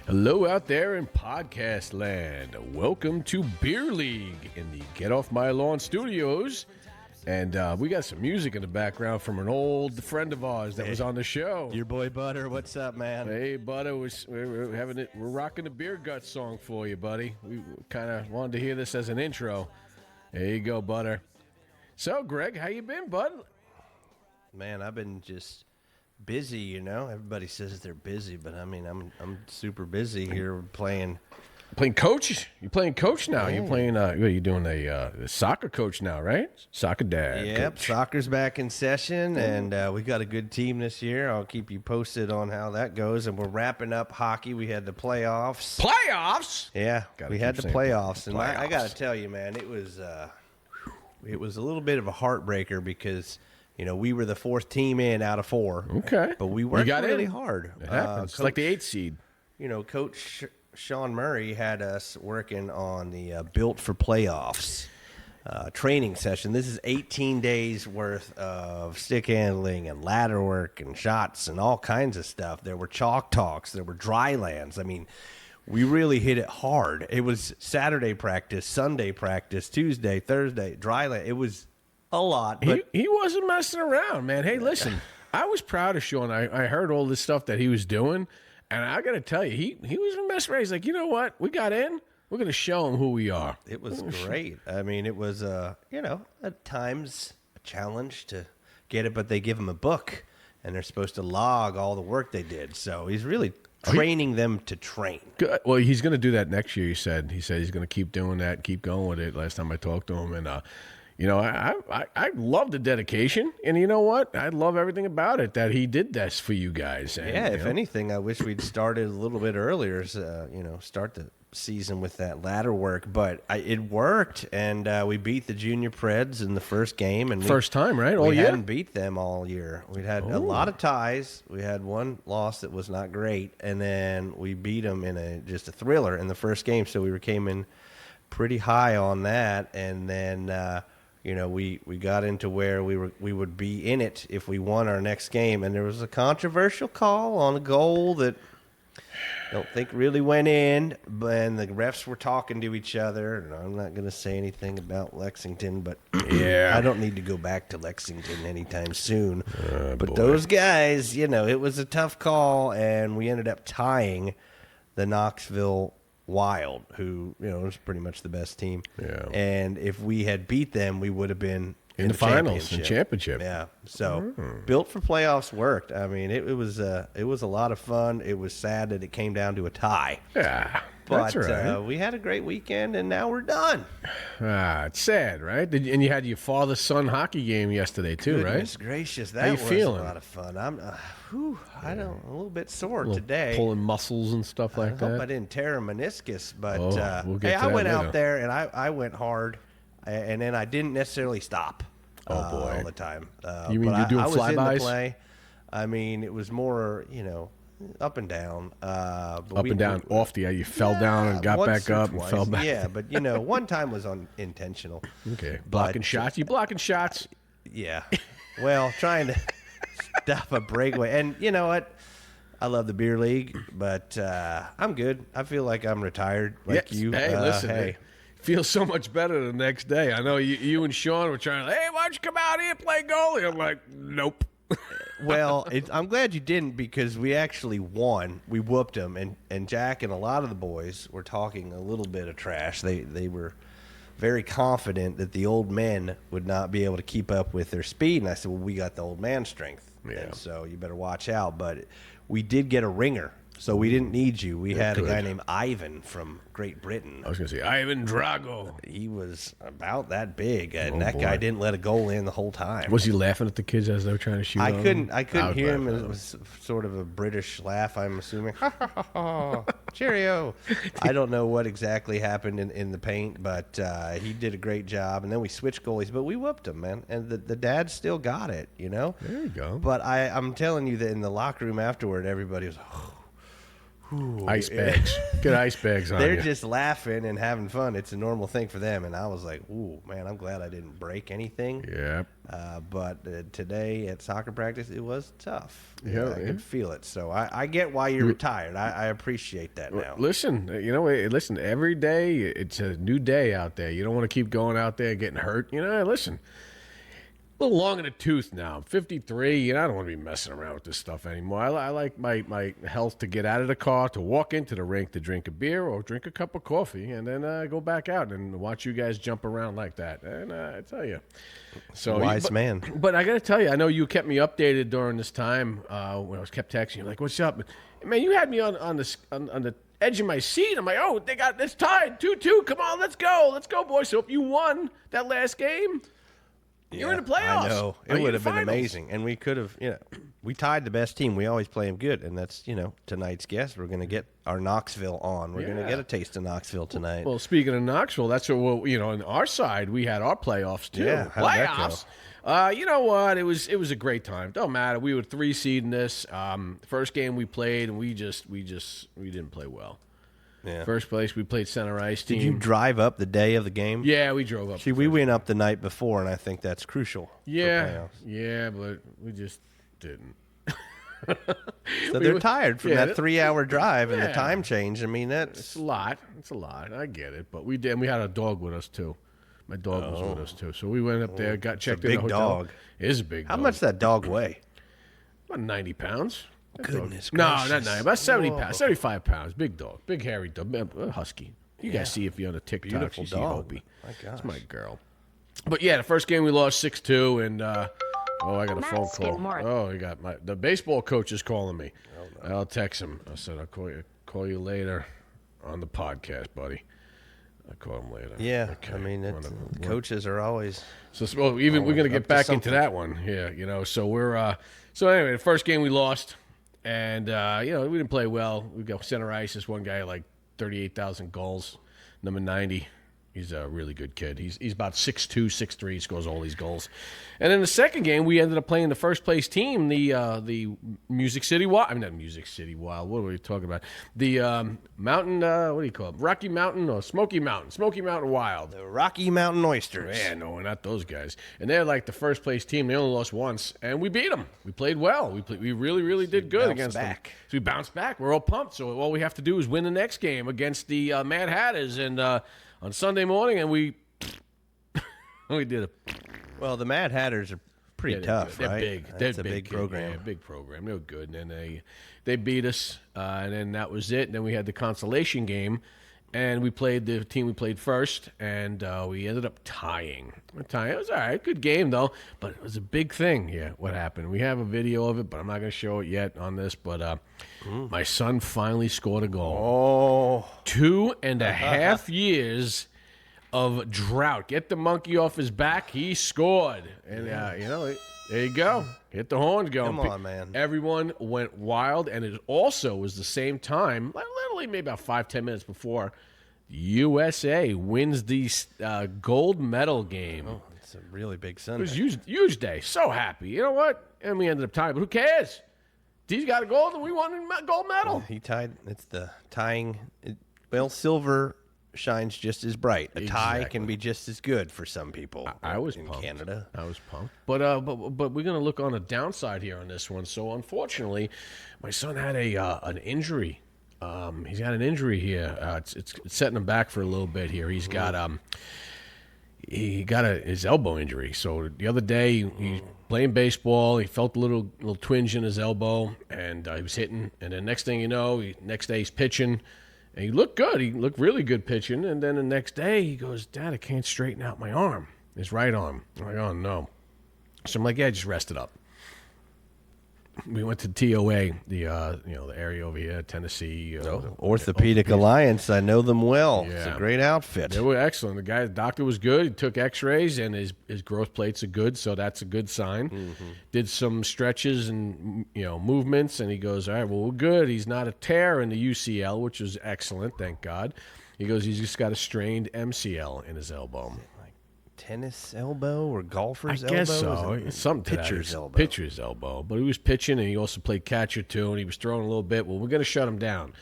Hello out there in podcast land. Welcome to Beer League in the Get Off My Lawn studios. And we got some music in the background from an old friend of ours that was on the show. Your boy Butter, what's up, man? Hey, Butter, we're rocking the Beer Gut song for you, buddy. We kind of wanted to hear this as an intro. There you go, Butter. So, Greg, how you been, bud? Man, I've been just busy, you know. Everybody says they're busy, but I mean, I'm super busy here playing coach. You're playing coach now. Yeah. You're playing. You're doing a soccer coach now, right? Soccer dad. Yep, coach. soccer's back in session, and we got a good team this year. I'll keep you posted on how that goes. And we're wrapping up hockey. We had the playoffs. Playoffs? Yeah, Gotta we had keep the saying playoffs, and I playoffs. got to tell you, man, it was a little bit of a heartbreaker because we were the fourth team in out of four. Okay, but we worked really in. hard. It happens. It's like the 8th seed. Coach Shaun Murray had us working on the Built for Playoffs training session. This is 18 days worth of stick handling and ladder work and shots and all kinds of stuff. There were chalk talks. There were dry lands. I mean, we really hit it hard. It was Saturday practice, Sunday practice, Tuesday, Thursday, dry land. It was a lot. But He wasn't messing around, man. Hey, listen, I was proud of Shaun. I heard all this stuff that he was doing, and I got to tell you, he wasn't messing around. He's like, you know what? We got in. We're going to show him who we are. It was great. I mean, it was, at times a challenge to get it, but they give him a book, and they're supposed to log all the work they did. So he's really training them to train. Good. Well, he's going to do that next year, he said. He said he's going to keep doing that, keep going with it. Last time I talked to him, and I love the dedication, and you know what? I love everything about it that he did this for you guys. And, Yeah, if anything, I wish we'd started a little bit earlier. Start the season with that ladder work, but it worked, and we beat the Junior Preds in the first game, and first time, right? All we year. hadn't beat them all year. We had a lot of ties. We had one loss that was not great, and then we beat them in just a thriller in the first game. So we came in pretty high on that, and then. We got into where we would be in it if we won our next game, and there was a controversial call on a goal that I don't think really went in, and the refs were talking to each other, and I'm not going to say anything about Lexington, but Yeah. I don't need to go back to Lexington anytime soon. But boy. those guys, it was a tough call, and we ended up tying the Knoxville Wild, who is pretty much the best team. Yeah. And if we had beat them, we would have been in the finals and championship. Yeah. So Built for Playoffs worked. I mean, it was a lot of fun. It was sad that it came down to a tie. Yeah, But that's right. we had a great weekend, and now we're done. It's sad, right? And you had your father-son hockey game yesterday too, Goodness gracious, that you was feeling? a lot of fun. I'm a little bit sore right? today. Pulling muscles and stuff like I hope I that. didn't tear a meniscus, but We'll get to I that went later. out there and I went hard, and then I didn't necessarily stop. Oh, boy. All the time. You mean but you're doing I was in flybys? the play. I mean, it was more up and down. But Up and down, off the. You fell down and got once back or up and twice. fell back. Yeah, but one time was unintentional. Okay, blocking But- shots. You blocking shots? Yeah. Well, trying to stop a breakaway. And you know what? I love the beer league, but I'm good. I feel like I'm retired like Yes. you. Hey, listen. Hey. It feels so much better the next day. I know you and Shaun were trying to, hey, why don't you come out here and play goalie? I'm like, nope. Well, I'm glad you didn't because we actually won. We whooped them, and Jack and a lot of the boys were talking a little bit of trash. They were very confident that the old men would not be able to keep up with their speed. And I said, well, we got the old man strength, Yeah. and so you better watch out. But we did get a ringer, so we didn't need you. We had a guy good. named Ivan from Great Britain. I was going to say, Ivan Drago. He was about that big, and Oh, that boy. guy didn't let a goal in the whole time. Was he laughing at the kids as they were trying to shoot? I on couldn't him? was hear him. laughing at It them. was sort of a British laugh, I'm assuming. Ha, ha, ha, ha. Cheerio. I don't know what exactly happened in the paint, but he did a great job. And then we switched goalies, but we whooped him, man. And the dad still got it, There you go. But I'm telling you that in the locker room afterward, everybody was, Ice bags. Get ice bags on They're you. just laughing and having fun. It's a normal thing for them. And I was like, ooh, man, I'm glad I didn't break anything. Yeah. But today at soccer practice, it was tough. Yeah, I could feel it. So I get why you're retired. I appreciate that now. Listen, listen, every day it's a new day out there. You don't want to keep going out there getting hurt. Listen. A little long in the tooth now. I'm 53, and I don't want to be messing around with this stuff anymore. I like my health to get out of the car, to walk into the rink, to drink a beer or drink a cup of coffee, and then go back out and watch you guys jump around like that. And I tell you, Wise man. But I got to tell you, I know you kept me updated during this time when I was kept texting you, like, "What's up?" Man, you had me on the edge of my seat. I'm like, "Oh, it's tied 2-2. Come on, let's go, boys." So if you won that last game. You're in the playoffs. I know. It would have been amazing. And we could have, we tied the best team. We always play them good. And that's, tonight's guest. We're going to get our Knoxville on. We're going to get a taste of Knoxville tonight. Well, speaking of Knoxville, that's what, on our side, we had our playoffs too. Yeah, playoffs. You know what? It was a great time. Don't matter. We were 3 seed in this. First game we played, and we didn't play well. Yeah. First place, we played center ice team. Did you drive up the day of the game? Yeah, we drove up. See, we went up the night before, and I think that's crucial. Yeah, but we just didn't. So they're tired from that 3-hour drive and the time change. I mean, it's a lot. It's a lot. I get it, but we did. And we had a dog with us too. My dog was with us too. So we went up there, got checked in the hotel. Dog. It is a big dog. How much does that dog weigh? About 90 pounds. Goodness gracious. No, not 90. About 70 pounds. 75 pounds. Big dog. Big hairy dog. Husky. You guys see if you're on the TikTok. Beautiful you see dog. Opie. My gosh. That's my girl. But yeah, the first game we lost 6-2, and I got a phone call. Oh, the baseball coach is calling me. Oh, no. I'll text him. I said I'll call you later on the podcast, buddy. I'll call him later. Yeah, okay. I mean, coaches are always. So we're going to get back into that one. Yeah, So we're so anyway. The first game we lost. And, we didn't play well. We got center ice. This one guy, like 38,000 goals, number 90. He's a really good kid. He's about 6'2", 6'3". He scores all these goals. And then the second game, we ended up playing the first place team, the Music City Wild. I mean, not Music City Wild. What are we talking about? The Mountain, what do you call it? Rocky Mountain or Smoky Mountain Wild. The Rocky Mountain Oysters. Man, no, not those guys. And they're like the first place team. They only lost once, and we beat them. We played well. We really, really did good against them. So we bounced back. We're all pumped. So all we have to do is win the next game against the Mad Hatters, and on Sunday morning, and we did it. Well, the Mad Hatters are pretty tough, they're right? Big. That's a big program. Yeah, big program. They were good, and then they beat us, and then that was it. And then we had the consolation game, and we played the team we played first, and we ended up tying. It was all right. Good game, though, but it was a big thing here, what happened. We have a video of it, but I'm not going to show it yet on this, but my son finally scored a goal. Oh. 2.5 years of drought. Get the monkey off his back. He scored. And, there you go. Hit the horns going. Come on, man. Everyone went wild, and it also was the same time, literally maybe about 5-10 minutes before, USA wins the gold medal game. Oh, it's a really big Sunday. It was huge day. So happy. You know what? And we ended up tying, but who cares? He's got a gold, and we won a gold medal. He tied. It's the tying. Silver shines just as bright. A tie can be just as good for some people. I was in pumped. Canada. I was pumped. But we're going to look on a downside here on this one. So unfortunately, my son had an injury. He's got an injury here. It's setting him back for a little bit here. He's got his elbow injury. So the other day he playing baseball. He felt a little twinge in his elbow, and he was hitting. And then next thing you know, next day he's pitching. And he looked good. He looked really good pitching. And then the next day he goes, "Dad, I can't straighten out my arm, his right arm." I'm like, "Oh, no." So I'm like, "Yeah, just rest it up." We went to TOA, the area over here, Tennessee. Orthopedic Alliance. I know them well. Yeah. It's a great outfit. They were excellent. The doctor was good. He took X-rays, and his growth plates are good, so that's a good sign. Mm-hmm. Did some stretches and movements, and he goes, "All right, well, we're good." He's not a tear in the UCL, which is excellent, thank God. He goes, he's just got a strained MCL in his elbow. tennis elbow or golfer's I elbow? guess so. Was it Something to that. pitcher's elbow. Pitcher's elbow. But he was pitching, and he also played catcher, too, and he was throwing a little bit. Well, we're going to shut him down.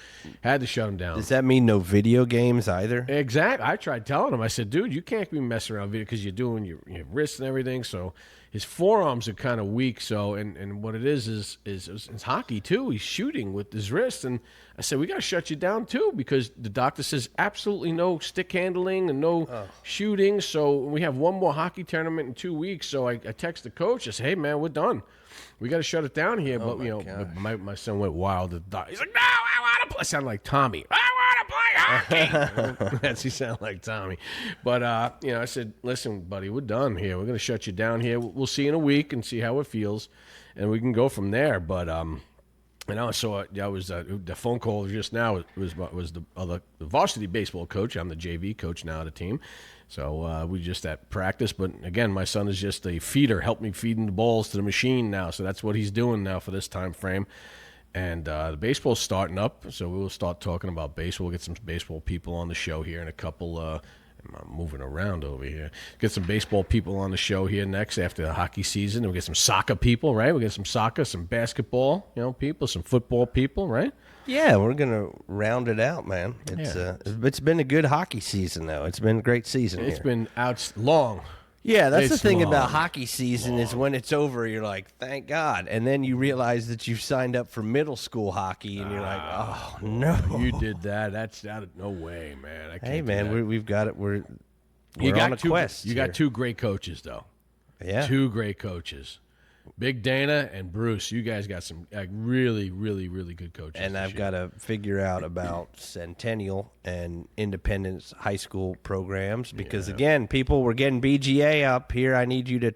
Had to shut him down. Does that mean no video games either? Exactly. I tried telling him. I said, dude, you can't be messing around video because you're doing your wrists and everything. So his forearms are kind of weak. So and what it is it's hockey too. He's shooting with his wrist, and I said we got to shut you down too because the doctor says absolutely no stick handling and no shooting. So we have one more hockey tournament in 2 weeks. So I text the coach. I said, hey man, we're done. We got to shut it down here. But my son went wild. He's like, no, I want to play. I sound like Tommy. I want to play hockey. That's he sound like Tommy. But I said, listen, buddy, we're done here. We're going to shut you down here. We'll see you in a week and see how it feels, and we can go from there. But so I was the phone call just now was the varsity baseball coach. I'm the JV coach now of the team. So we just at practice. But again, my son is just a feeder, help me feeding the balls to the machine now. So that's what he's doing now for this time frame. And the baseball's starting up, so we'll start talking about baseball. We'll get some baseball people on the show here in a couple. I'm moving around over here. Get some baseball people on the show here next after the hockey season. We'll get some soccer people, right? We'll get some soccer, some basketball, people, some football people, right? Yeah, we're gonna round it out, man. It's been a good hockey season, though. It's been a great season. It's been long. Yeah, that's the thing long. about hockey season is when it's over, you're like, thank God. And then you realize that you've signed up for middle school hockey, and you're like, oh, no. You did that. That's no way, man. I can't Hey, man, we've got it. We're on a quest. You got two great coaches, though. Yeah. Two great coaches. Big Dana and Bruce, you guys got some really, really, really good coaches. And I've got to figure out about Centennial and Independence high school programs because, again, people were getting BGA up here. I need you to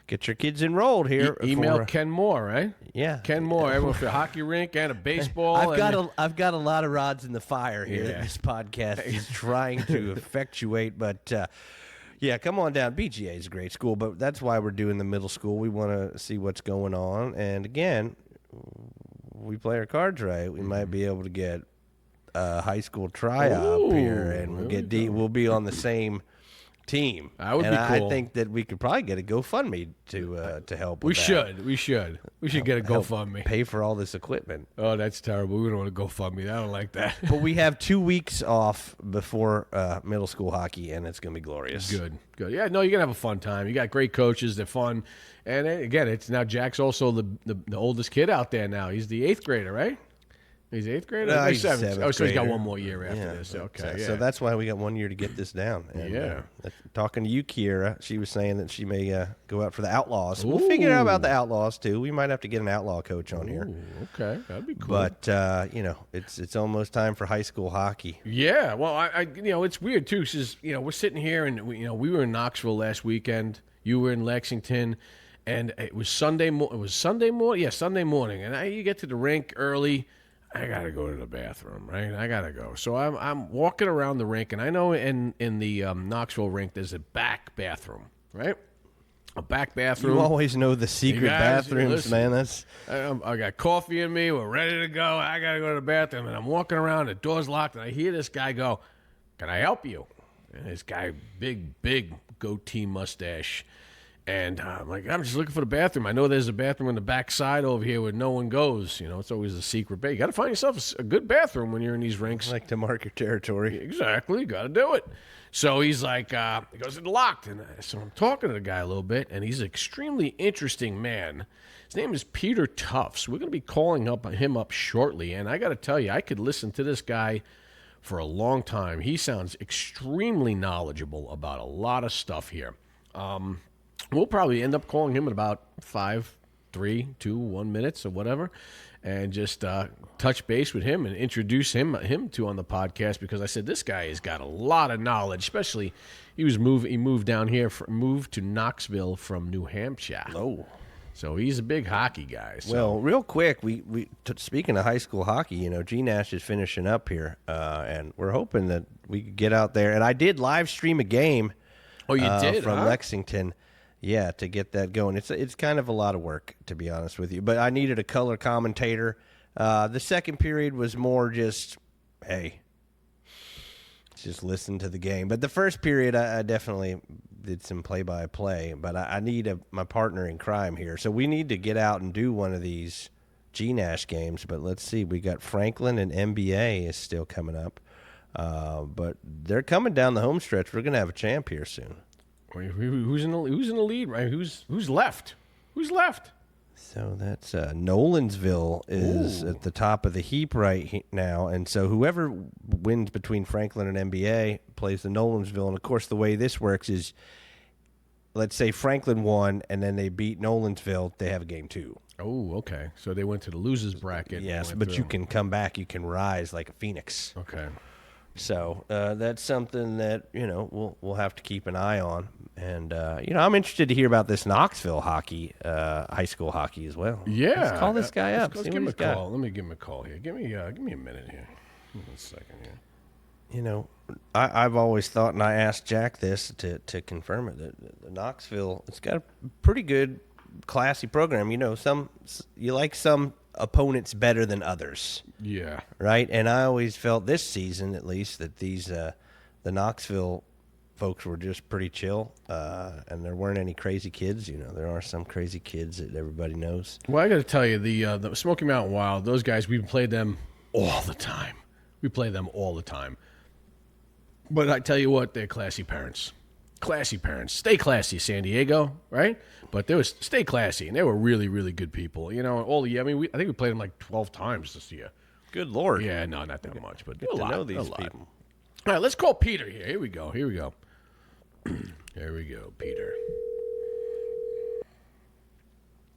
get your kids enrolled here. Email Ken Moore, right? Yeah. Ken Moore, everyone for a hockey rink and a baseball. I've got a lot of rods in the fire here that this podcast is trying to effectuate, but yeah, come on down. BGA is a great school, but that's why we're doing the middle school. We want to see what's going on. And again, we play our cards right. We might be able to get a high school tryout here, and we'll be on the same team. That would be cool. I think that we could probably get a GoFundMe to help with that. We should get a GoFundMe. Pay for all this equipment. Oh, that's terrible. We don't want to GoFundMe. I don't like that. But we have 2 weeks off before middle school hockey, and it's going to be glorious. Good. Yeah, no, you're going to have a fun time. You got great coaches. They're fun. And again, it's now Jack's also the oldest kid out there now. He's the 8th grader, right? He's 8th grader? No, he's 7th Oh, so he's got grader. one more year after this. Okay, So that's why we got 1 year to get this down. And, talking to you, Kiera, she was saying that she may go out for the Outlaws. We'll figure out about the Outlaws, too. We might have to get an Outlaw coach on here. Okay, that'd be cool. But, it's almost time for high school hockey. Yeah, well, I it's weird, too, because, we're sitting here, and, we were in Knoxville last weekend. You were in Lexington, and it was Sunday morning? Yeah, Sunday morning. And you get to the rink early. I gotta go to the bathroom, right? I gotta go. So I'm walking around the rink, and I know in the Knoxville rink there's a back bathroom, right? A back bathroom. You always know the secret bathrooms, man. I got coffee in me. We're ready to go. I gotta go to the bathroom, and I'm walking around. The door's locked, and I hear this guy go, "Can I help you?" And this guy, big goatee mustache. And I'm like, I'm just looking for the bathroom. I know there's a bathroom on the back side over here where no one goes. It's always a secret bay. You got to find yourself a good bathroom when you're in these rinks. Like to mark your territory. Exactly. Got to do it. So he's like, he goes, it's locked. And so I'm talking to the guy a little bit, and he's an extremely interesting man. His name is Peter Tufts. We're going to be calling him up shortly. And I got to tell you, I could listen to this guy for a long time. He sounds extremely knowledgeable about a lot of stuff here. We'll probably end up calling him in about 5, 3, 2, 1 minutes or whatever, and just touch base with him and introduce him to on the podcast, because I said this guy has got a lot of knowledge. Especially, he moved down here, moved to Knoxville from New Hampshire. Oh, so he's a big hockey guy. So. Well, real quick, speaking of high school hockey, G Nash is finishing up here, and we're hoping that we could get out there. And I did live stream a game. Oh, you did from Lexington. Yeah, to get that going. It's kind of a lot of work, to be honest with you. But I needed a color commentator. The second period was more just, hey, it's just listen to the game. But the first period, I definitely did some play-by-play. But I need my partner in crime here. So we need to get out and do one of these GNASH games. But let's see. We got Franklin and NBA is still coming up. But they're coming down the home stretch. We're going to have a champ here soon. Who's in the lead, right? Who's left? Who's left? So that's Nolensville is at the top of the heap now. And so whoever wins between Franklin and NBA plays the Nolensville. And, of course, the way this works is, let's say Franklin won and then they beat Nolensville, they have a game 2. Oh, okay. So they went to the losers bracket. Yes, but you can come back. You can rise like a phoenix. Okay. So that's something that, we'll have to keep an eye on. And, I'm interested to hear about this Knoxville hockey, high school hockey as well. Yeah. Let's call this guy up. Let's give him a call. Let me give him a call here. Give me a minute here. Give me a second here. I've always thought, and I asked Jack this to confirm it, that the Knoxville, it's got a pretty good, classy program. You like some opponents better than others. Yeah. Right? And I always felt this season, at least, that the Knoxville folks were just pretty chill, and there weren't any crazy kids. There are some crazy kids that everybody knows. Well, I got to tell you, the Smoky Mountain Wild, those guys, we played them all the time. We play them all the time. But I tell you what, they're classy parents. Classy parents. Stay classy, San Diego, right? But stay classy, and they were really, really good people. All the year. I mean, I think we played them like 12 times this year. Good Lord. Yeah, no, not that much, but Get to know these people. All right, let's call Peter here. Here we go. Here we go, Peter.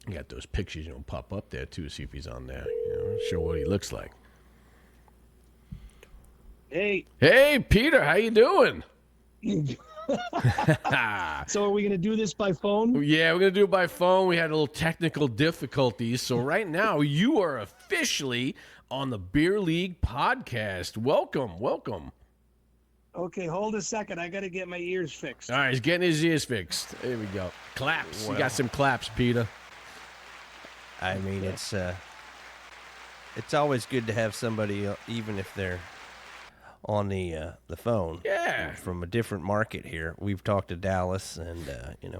You got those pictures, pop up there, too, see if he's on there. Show what he looks like. Hey. Hey, Peter, how you doing? So are we going to do this by phone? Yeah, we're going to do it by phone. We had a little technical difficulties. So right now, you are officially on the Beer League podcast. Welcome. Okay, hold a second. I got to get my ears fixed. All right, he's getting his ears fixed. There we go. Claps. You got some claps, Peter. I mean, it's always good to have somebody, even if they're on the phone. Yeah. From a different market here. We've talked to Dallas, and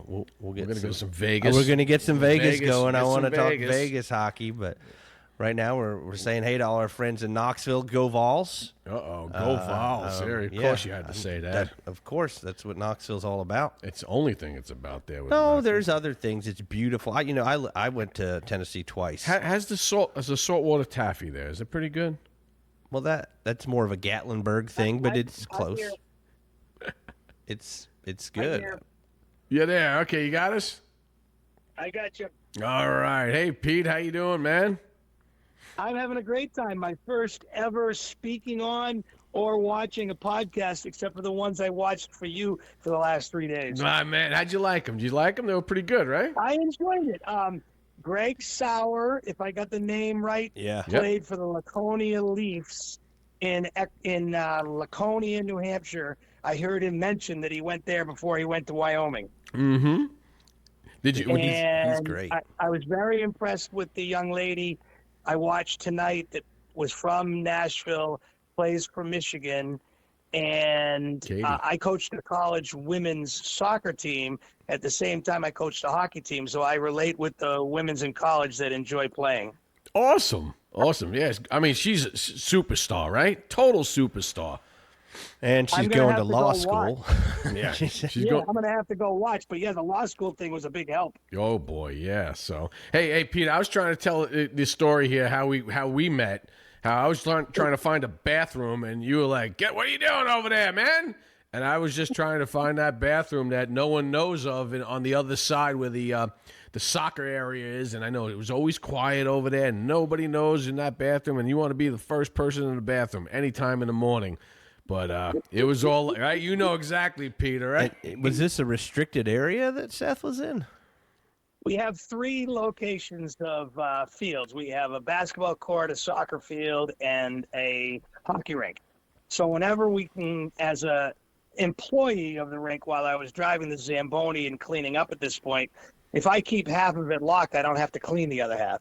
we'll get. We're gonna go to some Vegas. We're gonna get some Vegas going. I want to talk Vegas. Vegas hockey, but right now we're saying hey to all our friends in Knoxville. Go Vols! Go Vols! Of course you had to say that. Of course, that's what Knoxville's all about. It's the only thing it's about there. No, there's other things. It's beautiful. I went to Tennessee twice. Has the saltwater taffy there? Is it pretty good? Well, that's more of a Gatlinburg thing, but it's close. It's good. You're there. Okay, you got us? I got you. All right. Hey, Pete, how you doing, man? I'm having a great time. My first ever speaking on or watching a podcast, except for the ones I watched for you for the last 3 days. Ah, man, how'd you like them? Did you like them? They were pretty good, right? I enjoyed it. Greg Sauer, if I got the name right, played for the Laconia Leafs in Laconia, New Hampshire. I heard him mention that he went there before he went to Wyoming. Mm-hmm. Did you? He's great. I was very impressed with the young lady I watched tonight that was from Nashville, plays for Michigan, and I coached a college women's soccer team. At the same time, I coached a hockey team, so I relate with the women's in college that enjoy playing. Awesome. Yes. I mean, she's a superstar, right? Total superstar. And she's going to law school. Yeah. I'm going to have to go watch. But, yeah, the law school thing was a big help. Oh, boy, yeah. So, hey, Pete, I was trying to tell this story here, how we met, how I was trying to find a bathroom, and you were like, what are you doing over there, man? And I was just trying to find that bathroom that no one knows of on the other side where the soccer area is. And I know it was always quiet over there, and nobody knows in that bathroom, and you want to be the first person in the bathroom anytime in the morning. But it was all right. You know exactly, Peter, right? Was this a restricted area that Seth was in? We have 3 locations of fields. We have a basketball court, a soccer field, and a hockey rink. So whenever we can, as a employee of the rink, while I was driving the Zamboni and cleaning up at this point, if I keep half of it locked, I don't have to clean the other half.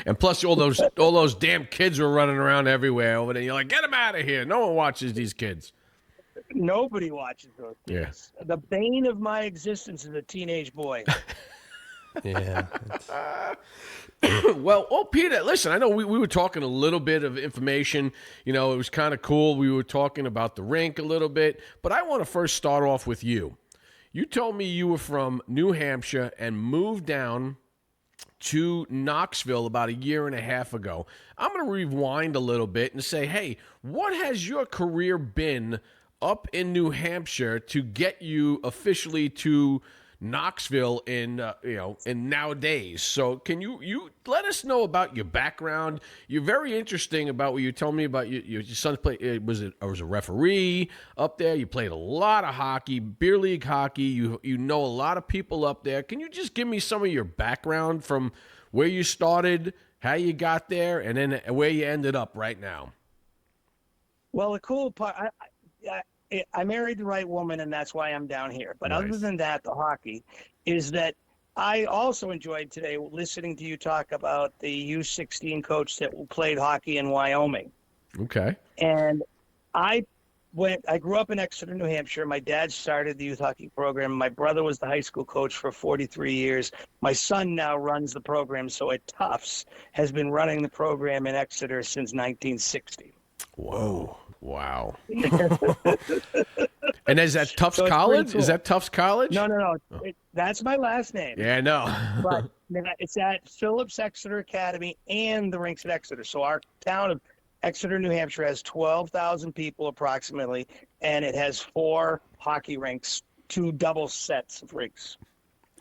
And plus all those damn kids were running around everywhere over there. You're like, get them out of here. No one watches these kids. Nobody watches those kids. Yeah. The bane of my existence is a teenage boy. Yeah. Well, Peter, listen, I know we were talking a little bit of information. You know, it was kind of cool. We were talking about the rink a little bit. But I want to first start off with you. You told me you were from New Hampshire and moved down to Knoxville about a year and a half ago. I'm going to rewind a little bit and say, hey, what has your career been up in New Hampshire to get you officially to Knoxville in nowadays? So can you let us know about your background? You're very interesting about what you told me about your son was a referee up there. You played a lot of hockey, beer league hockey. You know a lot of people up there. Can you just give me some of your background from where you started, how you got there, and then where you ended up right now? Well, the cool part, I married the right woman, and that's why I'm down here. But nice. Other than that, the hockey is that I also enjoyed today listening to you talk about the U16 coach that played hockey in Wyoming. Okay. And I grew up in Exeter, New Hampshire. My dad started the youth hockey program. My brother was the high school coach for 43 years. My son now runs the program. So at Tufts has been running the program in Exeter since 1960. Whoa. Wow. And is that Tufts College? Cool. Is that Tufts College? No. That's my last name. Yeah, I know. But it's at Phillips Exeter Academy and the rinks at Exeter. So our town of Exeter, New Hampshire has 12,000 people approximately, and it has 4 hockey rinks, 2 double sets of rinks.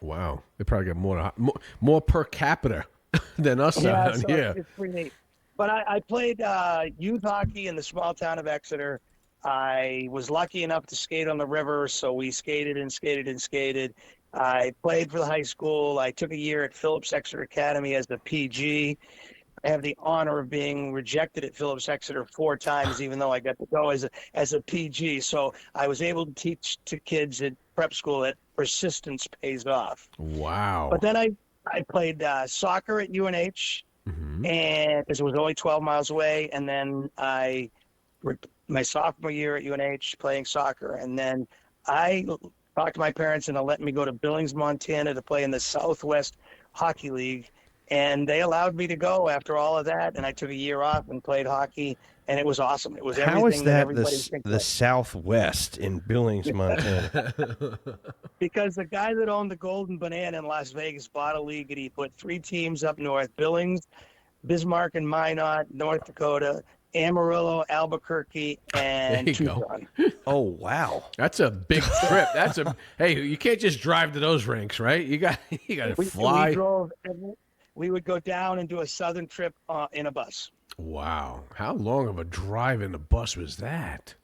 Wow. They probably got more per capita than us down here. It's pretty neat. But I played youth hockey in the small town of Exeter. I was lucky enough to skate on the river, so we skated. I played for the high school. I took a year at Phillips Exeter Academy as the PG. I have the honor of being rejected at Phillips Exeter 4 times, even though I got to go as a PG. So I was able to teach to kids at prep school that persistence pays off. Wow. But then I played soccer at UNH. Mm-hmm. And because it was only 12 miles away, and then my sophomore year at UNH playing soccer, and then I talked to my parents into letting me go to Billings, Montana to play in the Southwest Hockey League, and they allowed me to go after all of that, and I took a year off and played hockey, and it was awesome. It was everything. How is that the Southwest in Billings, Montana? Because the guy that owned the Golden Banana in Las Vegas bought a league, and he put 3 teams up north: Billings, Bismarck and Minot, North Dakota, Amarillo, Albuquerque, and Tucson. Oh, wow. That's a big trip. Hey, you can't just drive to those rinks, right? You got to fly. We would go down and do a southern trip in a bus. Wow. How long of a drive in the bus was that?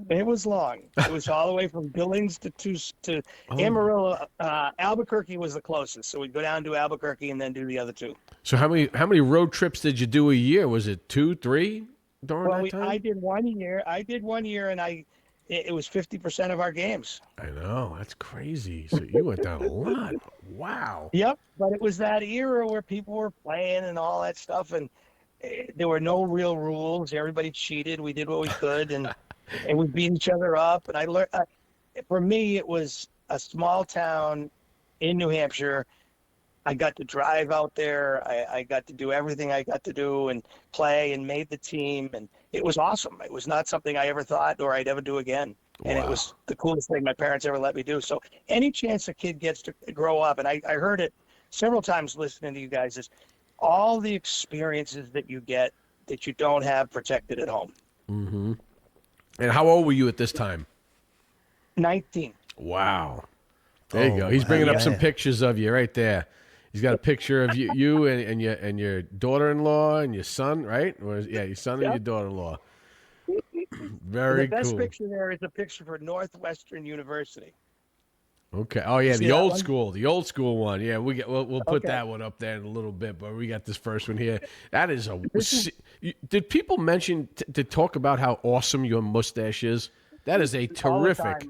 It was long. It was all the way from Billings to Amarillo. Albuquerque was the closest, so we'd go down to Albuquerque and then do the other 2. So how many road trips did you do a year? Was it 2, 3 during that time? I did 1 year. And it was 50% of our games. I know, that's crazy. So you went down a lot. Wow. Yep, but it was that era where people were playing and all that stuff, and there were no real rules. Everybody cheated. We did what we could, and we beat each other up. And I learned. For me, it was a small town in New Hampshire. I got to drive out there. I got to do everything I got to do and play and made the team. And it was awesome. It was not something I ever thought or I'd ever do again. And It was the coolest thing my parents ever let me do. So any chance a kid gets to grow up, and I heard it several times listening to you guys, is all the experiences that you get that you don't have protected at home. Mm-hmm. And how old were you at this time? 19. Wow. There you go. He's bringing up some pictures of you right there. He's got a picture of you and your daughter-in-law and your son, right? Your son and your daughter-in-law. Very cool. The best picture there is a picture for Northwestern University. Okay. Oh yeah, the old school one. Yeah, we'll put that one up there in a little bit, but we got this first one here. That is did people mention to talk about how awesome your mustache is? That is a terrific.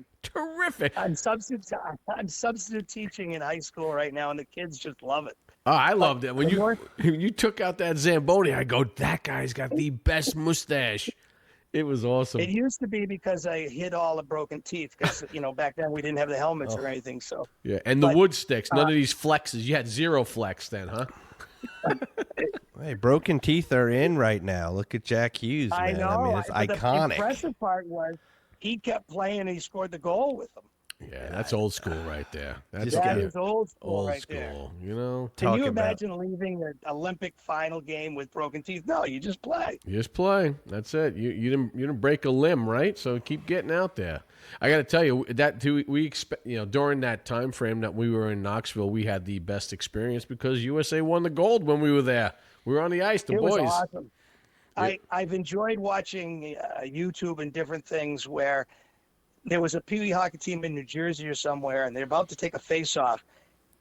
I'm substitute teaching in high school right now, and the kids just love it. Oh, I loved it. When you took out that Zamboni, I go, that guy's got the best mustache. It was awesome. It used to be because I hid all the broken teeth because, back then we didn't have the helmets or anything. So yeah, and the wood sticks, none of these flexes. You had zero flex then, huh? Hey, broken teeth are in right now. Look at Jack Hughes, man. I know. It's but iconic. The impressive part was he kept playing and he scored the goal with them. Yeah, that's old school right there. That is old school old right school, there. Can you imagine leaving an Olympic final game with broken teeth? No, you just play. You just play. That's it. You didn't break a limb, right? So keep getting out there. I got to tell you that we expect during that time frame that we were in Knoxville, we had the best experience because USA won the gold when we were there. We were on the ice, the boys. It was awesome. I've enjoyed watching YouTube and different things where there was a Pee Wee hockey team in New Jersey or somewhere, and they're about to take a face-off.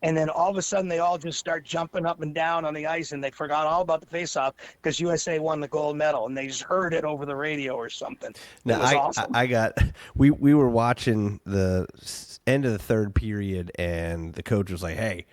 And then all of a sudden, they all just start jumping up and down on the ice, and they forgot all about the face-off because USA won the gold medal, and they just heard it over the radio or something. Now, awesome. We were watching the end of the third period, and the coach was like, "Hey,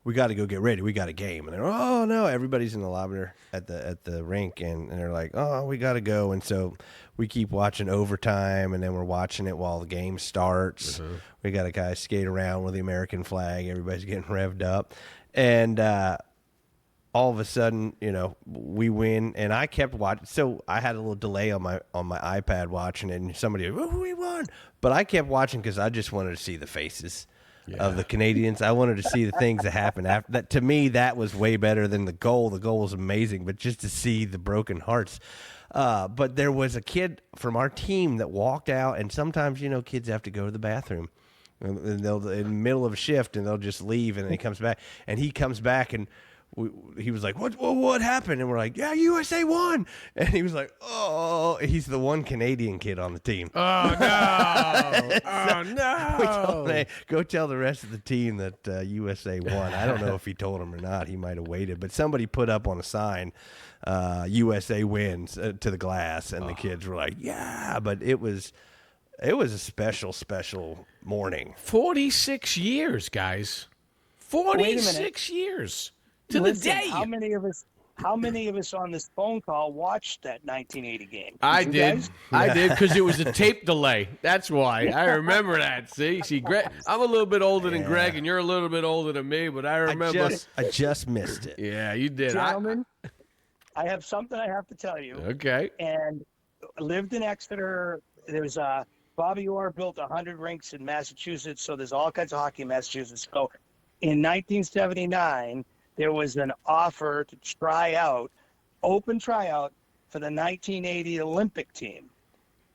we got to go get ready. We got a game." And they're, "Oh no!" Everybody's in the lobby at the rink, and they're like, "Oh, we got to go." And so we keep watching overtime, and then we're watching it while the game starts. Mm-hmm. We got a guy skate around with the American flag. Everybody's getting revved up, and all of a sudden, we win. And I kept watching. So I had a little delay on my iPad watching it, and somebody, "Oh, we won!" But I kept watching because I just wanted to see the faces. Yeah. Of the Canadians. I wanted to see the things that happened after that. To me, that was way better than the goal. The goal was amazing, but just to see the broken hearts. But there was a kid from our team that walked out, and sometimes, kids have to go to the bathroom. And they'll in the middle of a shift, and they'll just leave, and then he comes back. And he comes back, and he was like, what happened? And we're like, yeah, USA won. And he was like, oh, he's the one Canadian kid on the team. Oh, no. Oh, no. We told him, go tell the rest of the team that USA won. I don't know if he told him or not. He might have waited. But somebody put up on a sign, USA wins to the glass. And the kids were like, yeah. But it was a special, special morning. 46 years, guys. 46 years. To the day. How many of us on this phone call watched that 1980 game? I did because it was a tape delay. That's why I remember that. See, Greg, I'm a little bit older than Greg, and you're a little bit older than me, but I remember. I just missed it. Yeah, you did, gentlemen. I have something I have to tell you. Okay. And lived in Exeter. There's Bobby Orr built 100 rinks in Massachusetts, so there's all kinds of hockey in Massachusetts. So, in 1979. There was an offer to open tryout for the 1980 Olympic team.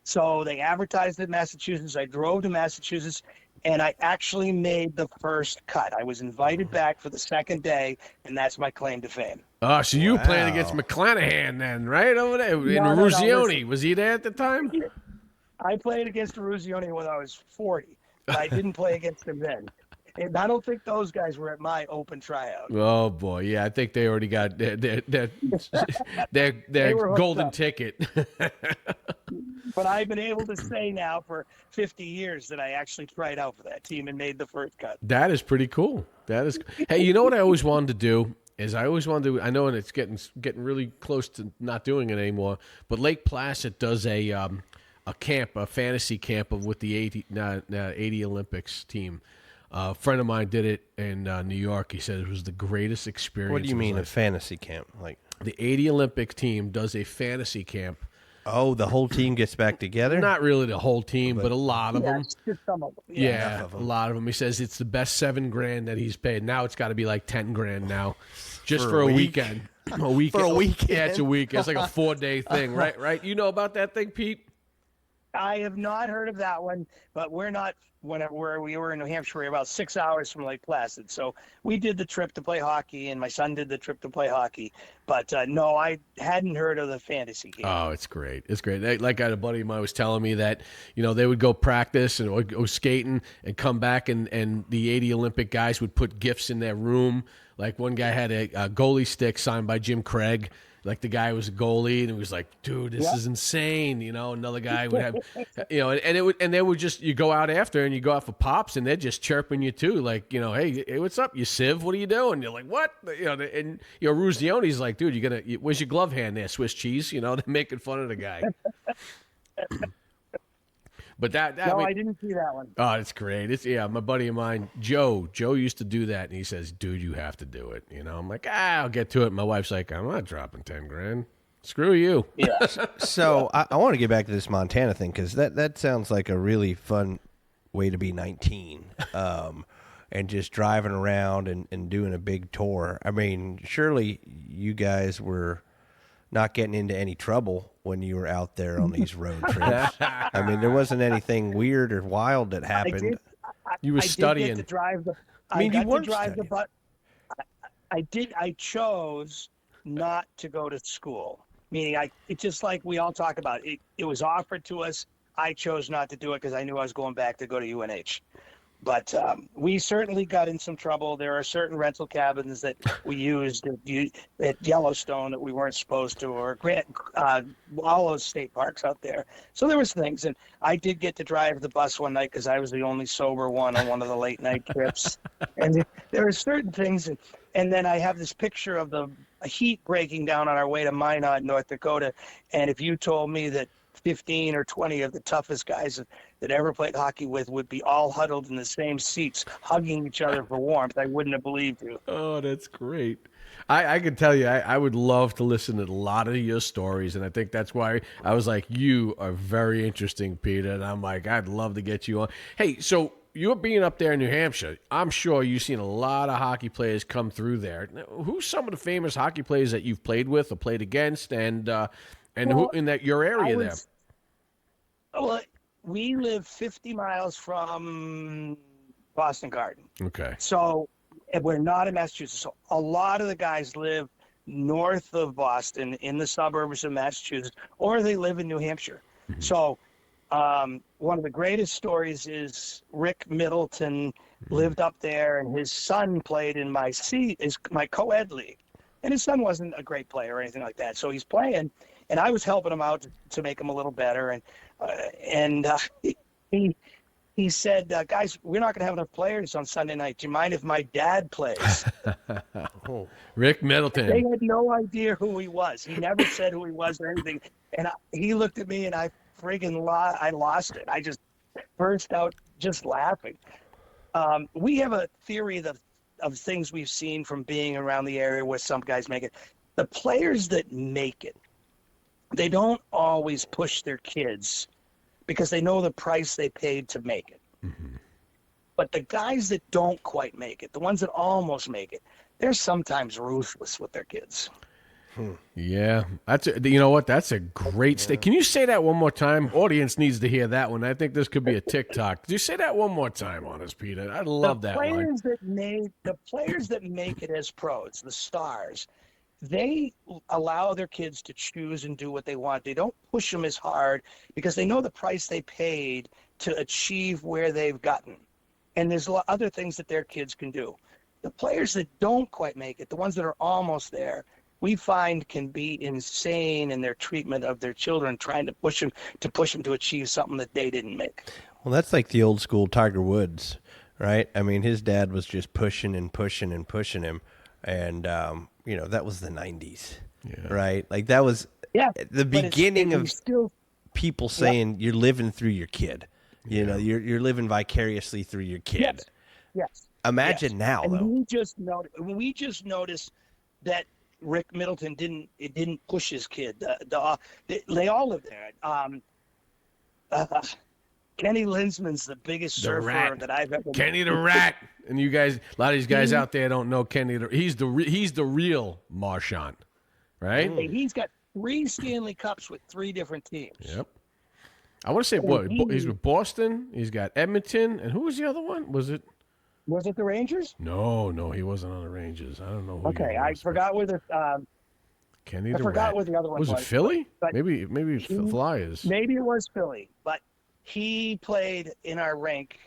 So they advertised in Massachusetts. I drove to Massachusetts, and I actually made the first cut. I was invited back for the second day, and that's my claim to fame. Oh, so you were playing against McClanahan then, right over there? In Ruzioni. Was he there at the time? I played against Ruzioni when I was 40, but I didn't play against him then. And I don't think those guys were at my open tryout. Oh boy, yeah, I think they already got their golden ticket. But I've been able to say now for 50 years that I actually tried out for that team and made the first cut. That is pretty cool. Hey, you know what I always wanted to do is I know, and it's getting really close to not doing it anymore. But Lake Placid does a fantasy camp with the 80 Olympics team. A friend of mine did it in New York. He said it was the greatest experience. What do you mean a fantasy camp? Like the 80 Olympic team does a fantasy camp. Oh, the whole team gets back together? Not really the whole team, but a lot of them. Just some of them. Yeah, a lot of them. He says it's the best $7,000 that he's paid. Now it's got to be like $10,000 now, just for a weekend. A weekend. For a weekend? Yeah, it's a weekend. It's like a 4-day thing, right? Right? You know about that thing, Pete? I have not heard of that one, but we're not. Whenever we were in New Hampshire, we were about 6 hours from Lake Placid. So we did the trip to play hockey, and my son did the trip to play hockey. But no, I hadn't heard of the fantasy game. Oh, it's great. It's great. Like I had a buddy of mine was telling me that, they would go practice and go skating and come back, and the 80 Olympic guys would put gifts in their room. Like one guy had a goalie stick signed by Jim Craig. like the guy was a goalie, and he was like, "Dude, this is insane." Another guy would have, and they would just, you go out after and you go out for pops, and they're just chirping you too, like, hey, what's up, you Civ? What are you doing? You're like, what? And Ruzione's like, dude, where's your glove hand there, Swiss cheese? They're making fun of the guy. But I didn't see that one. Oh, it's great. My buddy of mine, Joe used to do that, and he says, dude, you have to do it. I'm like, I'll get to it. My wife's like, I'm not dropping 10 grand. Screw you. Yeah. So I want to get back to this Montana thing, because that sounds like a really fun way to be 19, and just driving around and doing a big tour. I mean, surely you guys were not getting into any trouble when you were out there on these road trips. I mean, there wasn't anything weird or wild that happened. You were studying. I did get to drive the. I chose not to go to school. Meaning, it's just like we all talk about. It was offered to us. I chose not to do it because I knew I was going back to go to UNH. But we certainly got in some trouble. There are certain rental cabins that we used at Yellowstone that we weren't supposed to, or all those state parks out there. So there was things. And I did get to drive the bus one night because I was the only sober one on one of the late night trips. And there were certain things. And then I have this picture of the heat breaking down on our way to Minot, North Dakota. And if you told me that 15 or 20 of the toughest guys that ever played hockey with would be all huddled in the same seats, hugging each other for warmth, I wouldn't have believed you. Oh, that's great. I can tell you, I would love to listen to a lot of your stories, and I think that's why I was like, you are very interesting, Peter, and I'm like, I'd love to get you on. Hey, so you're being up there in New Hampshire. I'm sure you've seen a lot of hockey players come through there. Who's some of the famous hockey players that you've played with or played against, and who in your area there? Well, we live 50 miles from Boston Garden. Okay. So we're not in Massachusetts. So a lot of the guys live north of Boston in the suburbs of Massachusetts, or they live in New Hampshire. Mm-hmm. So one of the greatest stories is Rick Middleton lived up there, and his son played in my co-ed league. And his son wasn't a great player or anything like that. So he's playing, and I was helping him out to make him a little better. And he said, guys, we're not going to have enough players on Sunday night. Do you mind if my dad plays? Rick Middleton. They had no idea who he was. He never said who he was or anything. And he looked at me, and I I lost it. I just burst out just laughing. We have a theory of things we've seen from being around the area where some guys make it. The players that make it, they don't always push their kids because they know the price they paid to make it. Mm-hmm. But the guys that don't quite make it, the ones that almost make it, they're sometimes ruthless with their kids. Yeah, you know what? That's a great statement. Can you say that one more time? Audience needs to hear that one. I think this could be a TikTok. Could you say that one more time on us, Peter? I love that line. The players that make it as pros, the stars, they allow their kids to choose and do what they want. They don't push them as hard because they know the price they paid to achieve where they've gotten. And there's other things that their kids can do. The players that don't quite make it, the ones that are almost there, we find can be insane in their treatment of their children, trying to push them to achieve something that they didn't make. Well, that's like the old school Tiger Woods, right? I mean, his dad was just pushing and pushing and pushing him. And, that was the 90s, right? Like that was the beginning of people saying you're living through your kid. You know, you're living vicariously through your kid. Yes. Imagine now, and though. We just noticed that Rick Middleton didn't push his kid. They all live there. Kenny Linsman's the biggest surfer that I've ever met. Kenny the Rat. And you guys, a lot of these guys out there don't know Kenny. He's the real Marchand, right? Hey, he's got 3 Stanley Cups with 3 different teams. Yep. I want to say he's with Boston. He's got Edmonton, and who was the other one? Was it the Rangers? No, he wasn't on the Rangers. I don't know who. Okay, I forgot where the Kenny the Rat. I forgot where the other one was. Was it Philly? Maybe Flyers. Maybe it was Philly, but he played in our rink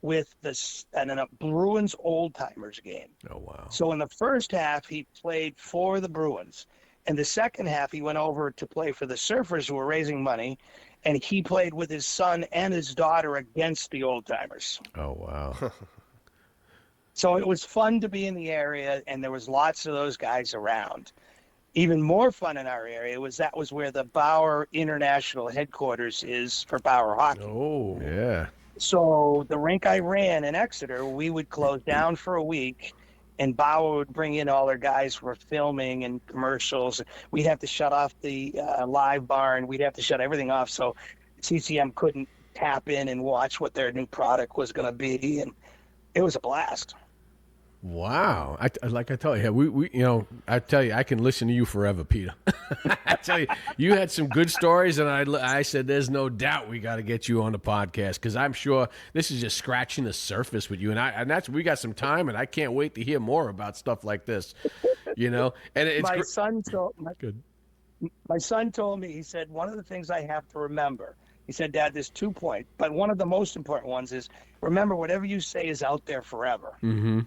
with a Bruins old timers game. Oh wow! So in the first half, he played for the Bruins, And the second half, he went over to play for the Surfers, who were raising money, and he played with his son and his daughter against the Old Timers. Oh, wow. So it was fun to be in the area, and there was lots of those guys around. Even more fun in our area was where the Bauer International headquarters is for Bauer hockey. Oh, yeah. So the rink I ran in Exeter, we would close down for a week, and Bauer would bring in all their guys for filming and commercials. We'd have to shut off the live barn. We'd have to shut everything off so CCM couldn't tap in and watch what their new product was going to be. And it was a blast. Wow. Like I tell you, we I tell you, I can listen to you forever, Peter. I tell you, you had some good stories, and I said, there's no doubt we got to get you on the podcast, because I'm sure this is just scratching the surface with you. And we got some time, and I can't wait to hear more about stuff like this, And it's my son told me, he said, one of the things I have to remember, he said, Dad, there's 2 points, but one of the most important ones is, remember, whatever you say is out there forever. Mm-hmm.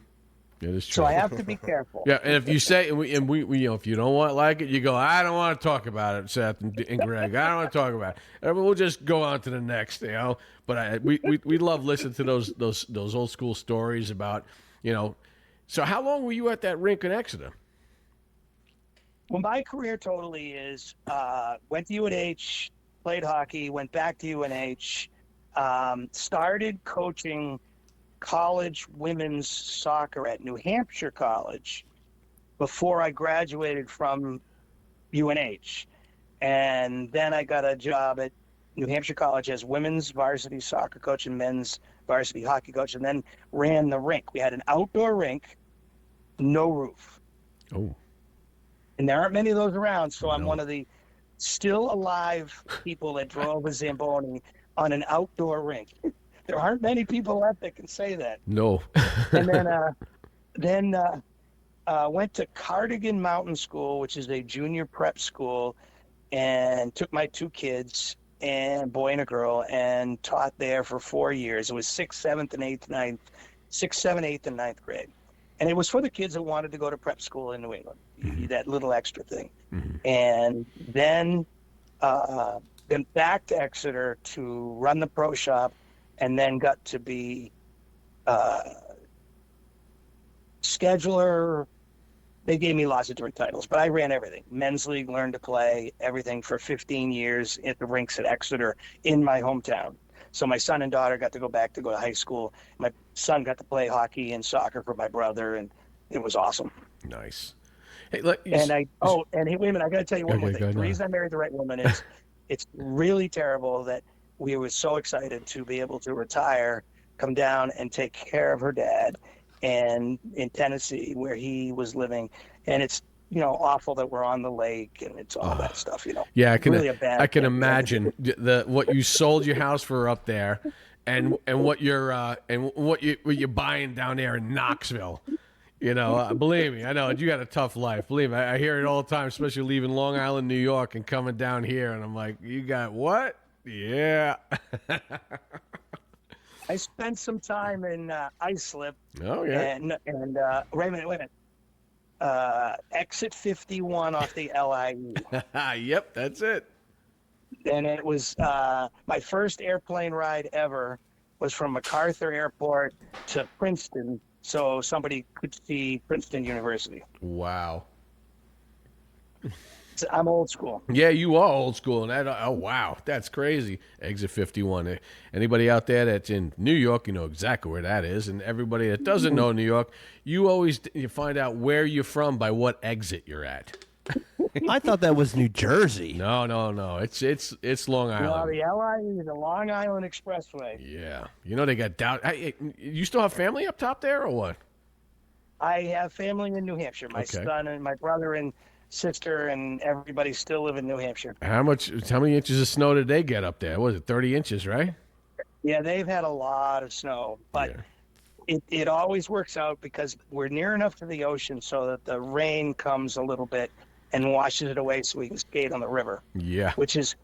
It is true. So I have to be careful. Yeah, and if you say, and we if you don't like it, you go, I don't want to talk about it, Seth and Greg. I don't want to talk about it. And we'll just go on to the next, But we love listening to those old school stories about, So how long were you at that rink in Exeter? Well, my career totally is went to UNH, played hockey, went back to UNH, started coaching college women's soccer at New Hampshire College before I graduated from UNH. And then I got a job at New Hampshire College as women's varsity soccer coach and men's varsity hockey coach, and then ran the rink. We had an outdoor rink, no roof. Oh. And there aren't many of those around, so I'm one of the still alive people that drove a Zamboni on an outdoor rink. There aren't many people left that can say that. No. And then went to Cardigan Mountain School, which is a junior prep school, and took my 2 kids, and boy and a girl, and taught there for 4 years. It was 6th, 7th, and 8th, 9th, 6th, 7th, 8th, and 9th grade. And it was for the kids that wanted to go to prep school in New England, that little extra thing. Mm-hmm. And then back to Exeter to run the pro shop, and then got to be scheduler. They gave me lots of different titles, but I ran everything. Men's league, learned to play, everything for 15 years at the rinks at Exeter in my hometown. So my son and daughter got to go to high school. My son got to play hockey and soccer for my brother, and it was awesome. Nice. Hey, wait a minute, I got to tell you one more thing. The reason I married the right woman is it's really terrible that we were so excited to be able to retire, come down and take care of her dad, and in Tennessee where he was living. And it's, awful that we're on the lake and it's all that stuff, Yeah, I can imagine what you sold your house for up there, and what you're buying down there in Knoxville. Believe me, I know you got a tough life. Believe me, I hear it all the time, especially leaving Long Island, New York, and coming down here, and I'm like, you got what? Yeah. I spent some time in Islip. Oh yeah. And wait a minute. Exit 51 off the LIE. Yep, that's it. And it was my first airplane ride ever was from MacArthur Airport to Princeton, so somebody could see Princeton University. Wow. I'm old school. Yeah, you are old school. And wow, that's crazy. Exit 51. Anybody out there that's in New York, you know exactly where that is. And everybody that doesn't know New York, you find out where you're from by what exit you're at. I thought that was New Jersey. No. It's Long Island. No, the LIE is the Long Island Expressway. Yeah. They got down. You still have family up top there or what? I have family in New Hampshire. My son and my brother and sister and everybody still live in New Hampshire. How many inches of snow did they get up there? What was it, 30 inches, right? Yeah, they've had a lot of snow, but it always works out because we're near enough to the ocean so that the rain comes a little bit and washes it away so we can skate on the river. Yeah. Which is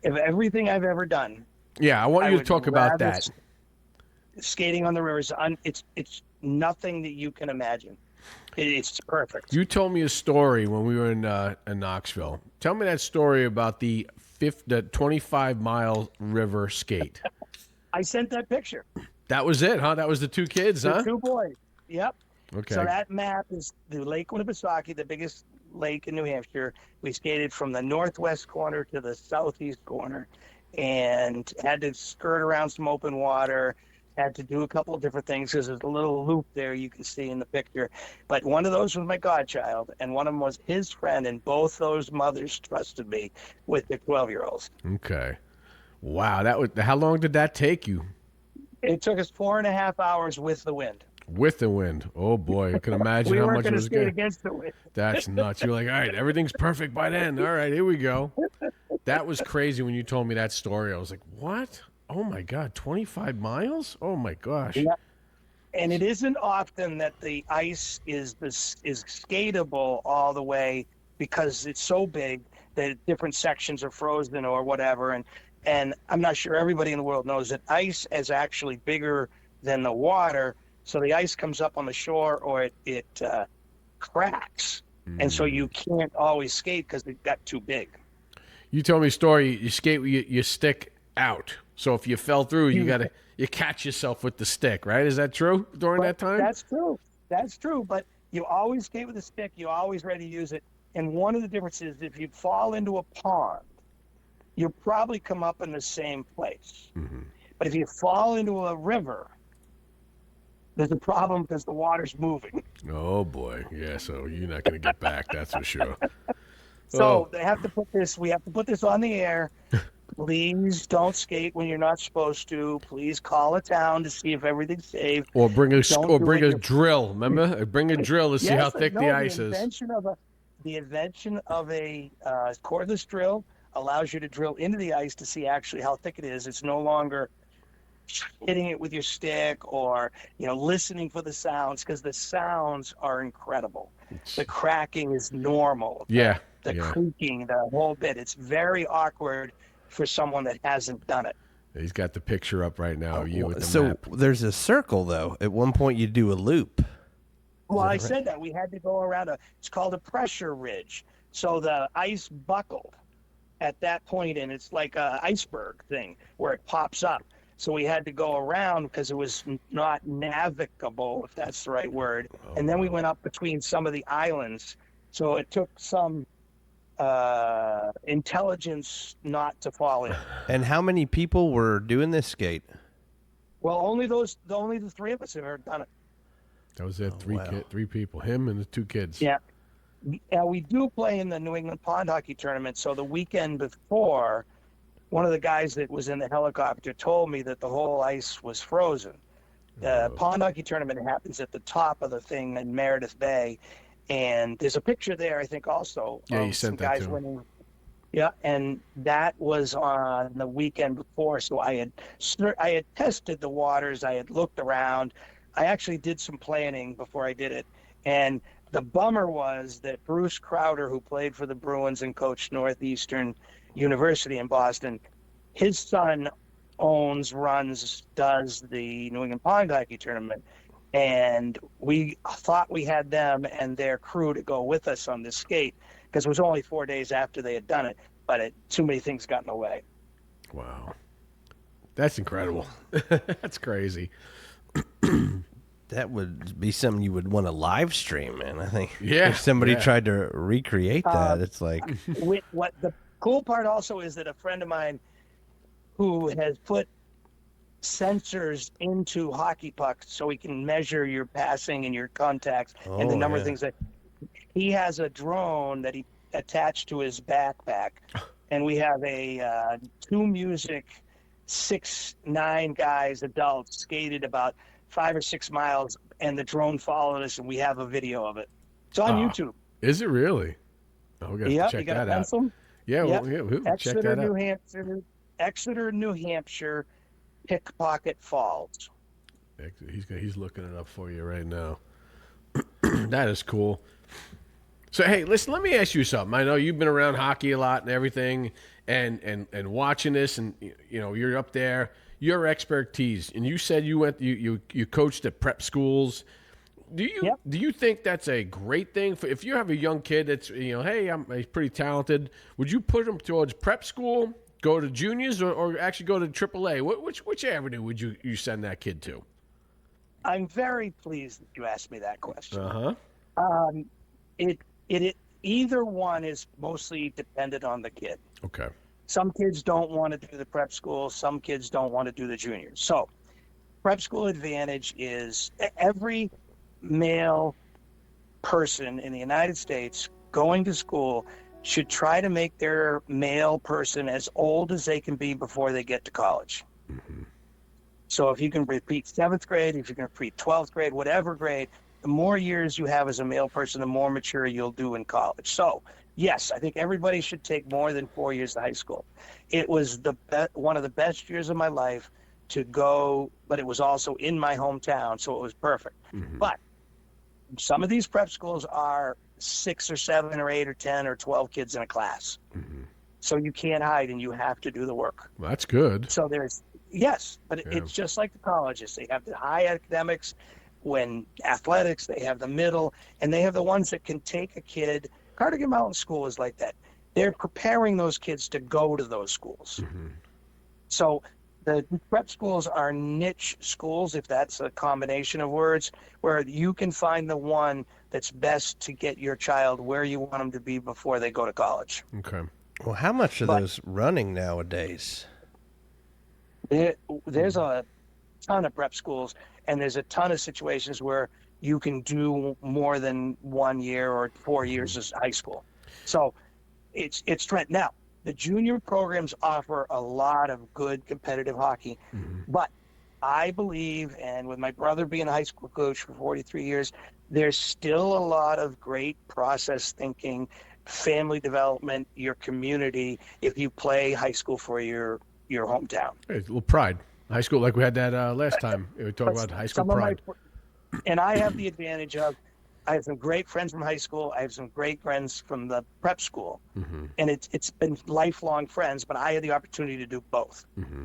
everything I've ever done. Yeah, I want you to talk about that. Skating on the river, it's nothing that you can imagine. It's perfect. You told me a story when we were in Knoxville. Tell me that story about the 25-mile river skate. I sent that picture. That was it, huh? That was the two kids, The huh? two boys. Yep. Okay. So that map is the Lake Winnipesaukee, the biggest lake in New Hampshire. We skated from the northwest corner to the southeast corner and had to skirt around some open water, had to do a couple of different things because there's a little loop there you can see in the picture. But one of those was my godchild, and one of them was his friend, and both those mothers trusted me with their 12-year-olds. Okay. Wow. How long did that take you? It took us 4.5 hours with the wind. With the wind. Oh, boy. I can imagine We how weren't much it going to was skate against the wind. That's nuts. You're like, all right, everything's perfect by then. All right, here we go. That was crazy when you told me that story. I was like, what? Oh, my God, 25 miles? Oh, my gosh. Yeah. And it isn't often that the ice is skatable all the way because it's so big that different sections are frozen or whatever. And I'm not sure everybody in the world knows that ice is actually bigger than the water. So the ice comes up on the shore or it cracks. And so you can't always skate because it got too big. You told me a story. You skate with your stick out. So if you fell through, you catch yourself with the stick, right? Is that true during that time? That's true. That's true. But you always skate with a stick. You're always ready to use it. And one of the differences, if you fall into a pond, you'll probably come up in the same place. Mm-hmm. But if you fall into a river, there's a problem because the water's moving. Oh, boy. Yeah, so you're not going to get back, that's for sure. So we have to put this on the air. Please don't skate when you're not supposed to. Please call a town to see if everything's safe. Or bring a drill. Remember, bring a drill to see how thick the ice is. The invention of a cordless drill allows you to drill into the ice to see actually how thick it is. It's no longer hitting it with your stick or listening for the sounds, because the sounds are incredible. The cracking is normal. The creaking, the whole bit. It's very awkward for someone that hasn't done it. He's got the picture up right now of you with the map. So there's a circle, though. At one point, you do a loop. Well, I said that. We had to go around it's called a pressure ridge. So the ice buckled at that point, and it's like an iceberg thing where it pops up. So we had to go around because it was not navigable, if that's the right word. And then we went up between some of the islands. So it took some intelligence not to fall in. And how many people were doing this skate? Well, only the three of us have ever done it. That was it. Three people, him and the two kids. Yeah. We do play in the New England pond hockey tournament. So the weekend before, one of the guys that was in the helicopter told me that the whole ice was frozen. The pond hockey tournament happens at the top of the thing in Meredith Bay. And there's a picture there, I think, also. Yeah, you sent that to winning. Yeah, and that was on the weekend before. So I had tested the waters. I had looked around. I actually did some planning before I did it. And the bummer was that Bruce Crowder, who played for the Bruins and coached Northeastern University in Boston, his son does the New England Pond Hockey Tournament. And we thought we had them and their crew to go with us on this skate because it was only 4 days after they had done it, but too many things got in the way. Wow. That's incredible. That's crazy. That would be something you would want to live stream, man. I think if somebody tried to recreate that, it's like... What the cool part also is that a friend of mine who has put sensors into hockey pucks so he can measure your passing and your contacts and the number of things that he has a drone that he attached to his backpack, and we have a two music 6'9" guys, adults, skated about 5 or 6 miles, and the drone followed us, and we have a video of it. It's on YouTube. Is it really? Oh, we got to check that out. Yeah, we'll check that out. Exeter, New Hampshire, Pickpocket Falls. He's looking it up for you right now. That is cool. So, hey, listen, let me ask you something. I know you've been around hockey a lot and everything, and watching this, and you're up there. Your expertise, and you said you coached at prep schools. do you think that's a great thing for if you have a young kid that's hey, he's pretty talented? Would you put him towards prep school, go to juniors, or actually go to AAA? Which avenue would you send that kid to? I'm very pleased that you asked me that question. It either one is mostly dependent on the kid. Okay. Some kids don't want to do the prep school. Some kids don't want to do the juniors. So prep school advantage is every male person in the United States going to school should try to make their male person as old as they can be before they get to college. Mm-hmm. So if you can repeat 7th grade, if you can repeat 12th grade, whatever grade, the more years you have as a male person, the more mature you'll do in college. So yes, I think everybody should take more than 4 years of high school. It was one of the best years of my life to go, but it was also in my hometown, so it was perfect. Mm-hmm. But some of these prep schools are 6 or 7 or 8 or 10 or 12 kids in a class. Mm-hmm. So you can't hide and you have to do the work. Well, that's good. So yes, but it's just like the colleges. They have the high academics, when athletics, they have the middle, and they have the ones that can take a kid. Cardigan Mountain School is like that. They're preparing those kids to go to those schools. Mm-hmm. So the prep schools are niche schools, if that's a combination of words, where you can find the one that's best to get your child where you want them to be before they go to college. Okay. Well, how much are those running nowadays? There's a ton of prep schools, and there's a ton of situations where you can do more than 1 year or 4 years of high school. So it's trend. Now, the junior programs offer a lot of good competitive hockey, but I believe, and with my brother being a high school coach for 43 years, there's still a lot of great process thinking, family development, your community, if you play high school for your hometown. Hey, a little pride. High school, like we had that last time. We talked about high school pride. And I have the advantage of, I have some great friends from high school. I have some great friends from the prep school. Mm-hmm. And it's been lifelong friends, but I had the opportunity to do both. Mm-hmm.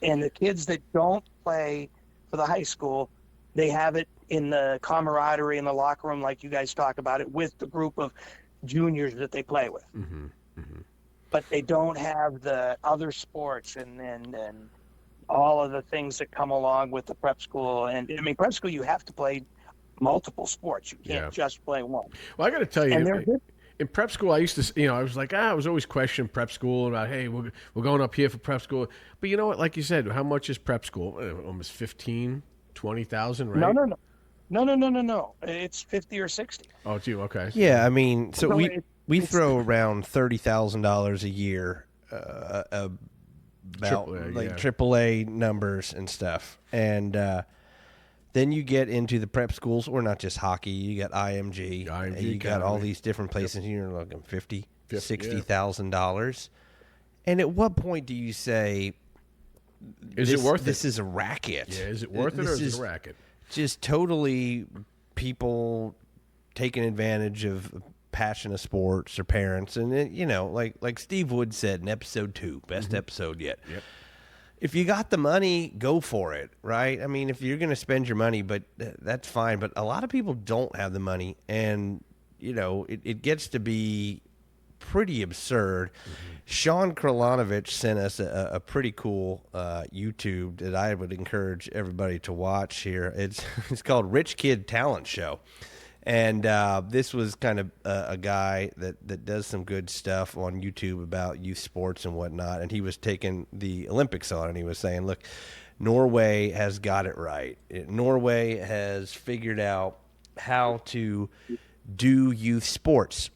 And the kids that don't play for the high school, they have it in the camaraderie in the locker room, like you guys talk about it, with the group of juniors that they play with. Mm-hmm. Mm-hmm. But they don't have the other sports and all of the things that come along with the prep school. And I mean, prep school, you have to play multiple sports. You can't just play one. Well, I got to tell you, in prep school, I used to, I was like, I was always questioning prep school about, hey, we're going up here for prep school. But you know what? Like you said, how much is prep school? Almost 15, 20,000, right? No. It's 50 or 60. Oh, it's you. Okay. Yeah, I mean, so we throw around $30,000 a year about AAA numbers and stuff. And then you get into the prep schools, or not just hockey. You got IMG you got all these different places. You're looking $60,000. And at what point do you say, is it worth it? This is a racket. Yeah, is it worth it, or is it a racket? Just totally people taking advantage of passion of sports or parents. And like Steve Wood said in episode 2, best episode yet. Yep. If you got the money, go for it, right? I mean, if you're going to spend your money, but that's fine. But a lot of people don't have the money, and it gets to be pretty absurd. Shaun sent us a pretty cool YouTube that I would encourage everybody to watch here. It's called Rich Kid Talent Show. And this was kind of a guy that does some good stuff on YouTube about youth sports and whatnot. And he was taking the Olympics on, and he was saying, look, Norway has got it right. Norway has figured out how to do youth sports.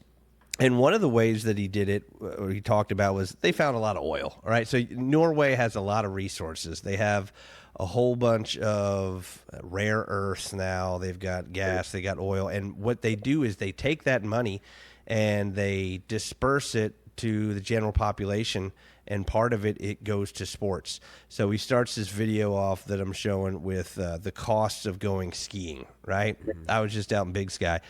And one of the ways that he did it, or he talked about, was they found a lot of oil. All right, so Norway has a lot of resources. They have a whole bunch of rare earths now. They've got gas, they got oil. And what they do is they take that money and they disperse it to the general population, and part of it goes to sports. So he starts this video off that I'm showing with the costs of going skiing, right? Mm-hmm. I was just out in Big Sky.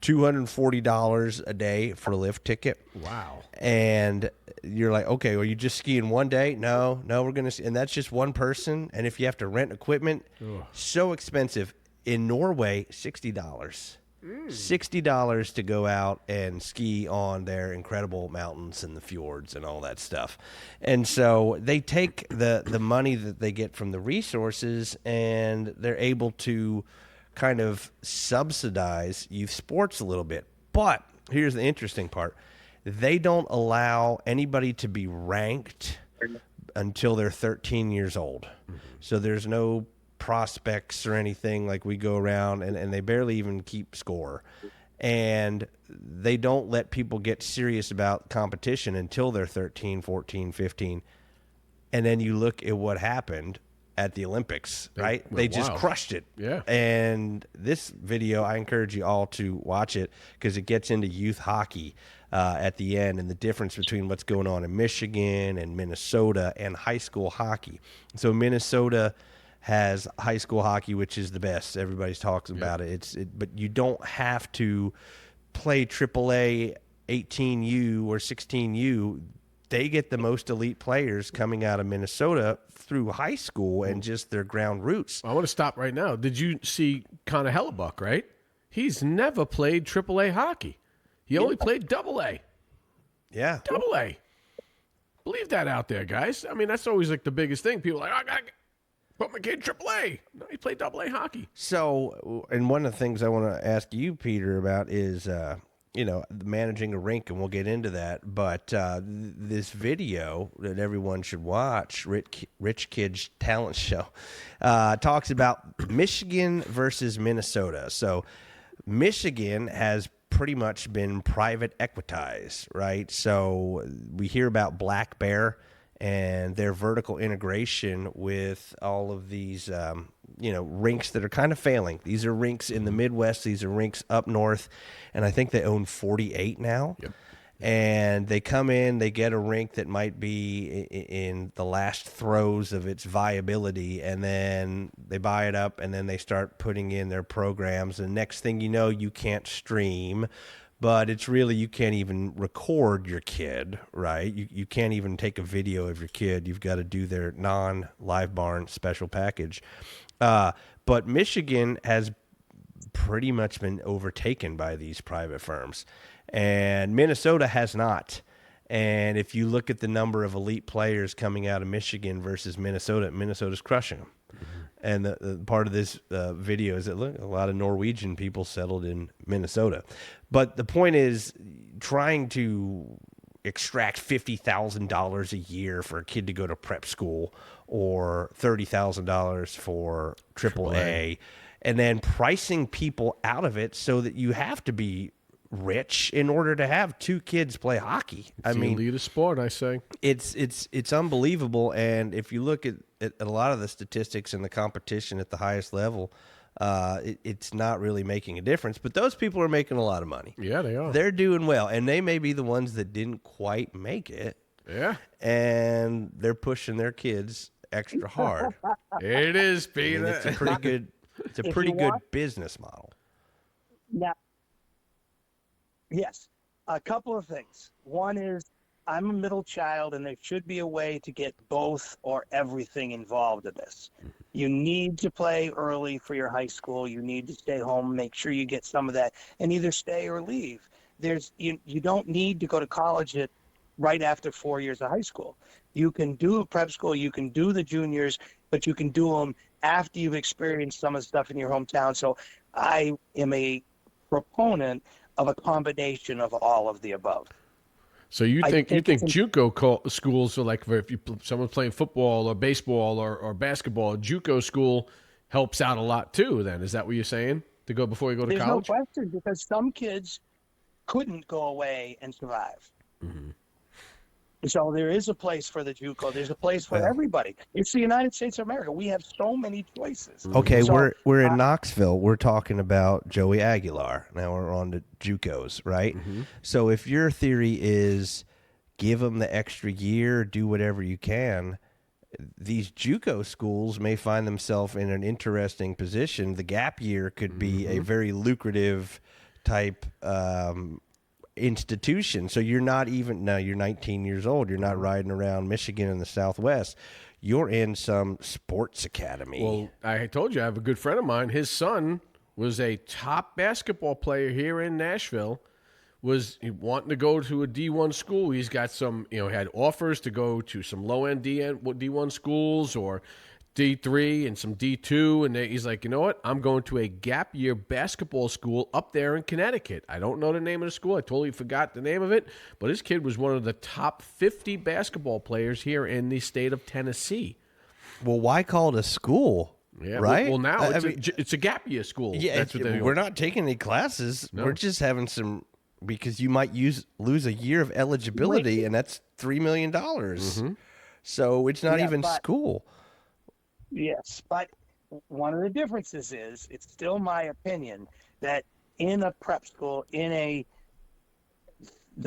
$240 a day for a lift ticket. Wow. And you're like, okay, well, you just skiing one day? No, we're going to, and that's just one person. And if you have to rent equipment, so expensive. In Norway, $60. $60 to go out and ski on their incredible mountains and the fjords and all that stuff. And so they take the money that they get from the resources, and they're able to kind of subsidize youth sports a little bit. But here's the interesting part. They don't allow anybody to be ranked until they're 13 years old. So there's no prospects or anything. Like, we go around and they barely even keep score, and they don't let people get serious about competition until they're 13, 14, 15. And then you look at what happened at the Olympics, right? They just crushed it. Yeah. And this video, I encourage you all to watch it, because it gets into youth hockey at the end, and the difference between what's going on in Michigan and Minnesota and high school hockey. So Minnesota has high school hockey, which is the best. Everybody's talking about it. But you don't have to play AAA 18U or 16U. They get the most elite players coming out of Minnesota through high school and just their ground roots. I want to stop right now. Did you see Connor Hellebuck, right? He's never played AAA hockey. He only played AA. Yeah. AA. Believe that out there, guys. I mean, that's always like the biggest thing. People are like, I got to put my kid in AAA. No, he played AA hockey. So, and one of the things I want to ask you, Peter, about is, managing a rink, and we'll get into that. But this video that everyone should watch, Rich Kid's Talent Show, talks about Michigan versus Minnesota. So Michigan has pretty much been private equitized, right? So we hear about Black Bear and their vertical integration with all of these, rinks that are kind of failing. These are rinks in the Midwest. These are rinks up north. And I think they own 48 now. Yep. And they come in, they get a rink that might be in the last throes of its viability, and then they buy it up, and then they start putting in their programs. And next thing you know, you can't stream, but it's really, you can't even record your kid, right? You can't even take a video of your kid. You've got to do their non-live barn special package. But Michigan has pretty much been overtaken by these private firms, and Minnesota has not. And if you look at the number of elite players coming out of Michigan versus Minnesota, Minnesota's crushing them. Mm-hmm. And the part of this video is that, look, a lot of Norwegian people settled in Minnesota. But the point is, trying to extract $50,000 a year for a kid to go to prep school, or $30,000 for AAA, and then pricing people out of it so that you have to be rich in order to have two kids play hockey. It's the elite sport, I say. It's unbelievable. And if you look at a lot of the statistics and the competition at the highest level, it's not really making a difference. But those people are making a lot of money. Yeah, they are. They're doing well, and they may be the ones that didn't quite make it. Yeah. And they're pushing their kids extra hard. It is, Peter. It's a pretty good. It's a pretty good business model. Now, yes, a couple of things. One is, I'm a middle child, and there should be a way to get both or everything involved in this. You need to play early for your high school. You need to stay home, make sure you get some of that, and either stay or leave. You don't need to go to college right after 4 years of high school. You can do a prep school, you can do the juniors, but you can do them after you've experienced some of the stuff in your hometown. So I am a proponent of a combination of all of the above. So you think JUCO schools are like, if someone's playing football or baseball or basketball, JUCO school helps out a lot too, then? Is that what you're saying, to go before you go to college? There's no question, because some kids couldn't go away and survive. Mm-hmm. So there is a place for the JUCO. There's a place for everybody. It's the United States of America. We have so many choices. Okay, so, we're in Knoxville. We're talking about Joey Aguilar. Now we're on to JUCOs, right? Mm-hmm. So if your theory is give them the extra year, do whatever you can, these JUCO schools may find themselves in an interesting position. The gap year could be a very lucrative type institution. So you're not even, now you're 19 years old. You're not riding around Michigan in the Southwest. You're in some sports academy. Well, I told you I have a good friend of mine. His son was a top basketball player here in Nashville. Was wanting to go to a D1 school. He's got some, had offers to go to some low-end D1 schools or D3 and some D2. And he's like, you know what? I'm going to a gap year basketball school up there in Connecticut. I don't know the name of the school. I totally forgot the name of it. But his kid was one of the top 50 basketball players here in the state of Tennessee. Well, why call it a school? Yeah, right? Well, now it's a gap year school. Yeah, that's what we're not taking any classes. No. We're just having some, because you might lose a year of eligibility, and that's $3 million. Mm-hmm. So it's not even school. Yes, but one of the differences is, it's still my opinion that in a prep school, the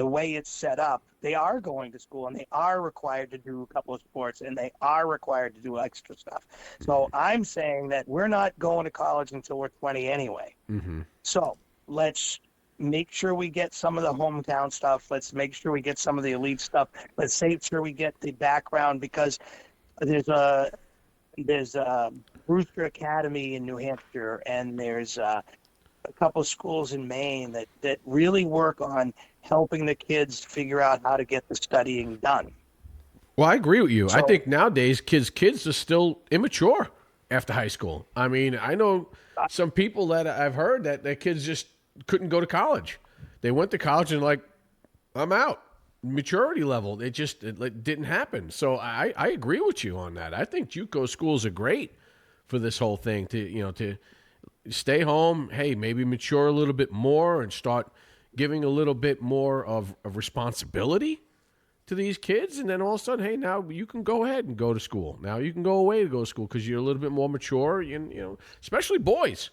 way it's set up, they are going to school and they are required to do a couple of sports and they are required to do extra stuff. So I'm saying that we're not going to college until we're 20 anyway. Mm-hmm. So let's make sure we get some of the hometown stuff. Let's make sure we get some of the elite stuff. Let's make sure we get the background, because there's a Brewster Academy in New Hampshire, and there's a couple of schools in Maine that really work on helping the kids figure out how to get the studying done. Well, I agree with you. So, I think nowadays kids are still immature after high school. I mean, I know some people that I've heard that their kids just couldn't go to college. They went to college and I'm out. Maturity level, it didn't happen. So I agree with you on that. I think JUCO schools are great for this whole thing to stay home. Hey, maybe mature a little bit more and start giving a little bit more of responsibility to these kids. And then all of a sudden, hey, now you can go ahead and go to school. Now you can go away to go to school because you're a little bit more mature, especially boys.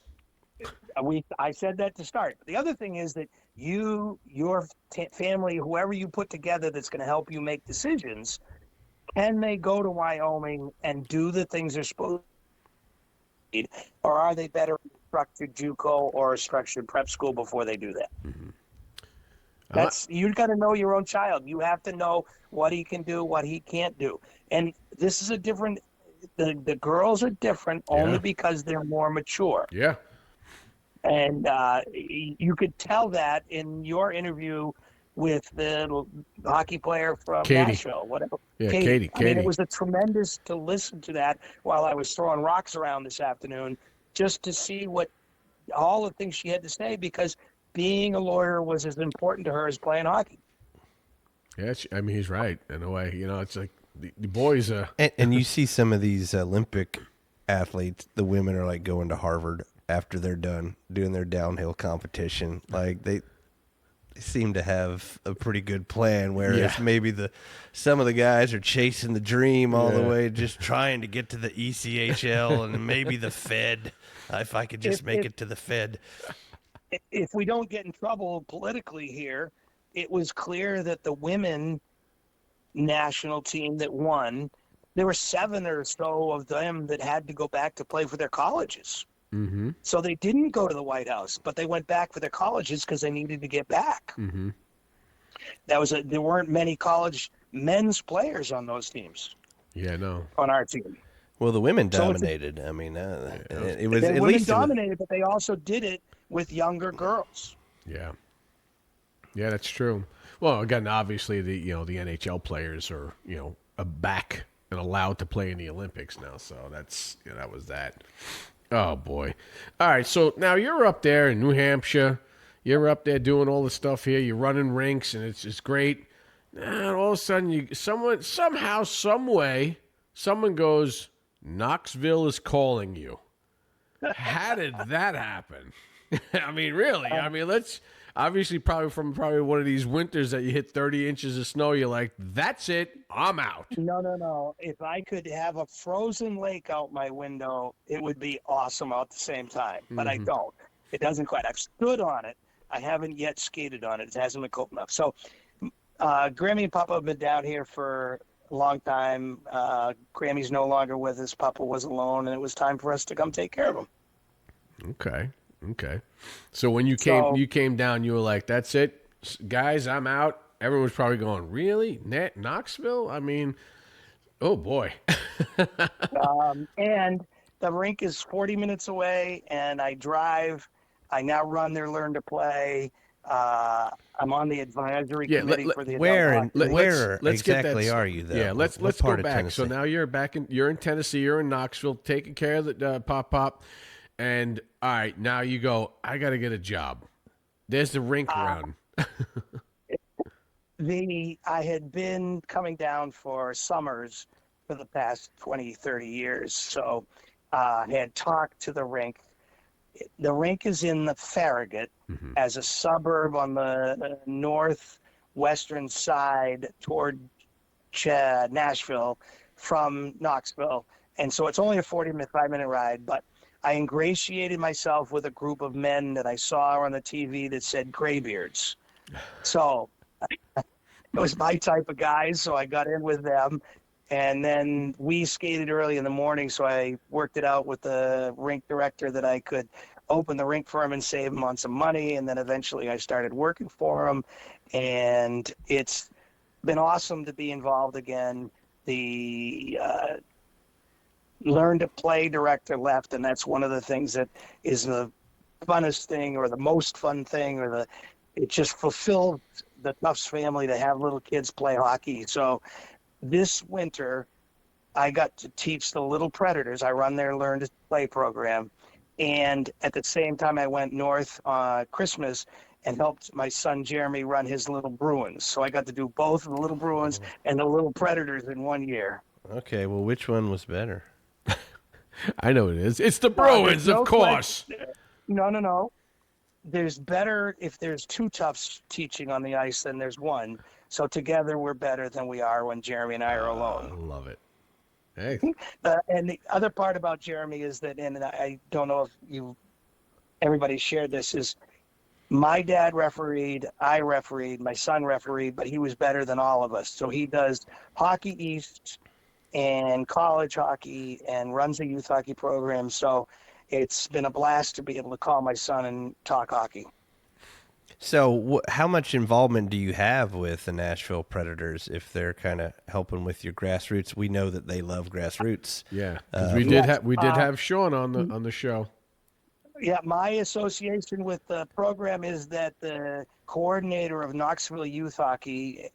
I said that to start. The other thing is that your family, whoever you put together that's going to help you make decisions, can they go to Wyoming and do the things they're supposed to, or are they better in a structured JUCO or a structured prep school before they do that? Mm-hmm. You've got to know your own child. You have to know what he can do, what he can't do. And this is a different, the girls are different only because they're more mature. Yeah. And you could tell that in your interview with the hockey player from Nashville, whatever. Yeah, Katie. I mean, it was tremendous to listen to that while I was throwing rocks around this afternoon, just to see all the things she had to say, because being a lawyer was as important to her as playing hockey. Yeah, he's right in a way. It's like the boys. And you see some of these Olympic athletes, the women are like going to Harvard after they're done doing their downhill competition. Like they seem to have a pretty good plan, whereas maybe some of the guys are chasing the dream all the way, just trying to get to the ECHL and maybe the Fed, if I could just make it to the Fed. If we don't get in trouble politically here, it was clear that the women national team that won, there were 7 or so of them that had to go back to play for their colleges. Mm-hmm. So they didn't go to the White House, but they went back for their colleges because they needed to get back. Mm-hmm. There weren't many college men's players on those teams. Yeah, no. On our team. Well, the women dominated. It was at least women dominated, but they also did it with younger girls. Yeah. Yeah, that's true. Well, again, obviously the NHL players are, back and allowed to play in the Olympics now. So that was that. Oh, boy. All right, so now you're up there in New Hampshire. You're up there doing all the stuff here. You're running rinks, and it's great. And all of a sudden, someone goes, Knoxville is calling you. How did that happen? I mean, really? Let's obviously probably one of these winters that you hit 30 inches of snow. You're like, that's it. I'm out. No. If I could have a frozen lake out my window, it would be awesome at the same time. But I don't. It doesn't quite. I've stood on it. I haven't yet skated on it. It hasn't been cold enough. So Grammy and Papa have been down here for a long time. Grammy's no longer with us. Papa was alone, and it was time for us to come take care of him. Okay. So when you came down, you were like, that's it. guys, I'm out. Everyone's probably going, really? Knoxville? I mean, oh boy. And the rink is 40 minutes away, and I drive. I now run there, learn to play. I'm on the advisory committee for the adult hockey. Where let's exactly get that, are you though? Yeah, let's what go part of back. Tennessee? So now you're in Tennessee. You're in Knoxville, taking care of the pop, and all right, now you go. I got to get a job. There's the rink round. I had been coming down for summers for the past 20, 30 years. So I had talked to the rink. The rink is in the Farragut as a suburb on the northwestern side toward Nashville from Knoxville. And so it's only a 5-minute ride, but I ingratiated myself with a group of men that I saw on the TV that said graybeards. So it was my type of guys, so I got in with them. And then we skated early in the morning, so I worked it out with the rink director that I could open the rink for him and save him on some money. And then eventually I started working for him. And it's been awesome to be involved again. The learn to play director left, and that's one of the things that is the funnest thing or the most fun thing it just fulfilled the Tufts family to have little kids play hockey. So this winter, I got to teach the Little Predators. I run their Learn to Play program. And at the same time, I went north Christmas and helped my son Jeremy run his Little Bruins. So I got to do both the Little Bruins and the Little Predators in 1 year. Okay, well, which one was better? I know it is. It's the Bruins, of course. No. There's better if there's two Tufts teaching on the ice than there's one. So together we're better than we are when Jeremy and I are alone. I love it. Hey. And the other part about Jeremy is that, and I don't know if everybody shared this, is my dad refereed, I refereed, my son refereed, but he was better than all of us. So he does Hockey East and college hockey and runs a youth hockey program. So it's been a blast to be able to call my son and talk hockey. So how much involvement do you have with the Nashville Predators if they're kind of helping with your grassroots? We know that they love grassroots. Yeah, because we did have Shaun on the show. Yeah, my association with the program is that the coordinator of Knoxville Youth Hockey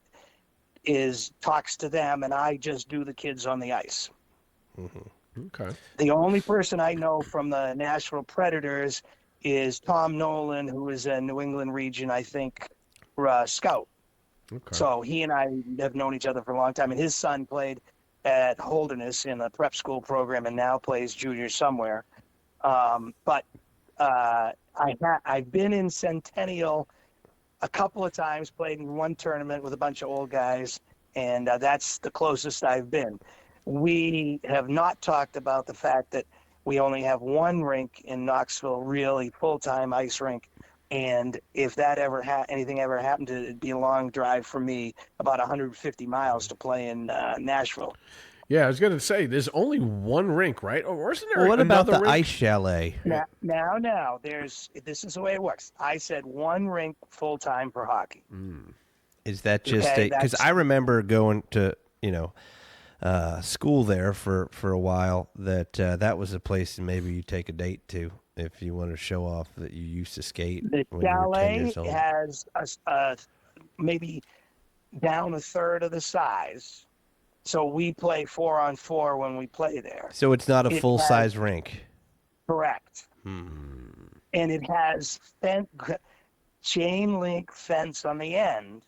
talks to them, and I just do the kids on the ice. Mm-hmm. Okay. The only person I know from the Nashville Predators is Tom Nolan, who is a New England region, I think, scout. Okay. So he and I have known each other for a long time, and his son played at Holderness in a prep school program and now plays junior somewhere. But I've been in Centennial a couple of times, played in one tournament with a bunch of old guys, and that's the closest I've been. We have not talked about the fact that we only have one rink in Knoxville, really full-time ice rink. And if that anything ever happened, it'd be a long drive for me, about 150 miles to play in Nashville. Yeah, I was going to say, there's only one rink, right? Or isn't there what about the rink? ice chalet? Now, this is the way it works. I said one rink full-time for hockey. Is that just because I remember going to, school there for a while, that was a place maybe you take a date to if you want to show off that you used to skate. The chalet has maybe down a third of the size. So we play 4-on-4 when we play there. So it's not a full-size rink. Correct. And it has chain link fence on the end,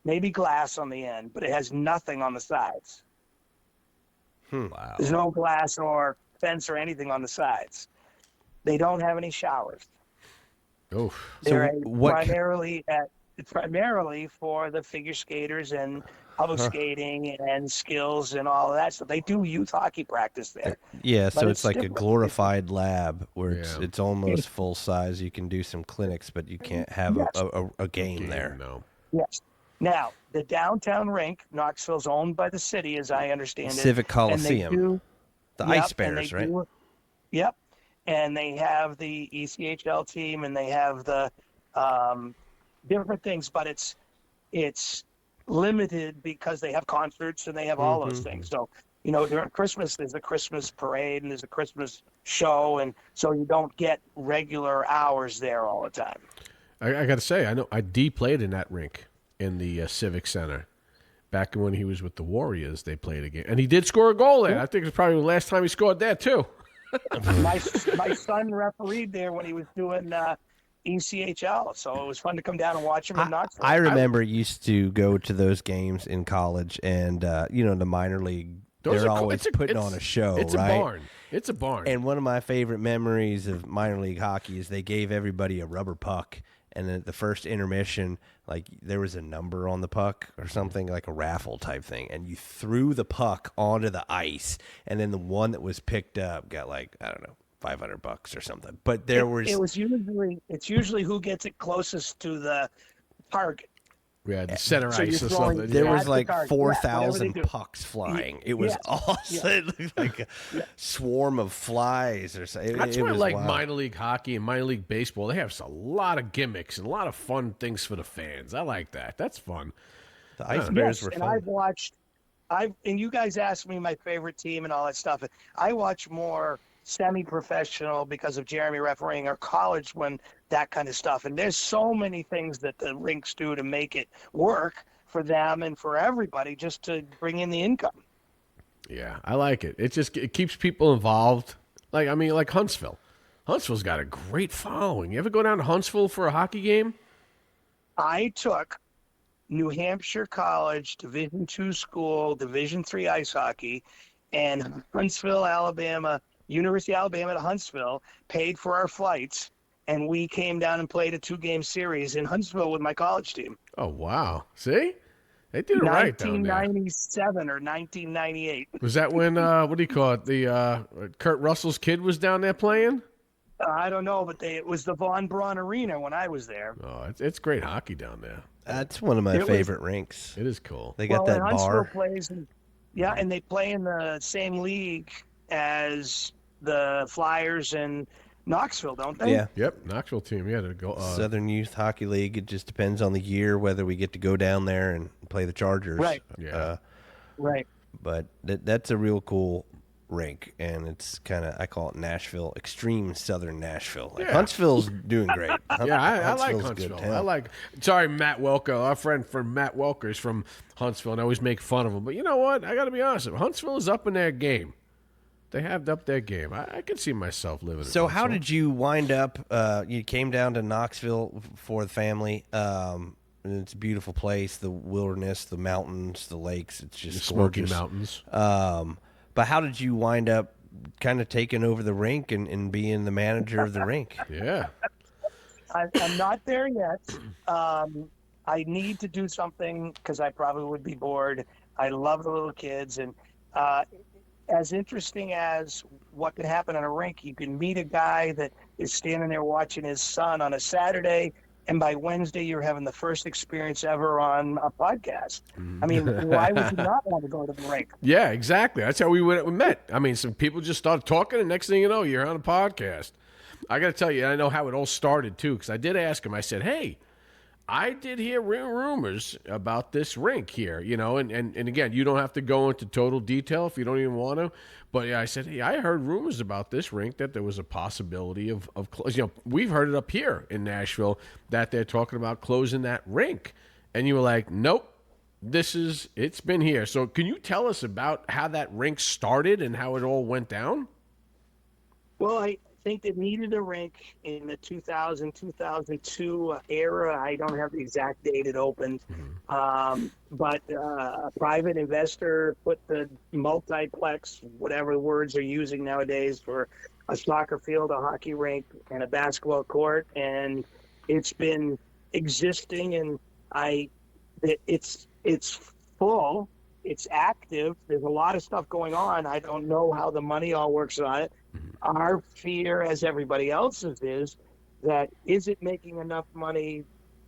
maybe glass on the end, but it has nothing on the sides. Wow. There's no glass or fence or anything on the sides. They don't have any showers. Oh, They're primarily for the figure skaters and public skating and skills and all of that stuff. They do youth hockey practice there. Yeah, so it's like a glorified lab where it's almost full size. You can do some clinics, but you can't have a game there. No. Yes. Now, the downtown rink, Knoxville's owned by the city, as I understand it. Civic Coliseum. The Ice Bears, right? And they have the ECHL team, and they have the different things, but it's limited because they have concerts and they have all those things. So, during Christmas, there's a Christmas parade and there's a Christmas show. And so you don't get regular hours there all the time. I got to say, I know D played in that rink in the Civic Center. Back when he was with the Warriors, they played a game. And he did score a goal there. I think it's probably the last time he scored there, too. my son refereed there when he was doing ECHL, so it was fun to come down and watch him in Knoxville. I remember used to go to those games in college, and the minor league. They're always putting on a show, it's right? A barn. It's a barn. And one of my favorite memories of minor league hockey is they gave everybody a rubber puck, and at the first intermission, like there was a number on the puck or something, like a raffle type thing, and you threw the puck onto the ice, and then the one that was picked up got like, I don't know, $500 or something. But it's usually who gets it closest to the target. Yeah, the center ice or something. There was like 4,000 pucks flying. It was awesome. It looked like a swarm of flies or something. That's why I like minor league hockey and minor league baseball. They have a lot of gimmicks and a lot of fun things for the fans. I like that. That's fun. The Ice Bears were fun. And and you guys asked me my favorite team and all that stuff. I watch more semi-professional because of Jeremy refereeing, or college when that kind of stuff. And there's so many things that the rinks do to make it work for them and for everybody, just to bring in the income. Yeah, I like it. It keeps people involved. Like Huntsville. Huntsville's got a great following. You ever go down to Huntsville for a hockey game? I took New Hampshire College Division II school, Division III ice hockey, and Huntsville, Alabama, University of Alabama to Huntsville, paid for our flights, and we came down and played a 2-game series in Huntsville with my college team. Oh, wow. See? They did it right down there. 1997 or 1998. Was that when, what do you call it, the Kurt Russell's kid was down there playing? I don't know, but it was the Von Braun Arena when I was there. Oh, it's great hockey down there. That's one of my favorite rinks. It is cool. They got that bar. And they play in the same league as the Flyers and Knoxville, don't they? Yeah. Yep. Knoxville team. Yeah. To go. Southern Youth Hockey League. It just depends on the year whether we get to go down there and play the Chargers. Right. Yeah. Right. But that's a real cool rink, and it's kind of, I call it Nashville, extreme Southern Nashville. Like, Huntsville's doing great. I like Huntsville. Sorry, Matt Welker, our friend from Matt Welker is from Huntsville, and I always make fun of him. But you know what? I got to be honest. Huntsville is up in their game. They have up their game. I can see myself living. So how did you wind up? You came down to Knoxville for the family. It's a beautiful place. The wilderness, the mountains, the lakes. It's just Smoky gorgeous. Mountains. But how did you wind up kind of taking over the rink and being the manager of the rink? Yeah. I'm not there yet. I need to do something because I probably would be bored. I love the little kids, and as interesting as what can happen on a rink, you can meet a guy that is standing there watching his son on a Saturday, and by Wednesday you're having the first experience ever on a podcast. I mean, why would you not want to go to the rink? Yeah, exactly. That's how we met. I mean, some people just started talking, and next thing you know, you're on a podcast. I got to tell you, I know how it all started, too, because I did ask him. I said, hey, I did hear rumors about this rink here, and again, you don't have to go into total detail if you don't even want to. But I said, hey, I heard rumors about this rink that there was a possibility of closing. We've heard it up here in Nashville that they're talking about closing that rink. And you were like, nope, it's been here. So can you tell us about how that rink started and how it all went down? Well, I think they needed a rink in the 2000, 2002 era. I don't have the exact date it opened. But a private investor put the multiplex, whatever words are using nowadays, for a soccer field, a hockey rink, and a basketball court. And it's been existing, and it's full. It's active. There's a lot of stuff going on. I don't know how the money all works on it. Our fear, as everybody else's, is that is it making enough money,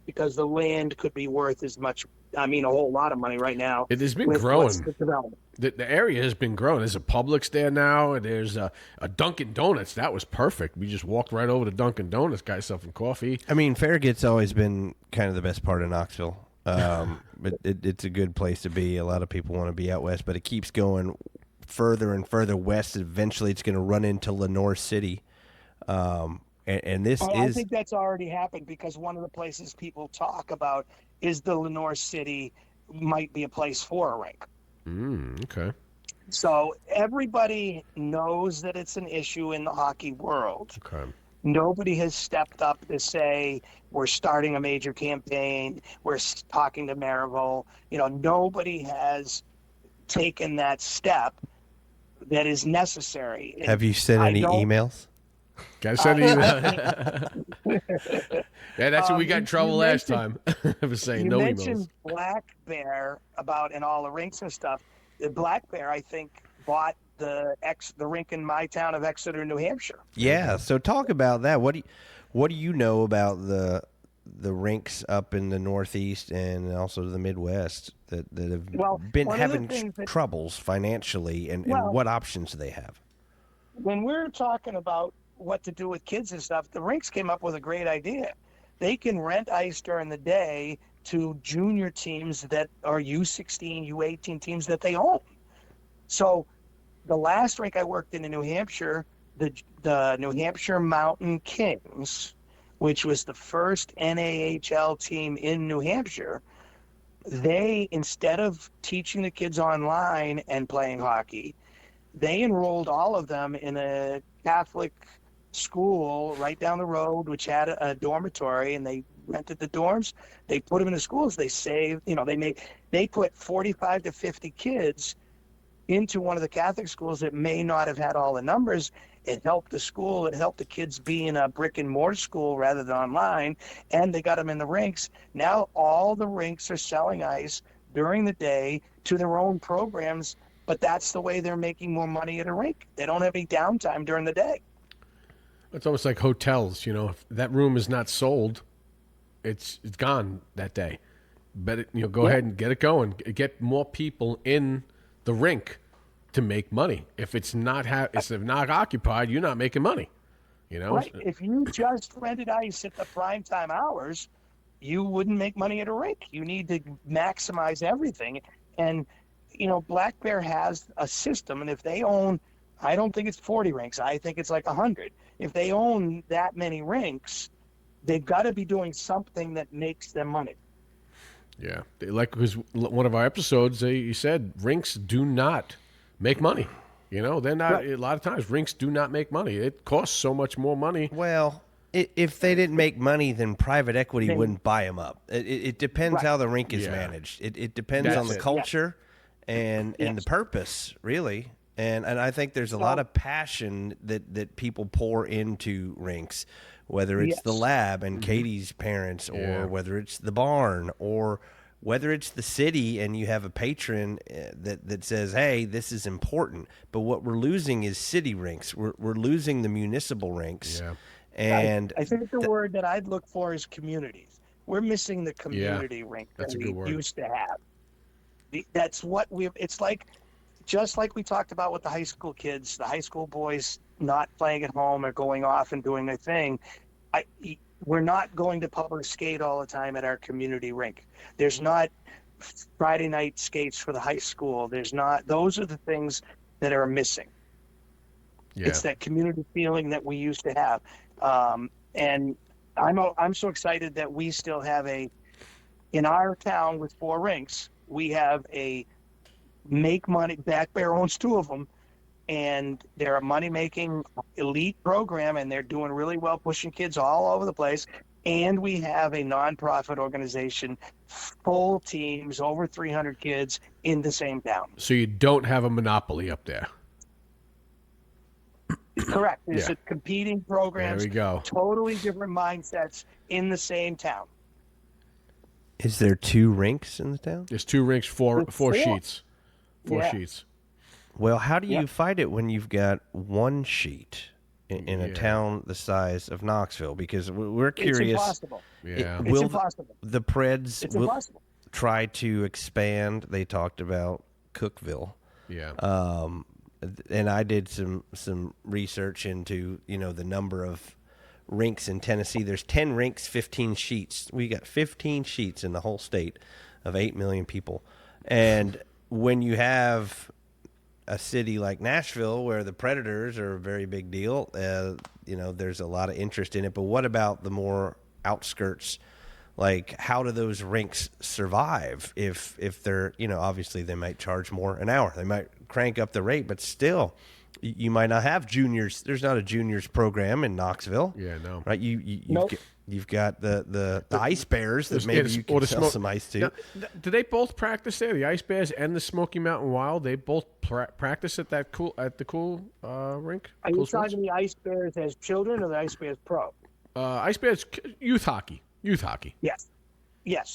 because the land could be worth as much, a whole lot of money right now. It has been growing. The area has been growing. There's a Publix there now. And there's a Dunkin' Donuts. That was perfect. We just walked right over to Dunkin' Donuts, got yourself some coffee. I mean, Farragut's always been kind of the best part of Knoxville. But it's a good place to be. A lot of people want to be out west, but it keeps going further and further west. Eventually, it's going to run into Lenore City. And this is... I think that's already happened, because one of the places people talk about is the Lenore City might be a place for a rink. Okay. So everybody knows that it's an issue in the hockey world. Okay. Nobody has stepped up to say, we're starting a major campaign, we're talking to Maryville. Nobody has taken that step that is necessary. Have you sent any emails? Got to send an email. Yeah, that's what we got in trouble last time. I was saying no emails. You mentioned Black Bear and all the rinks and stuff. The Black Bear, I think, bought the rink in my town of Exeter, New Hampshire. Yeah, so talk about that. What do you know about the rinks up in the Northeast and also the Midwest that have been having troubles financially, and what options do they have? When we're talking about what to do with kids and stuff, the rinks came up with a great idea. They can rent ice during the day to junior teams that are U16, U18 teams that they own. So the last rink I worked in New Hampshire, the New Hampshire Mountain Kings, which was the first NAHL team in New Hampshire, they, instead of teaching the kids online and playing hockey, they enrolled all of them in a Catholic school right down the road, which had a dormitory, and they rented the dorms. They put them in the schools. They saved, they put 45 to 50 kids into one of the Catholic schools that may not have had all the numbers. It helped the school. It helped the kids be in a brick and mortar school rather than online, and they got them in the rinks. Now all the rinks are selling ice during the day to their own programs, but that's the way they're making more money at a rink. They don't have any downtime during the day. It's almost like hotels, if that room is not sold, it's gone that day. Better, go ahead and get it going. Get more people in the rink to make money. If it's not occupied, you're not making money. Right. If you just rented ice at the prime time hours, you wouldn't make money at a rink. You need to maximize everything. And Black Bear has a system, and if they own, I don't think it's 40 rinks. I think it's like 100. If they own that many rinks, they've got to be doing something that makes them money. Yeah. Because one of our episodes, you said rinks do not make money. They're not, right. A lot of times rinks do not make money. It costs so much more money. Well, if they didn't make money, then private equity wouldn't buy them up. It depends how the rink is managed. It depends on the culture and the purpose, really. And I think there's a lot of passion that people pour into rinks, whether it's the lab and Katie's parents, or whether it's the barn, or whether it's the city and you have a patron that says, hey, this is important. But what we're losing is city rinks. We're losing the municipal rinks. Yeah. And I think the word that I'd look for is communities. We're missing the community rink that we used to have. That's what it's like. Just like we talked about with the high school kids, the high school boys not playing at home or going off and doing their thing. We're not going to public skate all the time at our community rink. There's not Friday night skates for the high school. There's not. Those are the things that are missing. Yeah. It's that community feeling that we used to have. And I'm so excited that we still have in our town with 4 rinks, we have a make money. Black Bear owns 2 of them, and they're a money-making elite program, and they're doing really well, pushing kids all over the place. And we have a nonprofit organization, full teams, over 300 kids in the same town. So you don't have a monopoly up there. Correct. It's a competing programs. There we go. Totally different mindsets in the same town. Is there 2 rinks in the town? There's 2 rinks, four sheets. 4 sheets. Well, how do you fight it when you've got 1 sheet in a town the size of Knoxville? Because we're curious. It's impossible. Yeah. It's impossible. The Preds try to expand. They talked about Cookeville. Yeah. And I did some research into, the number of rinks in Tennessee. There's 10 rinks, 15 sheets. We got 15 sheets in the whole state of 8 million people. And when you have a city like Nashville where the Predators are a very big deal, there's a lot of interest in it. But what about the more outskirts? Like, how do those rinks survive if they're, obviously they might charge more an hour. They might crank up the rate, but still, you might not have juniors. There's not a juniors program in Knoxville. Yeah, no. Right? You've got the Ice Bears that maybe you can sell some ice to. Now, do they both practice there? The Ice Bears and the Smoky Mountain Wild, they both practice at the cool rink? Are you talking the Ice Bears as children or the Ice Bears pro? Ice Bears youth hockey. Youth hockey. Yes.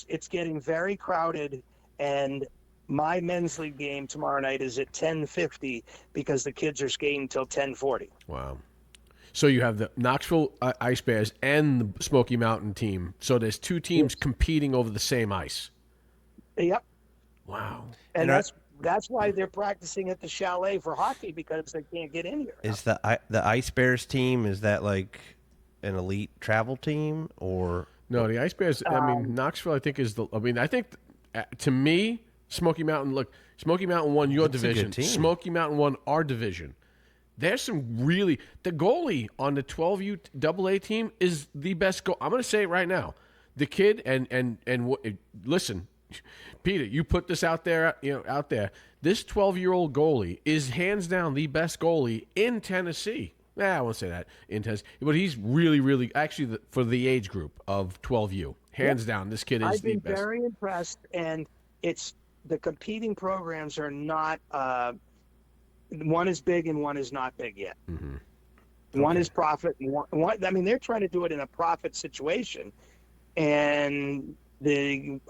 It's getting very crowded, and my men's league game tomorrow night is at 10:50 because the kids are skating till 10:40. Wow. So you have the Knoxville Ice Bears and the Smoky Mountain team. So there's two teams competing over the same ice. Yep. Wow. And that's why they're practicing at the chalet for hockey, because they can't get in here. Is the Ice Bears team, is that like an elite travel team or? No, the Ice Bears, Knoxville, I think to me, Smoky Mountain won your division. Smoky Mountain won our division. There's some really, the goalie on the 12U AA team is the best goal. I'm going to say it right now. The kid, and listen, Peter, you put this out there, this 12-year-old goalie is hands down the best goalie in Tennessee. I won't say that in Tennessee, but he's really, really, actually, for the age group of 12U, hands down, this kid is the best. I've been very impressed, and the competing programs are not, one is big and one is not big yet. Mm-hmm. One is profit, and one, they're trying to do it in a profit situation, and the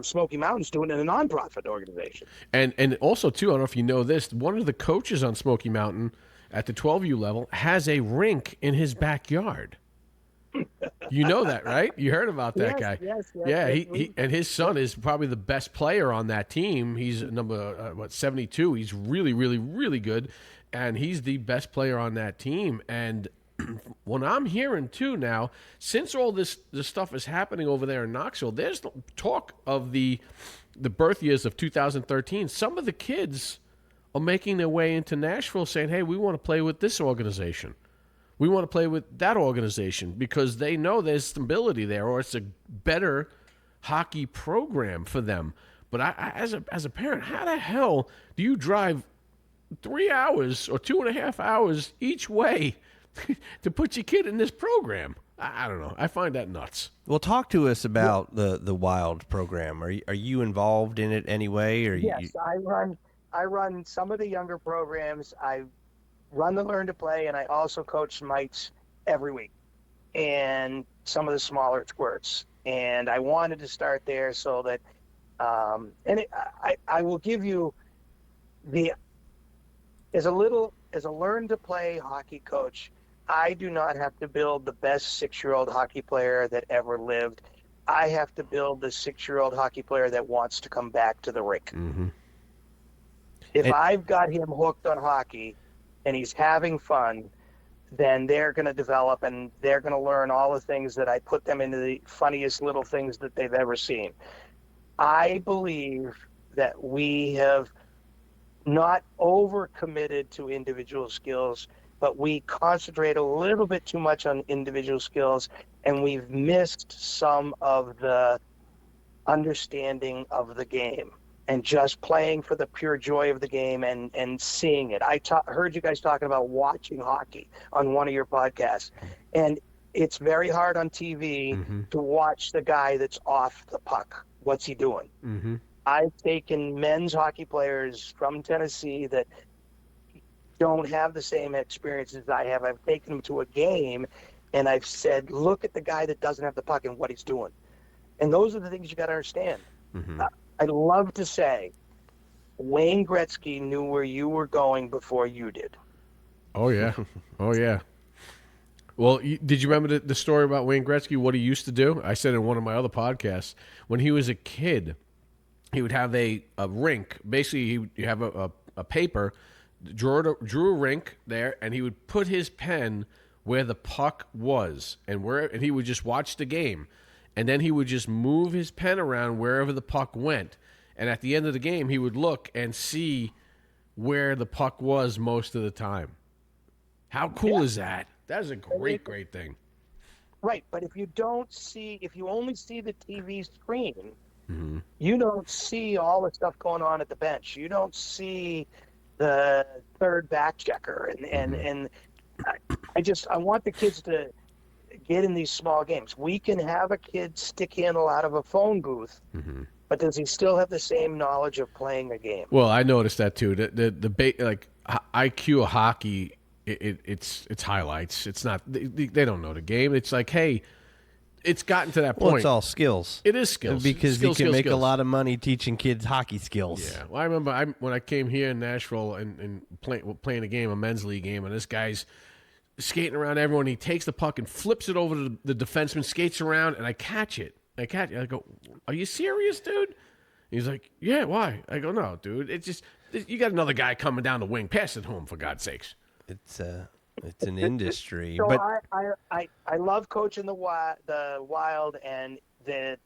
Smoky Mountain's doing it in a non-profit organization. And also, too, I don't know if you know this, one of the coaches on Smoky Mountain at the 12U level has a rink in his backyard. You know that, right? You heard about that guy. Yes. Yeah, he and his son is probably the best player on that team. He's number 72. He's really, really, really good, and he's the best player on that team. And what I'm hearing too now, since all this stuff is happening over there in Knoxville, there's talk of the birth years of 2013. Some of the kids are making their way into Nashville saying, hey, we want to play with this organization. We want to play with that organization because they know there's stability there, or it's a better hockey program for them. But as a parent, how the hell do you drive 3 hours or 2.5 hours each way to put your kid in this program? I don't know. I find that nuts. Well, talk to us about the Wild program. Are you involved in it anyway? Or yes, I run some of the younger programs. I run the Learn to Play, and I also coach mites every week, and some of the smaller squirts. And I wanted to start there so that, I will give you as a Learn to Play hockey coach, I do not have to build the best 6-year-old hockey player that ever lived. I have to build the 6-year-old hockey player that wants to come back to the rink. Mm-hmm. If I've got him hooked on hockey and he's having fun, then they're going to develop and they're going to learn all the things that I put them into, the funniest little things that they've ever seen. I believe that we have not overcommitted to individual skills, but we concentrate a little bit too much on individual skills, and we've missed some of the understanding of the game and just playing for the pure joy of the game and seeing it. I heard you guys talking about watching hockey on one of your podcasts, and it's very hard on TV to watch the guy that's off the puck. What's he doing? Mm-hmm. I've taken men's hockey players from Tennessee that don't have the same experiences I have. I've taken them to a game, and I've said, look at the guy that doesn't have the puck and what he's doing. And those are the things you got to understand. Mm-hmm. I'd love to say Wayne Gretzky knew where you were going before you did. Oh, yeah. Oh, yeah. Well, did you remember the story about Wayne Gretzky, what he used to do? I said in one of my other podcasts, when he was a kid, he would have a rink. Basically, you have a paper, drew a rink there, and he would put his pen where the puck was, and he would just watch the game, and then he would just move his pen around wherever the puck went, and at the end of the game, he would look and see where the puck was most of the time. How cool is that? That is a great thing. Right, but if you only see the TV screen, you don't see all the stuff going on at the bench. You don't see the third back checker, and I want the kids to get in these small games. We can have a kid stick handle out of a phone booth, but does he still have the same knowledge of playing a game? Well, I noticed that too. The like IQ of hockey. It's highlights. It's not. They don't know the game. It's like, hey, it's gotten to that point. Well, it's all skills. It is skills because you can make skills. a lot of money teaching kids hockey skills. Yeah. Well, I remember when I came here in Nashville and playing a game, a men's league game, and this guy's skating around everyone. He takes the puck and flips it over to the defenseman, skates around, and I catch it. I go, are you serious, dude? He's like, yeah. Why? I go, no, dude. It's just you got another guy coming down the wing. Pass it home, for God's sakes. It's an industry. So but I love coaching the Wild, and the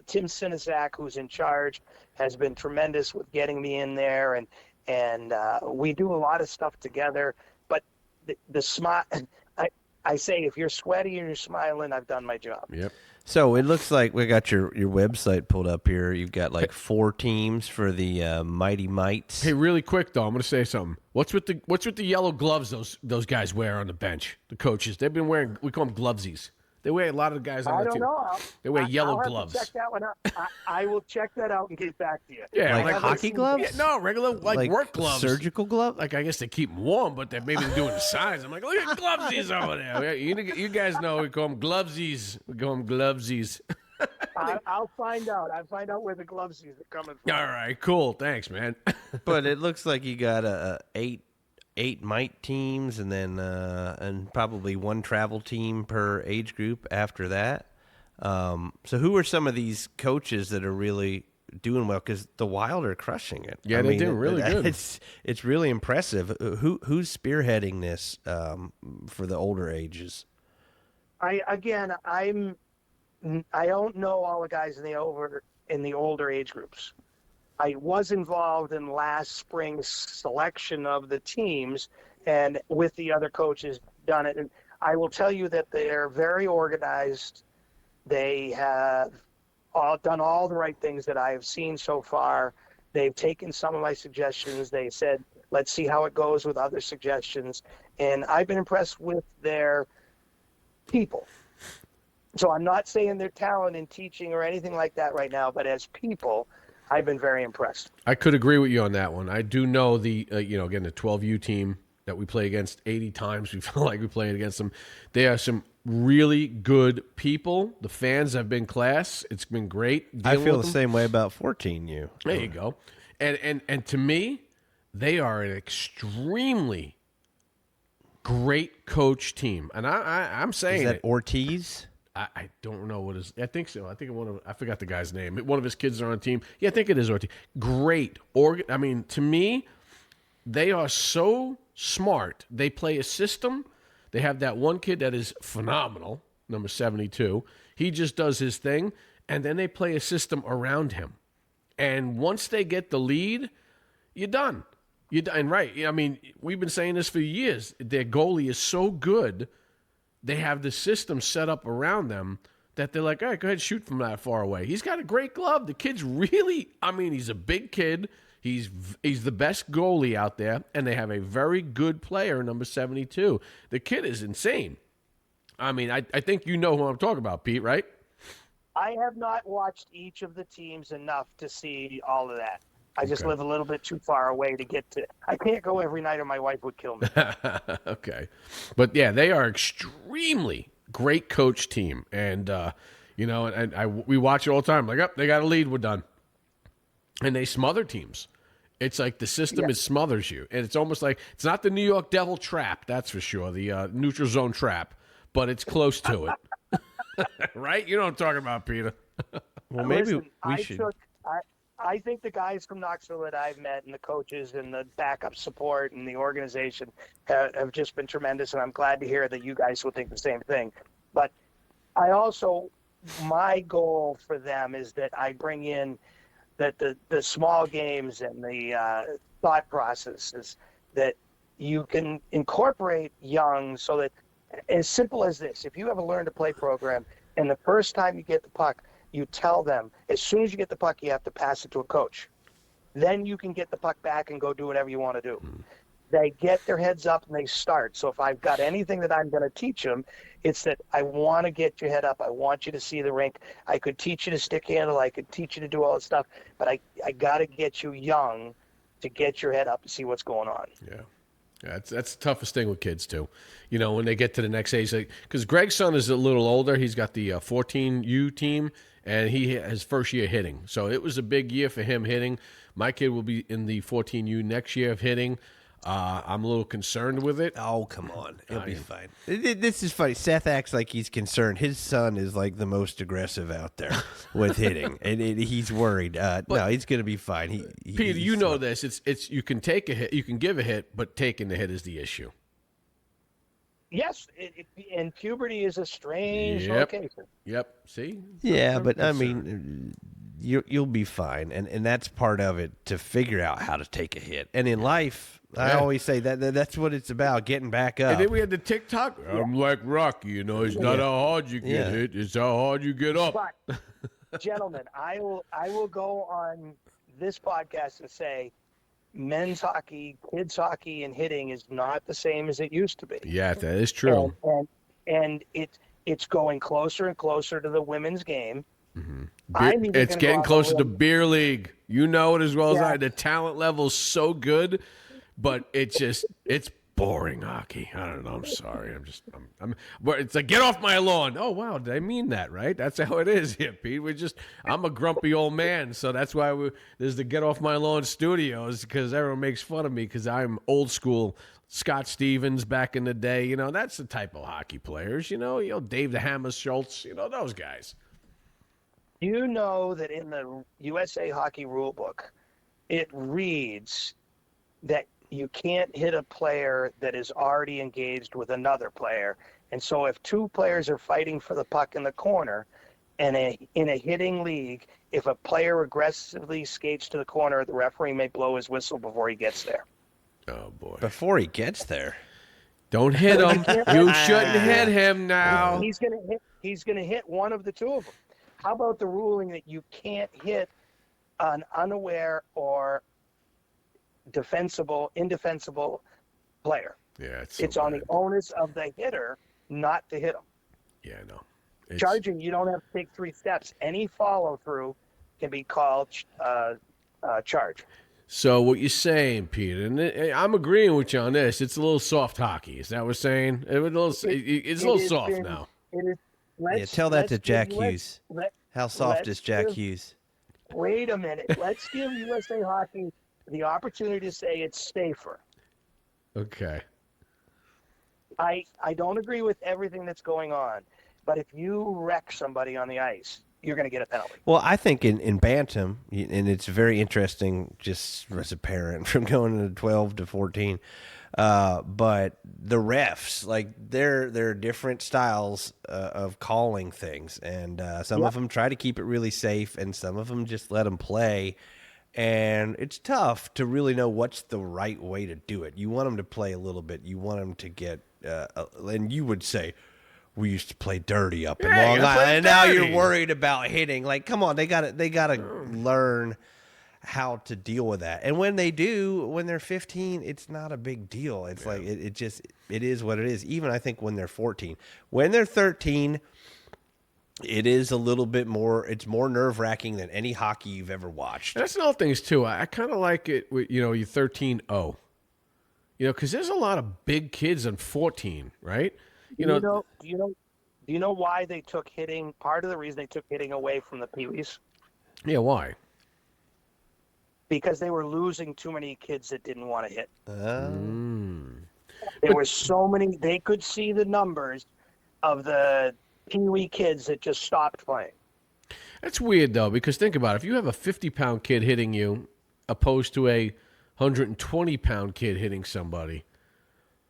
Tim Sinizak, who's in charge, has been tremendous with getting me in there, and we do a lot of stuff together. But the smile, I say, if you're sweaty and you're smiling, I've done my job. Yep. So it looks like we got your website pulled up here. You've got like 4 teams for the Mighty Mites. Hey, really quick though, I'm going to say something. What's with the yellow gloves those guys wear on the bench? The coaches, they've been wearing. We call them glovesies. They wear a lot of the guys on the team. I don't know. They wear yellow I'll gloves. Check that one out. I will check that out and get back to you. Yeah, like hockey gloves? Yeah, no, regular like work gloves. Surgical gloves? Like I guess they keep them warm, but they're maybe doing the signs. I'm like, look at glovesies over there. You guys know we call them glovesies. We call them glovesies. I'll find out. I'll find out where the glovesies are coming from. All right, cool. Thanks, man. But it looks like you got eight mite teams, and then and probably 1 travel team per age group after that. So who are some of these coaches that are really doing well? Because the Wild are crushing it. Yeah, they do really good. It's really impressive. Who's spearheading this for the older ages? I don't know all the guys in the older age groups. I was involved in last spring's selection of the teams, and with the other coaches done it. And I will tell you that they're very organized. They have done all the right things that I have seen so far. They've taken some of my suggestions. They said, let's see how it goes with other suggestions. And I've been impressed with their people. So I'm not saying their talent in teaching or anything like that right now, but as people, I've been very impressed. I could agree with you on that one. I do know the 12U team that we play against 80 times. We feel like we played against them. They are some really good people. The fans have been class. It's been great. I feel the same way about 14U. There you go. And to me, they are an extremely great coach team. And I'm saying is that Ortiz? I don't know what is. I think so. I think I forgot the guy's name. One of his kids are on the team. Yeah, I think it is Ortiz. Great. I mean, to me, they are so smart. They play a system. They have that one kid that is phenomenal, number 72. He just does his thing, and then they play a system around him. And once they get the lead, you're done. And right. I mean, we've been saying this for years. Their goalie is so good. They have the system set up around them that they're like, all right, go ahead, shoot from that far away. He's got a great glove. The kid's really, he's a big kid. He's the best goalie out there, and they have a very good player, number 72. The kid is insane. I mean, I think you know who I'm talking about, Pete, right? I have not watched each of the teams enough to see all of that. I just live a little bit too far away to get to. I can't go every night or my wife would kill me. Okay. But, yeah, they are extremely great coach team. And, we watch it all the time. Like, they got a lead. We're done. And they smother teams. It's like the system it smothers you. And it's almost like it's not the New York Devil trap, that's for sure, the neutral zone trap, but it's close to it. Right? You know what I'm talking about, Peter. Well, maybe we should. I think the guys from Knoxville that I've met and the coaches and the backup support and the organization have just been tremendous, and I'm glad to hear that you guys will think the same thing. But I also, my goal for them is that I bring in that the small games and the thought processes that you can incorporate young, so that, as simple as this, if you have a learn to play program and the first time you get the puck, you tell them, as soon as you get the puck, you have to pass it to a coach. Then you can get the puck back and go do whatever you want to do. They get their heads up and they start. So if I've got anything that I'm going to teach them, it's that I want to get your head up. I want you to see the rink. I could teach you to stick handle. I could teach you to do all this stuff. But I got to get you young to get your head up and see what's going on. Yeah. That's the toughest thing with kids, too. You know, when they get to the next age. Because Greg's son is a little older. He's got the 14U team, and he his first year hitting. So it was a big year for him hitting. My kid will be in the 14U next year of hitting. I'm a little concerned with it. Oh, come on. He'll be fine. This is funny. Seth acts like he's concerned. His son is like the most aggressive out there with hitting, and he's worried. No, he's going to be fine. Peter, you know this. It's you can take a hit, you can give a hit, but taking the hit is the issue. Yes, and puberty is a strange location. Yep. See? Yeah, but I mean, you'll be fine, and that's part of it, to figure out how to take a hit. And in life, I always say that's what it's about, getting back up. And then we had the TikTok. I'm like Rocky, you know. It's not how hard you get hit; it's how hard you get up. But, gentlemen, I will go on this podcast and say, men's hockey, kids hockey, and hitting is not the same as it used to be. Yeah, that is true. And it's going closer and closer to the women's game. Mm-hmm. It's getting closer to beer league. You know it as well as I. The talent level is so good, but it's boring hockey. I don't know. I'm sorry. But it's like, get off my lawn. Oh wow, did I mean that right? That's how it is here, Pete. I'm a grumpy old man, so that's why there's the Get Off My Lawn Studios, because everyone makes fun of me because I'm old school. Scott Stevens back in the day, you know, that's the type of hockey players. You know, Dave the Hammer Schultz, you know, those guys. You know that in the USA Hockey Rulebook, it reads that you can't hit a player that is already engaged with another player. And so if two players are fighting for the puck in the corner, and in a hitting league, if a player aggressively skates to the corner, the referee may blow his whistle before he gets there. Oh, boy. Before he gets there. Don't hit him. You shouldn't hit him now. He's gonna hit one of the two of them. How about the ruling that you can't hit an unaware or indefensible player? Yeah, it's on the onus of the hitter not to hit him. Yeah, I know. Charging, you don't have to take 3 steps. Any follow through can be called charge. So what you're saying, Peter, and I'm agreeing with you on this. It's a little soft hockey. Is that what we're saying? It's a little soft now. It is. Tell that to Jack Hughes. How soft is Jack Hughes? Wait a minute. Let's give USA Hockey the opportunity to say it's safer. Okay. I don't agree with everything that's going on, but if you wreck somebody on the ice, you're going to get a penalty. Well, I think in Bantam, and it's very interesting just as a parent from going to 12 to 14, but the refs, like there are different styles of calling things, and some of them try to keep it really safe, and some of them just let them play. And it's tough to really know what's the right way to do it. You want them to play a little bit. You want them to get, and you would say, we used to play dirty up in Long Island, and now you're worried about hitting. Like, come on, they got to learn how to deal with that. And when they do, when they're 15, it's not a big deal. It's like it is what it is. Even I think when they're 14, when they're 13. It is a little bit more. It's more nerve-wracking than any hockey you've ever watched. And that's another thing too. I kind of like it with you're 13-0. Because there's a lot of big kids on 14, right? Do you know why they took hitting? Part of the reason they took hitting away from the Pee-wees. Yeah, why? Because they were losing too many kids that didn't want to hit. There were so many. They could see the numbers of the Pee-wee kids that just stopped playing. That's weird, though, because think about it. If you have a 50-pound kid hitting you opposed to a 120-pound kid hitting somebody,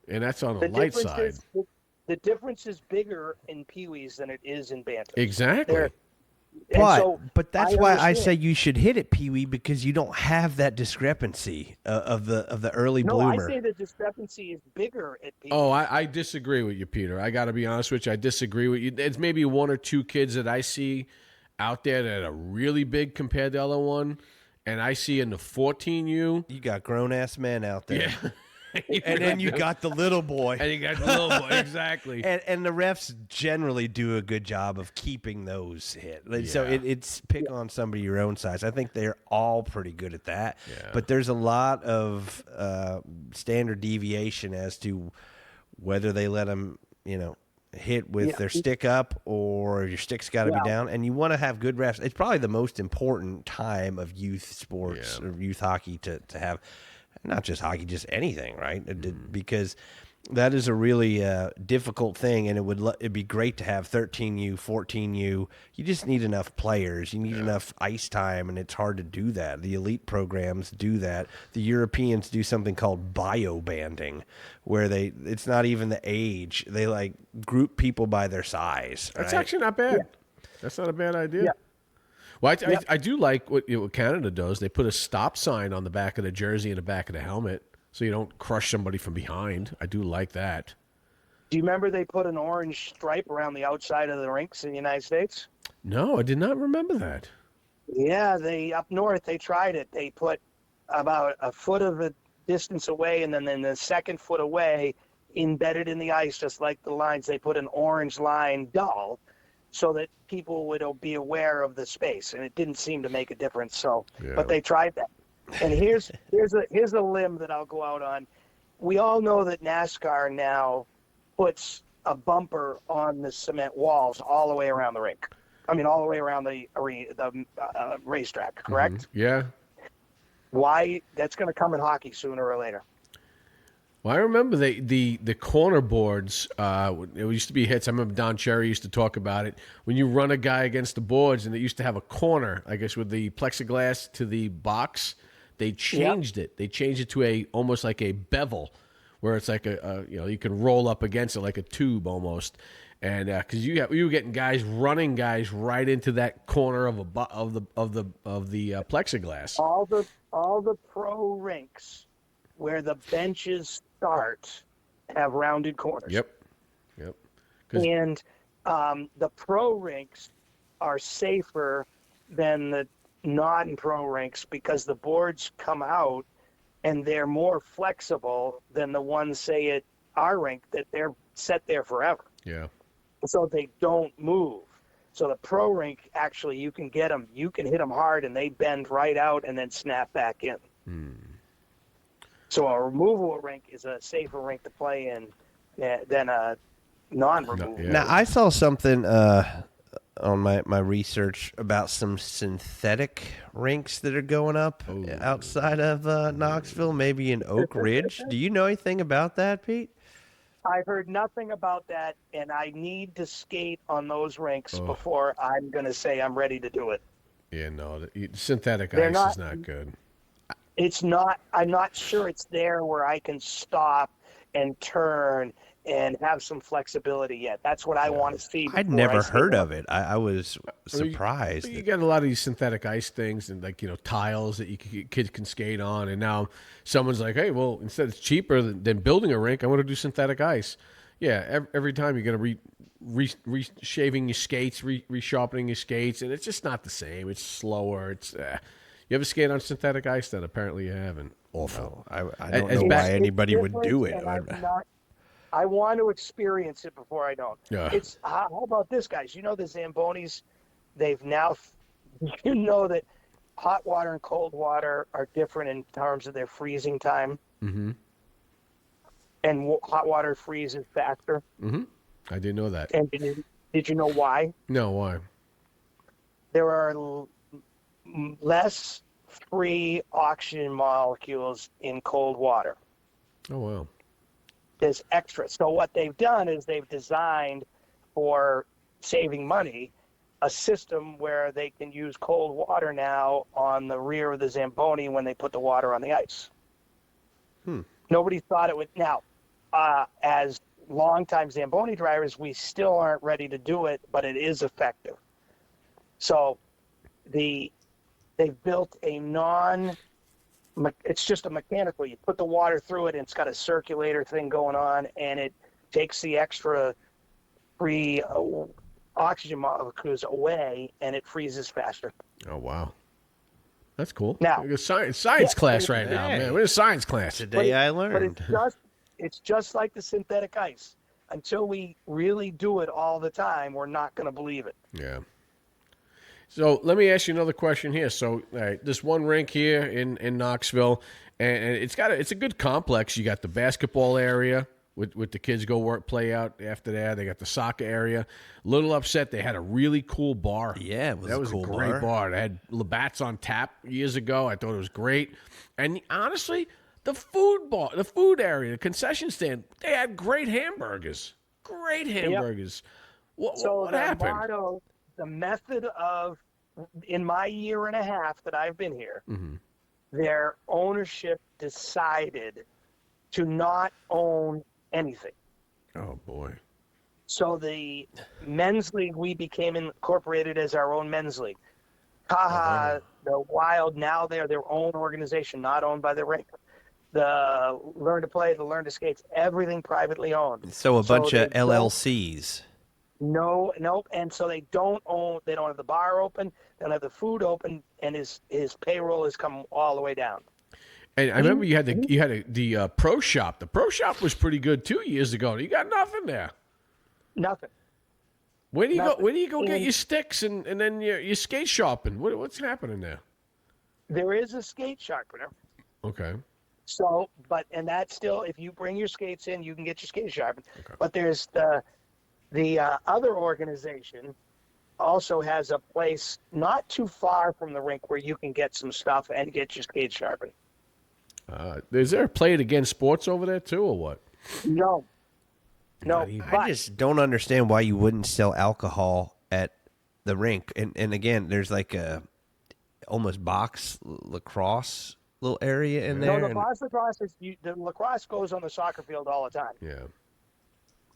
and that's on the light side. The difference is bigger in peewees than it is in bantams. Exactly. But that's why I say you should hit it, Pee Wee, because you don't have that discrepancy of the early bloomer. I say the discrepancy is bigger at Pee Wee. Oh, I disagree with you, Peter. I got to be honest with you. I disagree with you. It's maybe one or two kids that I see out there that are really big compared to the other one, and I see in the 14U. You got grown-ass men out there. Yeah. And then you got the little boy. And you got the little boy, exactly. And the refs generally do a good job of keeping those hit. So it's pick on somebody your own size. I think they're all pretty good at that. Yeah. But there's a lot of standard deviation as to whether they let them, hit with their stick up or your stick's got to be down. And you want to have good refs. It's probably the most important time of youth sports or youth hockey to have. Not just hockey, just anything, right? Because that is a really difficult thing, and it'd be great to have 13U, 14U. You just need enough players. You need enough ice time, and it's hard to do that. The elite programs do that. The Europeans do something called bio-banding, where it's not even the age. They group people by their size. That's actually not bad. Yeah. That's not a bad idea. Yeah. Well, I do like what Canada does. They put a stop sign on the back of the jersey and the back of the helmet so you don't crush somebody from behind. I do like that. Do you remember they put an orange stripe around the outside of the rinks in the United States? No, I did not remember that. Yeah, up north, they tried it. They put about a foot of a distance away, and then the second foot away, embedded in the ice, just like the lines, they put an orange line dull, so that people would be aware of the space, and it didn't seem to make a difference. But they tried that. And here's a limb that I'll go out on. We all know that NASCAR now puts a bumper on the cement walls all the way around the rink. I mean, all the way around the racetrack. Correct? Mm-hmm. Yeah. Why? That's going to come in hockey sooner or later. Well, I remember the corner boards. It used to be hits. I remember Don Cherry used to talk about it. When you run a guy against the boards, and it used to have a corner, I guess, with the plexiglass to the box. They changed it. They changed it to almost like a bevel, where it's like you can roll up against it like a tube almost. And because you were getting running guys right into that corner of the plexiglass. All the pro rinks where the benches start have rounded corners. Yep. And the pro rinks are safer than the non-pro rinks because the boards come out and they're more flexible than the ones, say, at our rink, that they're set there forever. Yeah. So they don't move. So the pro rink, actually, you can hit them hard and they bend right out and then snap back in. So a removable rink is a safer rink to play in than a non-removable. Yeah. Now, I saw something on my research about some synthetic rinks that are going up outside of Knoxville, maybe in Oak Ridge. Do you know anything about that, Pete? I've heard nothing about that, and I need to skate on those rinks before I'm going to say I'm ready to do it. Yeah, no, synthetic ice is not good. It's not. I'm not sure it's there where I can stop and turn and have some flexibility yet. That's what I want to see. I'd never heard of it. I was surprised. You got a lot of these synthetic ice things and tiles that kids can skate on. And now someone's like, hey, well, instead it's cheaper than building a rink, I want to do synthetic ice. Yeah, every time you're going to reshaving your skates, resharpening your skates, and it's just not the same. It's slower. It's you ever skate on synthetic ice? Then apparently you haven't. Awful. No, I don't know why anybody would do it. I want to experience it before I don't. Yeah. It's how about this, guys? You know the Zambonis, they've now, that hot water and cold water are different in terms of their freezing time. Mm-hmm. And hot water freezes faster. Mm-hmm. I didn't know that. And did you know why? No, why? There are less free oxygen molecules in cold water. Oh, wow. There's extra. So what they've done is they've designed for saving money a system where they can use cold water now on the rear of the Zamboni when they put the water on the ice. Nobody thought it would. Now, as longtime Zamboni drivers, we still aren't ready to do it, but it is effective. So they've built it's just a mechanical. You put the water through it, and it's got a circulator thing going on, and it takes the extra free oxygen molecules away, and it freezes faster. Oh, wow. That's cool. Now, science class right now, man. We're in a science class. Today I learned. But it's just like the synthetic ice. Until we really do it all the time, we're not going to believe it. Yeah. So let me ask you another question here. So, all right, this one rink here in Knoxville, and it's a good complex. You got the basketball area with the kids go play out after that. They got the soccer area. Little upset they had a really cool bar. Yeah, that was a great bar. They had Labatt's on tap years ago. I thought it was great. And honestly, the food area, the concession stand, they had great hamburgers. Great hamburgers. Yep. What happened? The method of, in my year and a half that I've been here, their ownership decided to not own anything. Oh, boy. So the men's league, we became incorporated as our own men's league. The Wild, now they're their own organization, not owned by the rink. The Learn to Play, the Learn to Skates, everything privately owned. So a bunch of LLCs. Nope. And so they don't have the bar open, they don't have the food open, and his payroll has come all the way down. And I remember you had the pro shop. The pro shop was pretty good 2 years ago. You got nothing there. Nothing. Where do you go get your sticks and then your skate shopping? What's happening there? There is a skate sharpener. Okay. So, and that's still, if you bring your skates in, you can get your skates sharpened. Okay. But there's the other organization also has a place not too far from the rink where you can get some stuff and get your skates sharpened. Is there a Play It Again Sports over there too, or what? No. I just don't understand why you wouldn't sell alcohol at the rink. And again, there's like a almost box lacrosse little area in there. No, the lacrosse goes on the soccer field all the time. Yeah.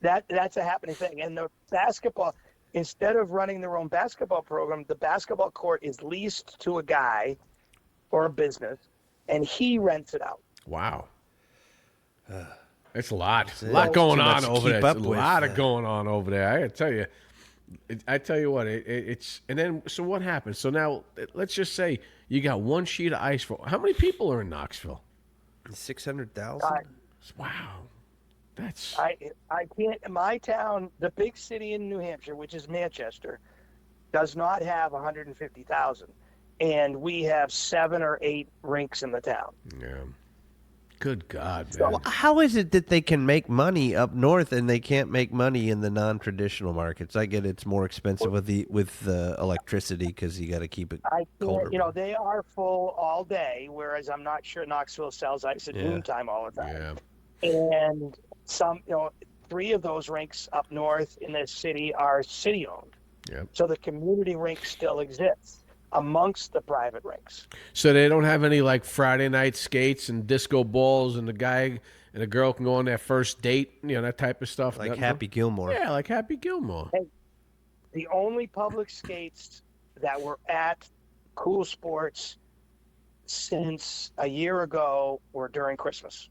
That's a happening thing. And the basketball, instead of running their own basketball program, the basketball court is leased to a guy or a business, and he rents it out. Wow. It's a lot. A lot going on over there. It's a lot going on over there. I tell you what, it's and then so what happens? So now let's just say you got one sheet of ice for how many people are in Knoxville? 600,000. Wow. That's I can't. My town, the big city in New Hampshire, which is Manchester, does not have 150,000, and we have 7 or 8 rinks in the town. Yeah. Good God, man. So how is it that they can make money up north and they can't make money in the non-traditional markets? I get it's more expensive with the electricity because you got to keep it colder. They are full all day, whereas I'm not sure Knoxville sells ice at noontime all the time. Yeah. And some, 3 of those rinks up north in the city are city-owned. Yep. So the community rink still exists amongst the private rinks. So they don't have any like Friday night skates and disco balls and the guy and the girl can go on their first date, that type of stuff. Like Happy Gilmore. Yeah, like Happy Gilmore. Hey, the only public skates that were at Cool Sports since a year ago were during Christmas.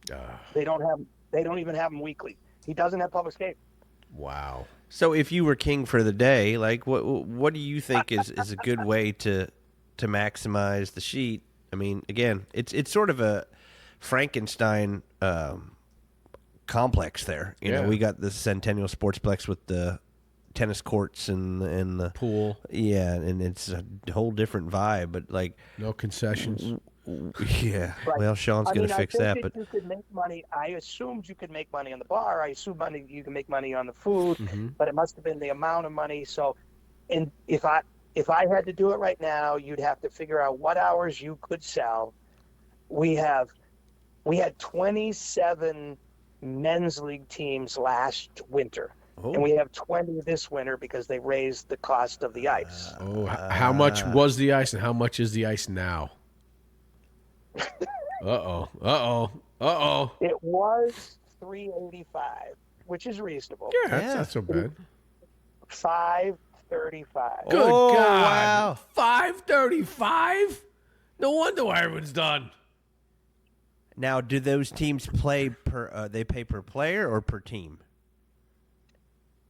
They don't even have them weekly. He doesn't have public skate. Wow. So if you were king for the day, like what do you think is a good way to maximize the sheet? I mean, again, it's sort of a Frankenstein complex there. You know, we got the Centennial Sportsplex with the tennis courts and the pool. Yeah, and it's a whole different vibe, but like no concessions. Yeah. Right. Well, Shaun's going to fix that, but you could make money. I assumed you could make money on the bar. I assumed you can make money on the food, but it must have been the amount of money. So, and if I had to do it right now, you'd have to figure out what hours you could sell. We had 27 men's league teams last winter. and we have 20 this winter because they raised the cost of the ice. How much was the ice, and how much is the ice now? It was $385, which is reasonable. Yeah, that's not so bad. $535. Good Oh, God! wow. $535. No wonder why everyone's done. Now, do those teams play per? They pay per player or per team?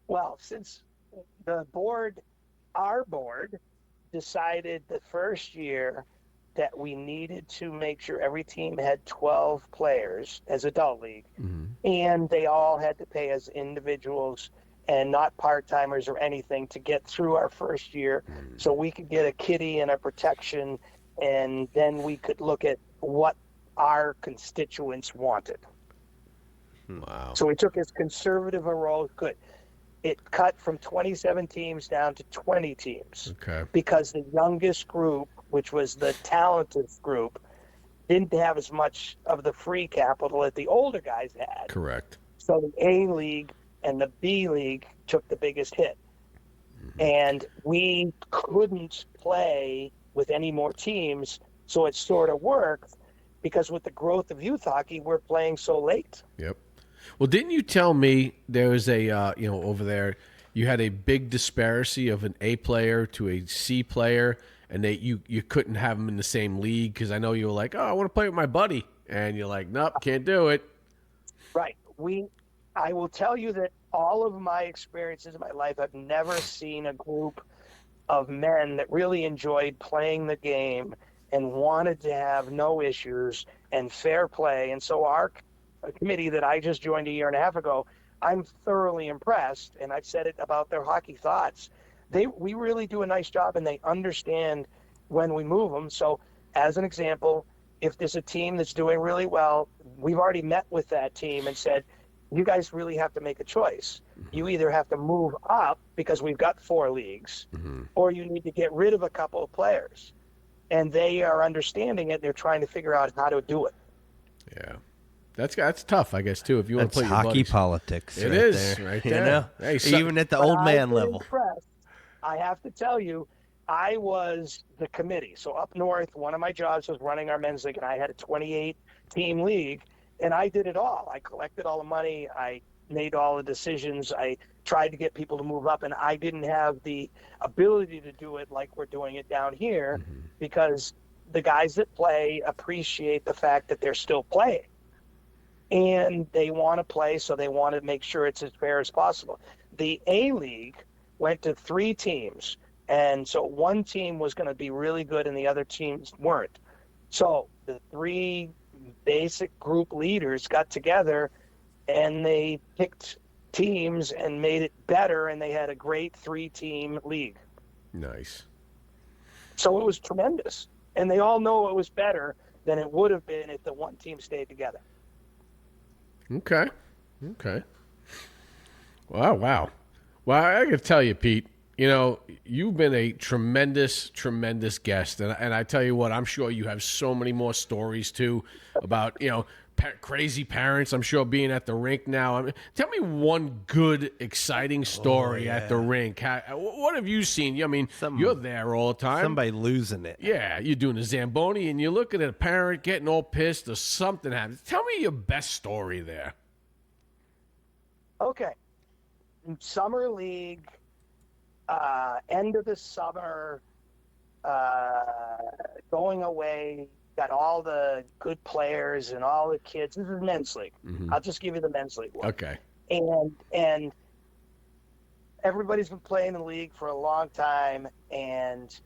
Well, since our board, decided the first year that we needed to make sure every team had 12 players as adult league, and they all had to pay as individuals and not part-timers or anything to get through our first year, so we could get a kitty and a protection, and then we could look at what our constituents wanted. Wow. So we took as conservative a role good. It cut from 27 teams down to 20 teams. Okay. Because the youngest group, which was the talented group, didn't have as much of the free capital that the older guys had. Correct. So the A League and the B League took the biggest hit. And we couldn't play with any more teams, so it sort of worked because with the growth of youth hockey, we're playing so late. Yep. Well, didn't you tell me there was a, over there, you had a big disparity of an A player to a C player, and you couldn't have them in the same league because I know you were like, oh, I want to play with my buddy. And you're like, nope, can't do it. Right. I will tell you that all of my experiences in my life, I've never seen a group of men that really enjoyed playing the game and wanted to have no issues and fair play. And so our committee that I just joined a year and a half ago, I'm thoroughly impressed, and I've said it about their hockey thoughts. We really do a nice job, and they understand when we move them. So as an example, if there's a team that's doing really well, we've already met with that team and said, you guys really have to make a choice. You either have to move up because we've got 4 leagues, or you need to get rid of a couple of players. And they are understanding it. They're trying to figure out how to do it. Yeah. That's tough, I guess, too, if you want to play your hockey buddies. politics. It right is, there. right You there. know? Hey, Even at the But old I've man been level. impressed. I have to tell you, I was the committee. So up north, one of my jobs was running our men's league, and I had a 28-team league, and I did it all. I collected all the money. I made all the decisions. I tried to get people to move up, and I didn't have the ability to do it like we're doing it down here because the guys that play appreciate the fact that they're still playing. And they want to play, so they want to make sure it's as fair as possible. The A League went to 3 teams, and so one team was going to be really good and the other teams weren't. So the 3 basic group leaders got together, and they picked teams and made it better, and they had a great 3-team league. Nice. So it was tremendous. And they all know it was better than it would have been if the one team stayed together. Okay. Wow. Well, I got to tell you, Pete, you've been a tremendous, tremendous guest. And I tell you what, I'm sure you have so many more stories, too, about, crazy parents, I'm sure, being at the rink now. I mean, tell me one good, exciting story at the rink. What have you seen? I mean, you're there all the time. Somebody losing it. Yeah, you're doing a Zamboni, and you're looking at a parent getting all pissed or something happens. Tell me your best story there. Okay. Summer league, end of the summer, going away, got all the good players and all the kids. This is men's league. I'll just give you the men's league one. Okay. And everybody's been playing the league for a long time, and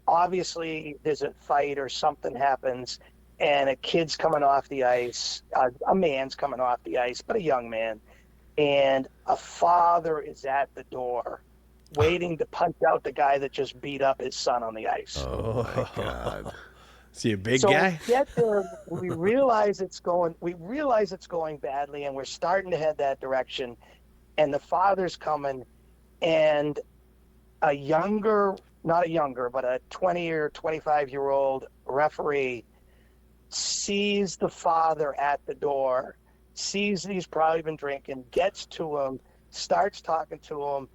obviously there's a fight or something happens, and a kid's coming off the ice, a man's coming off the ice, but a young man, and a father is at the door waiting to punch out the guy that just beat up his son on the ice. Oh, my God. Is he a big So guy? we get there, we realize it's going badly, and we're starting to head that direction. And the father's coming, and not a younger, but a 20 or 25-year-old referee sees the father at the door, sees that he's probably been drinking, gets to him, starts talking to him,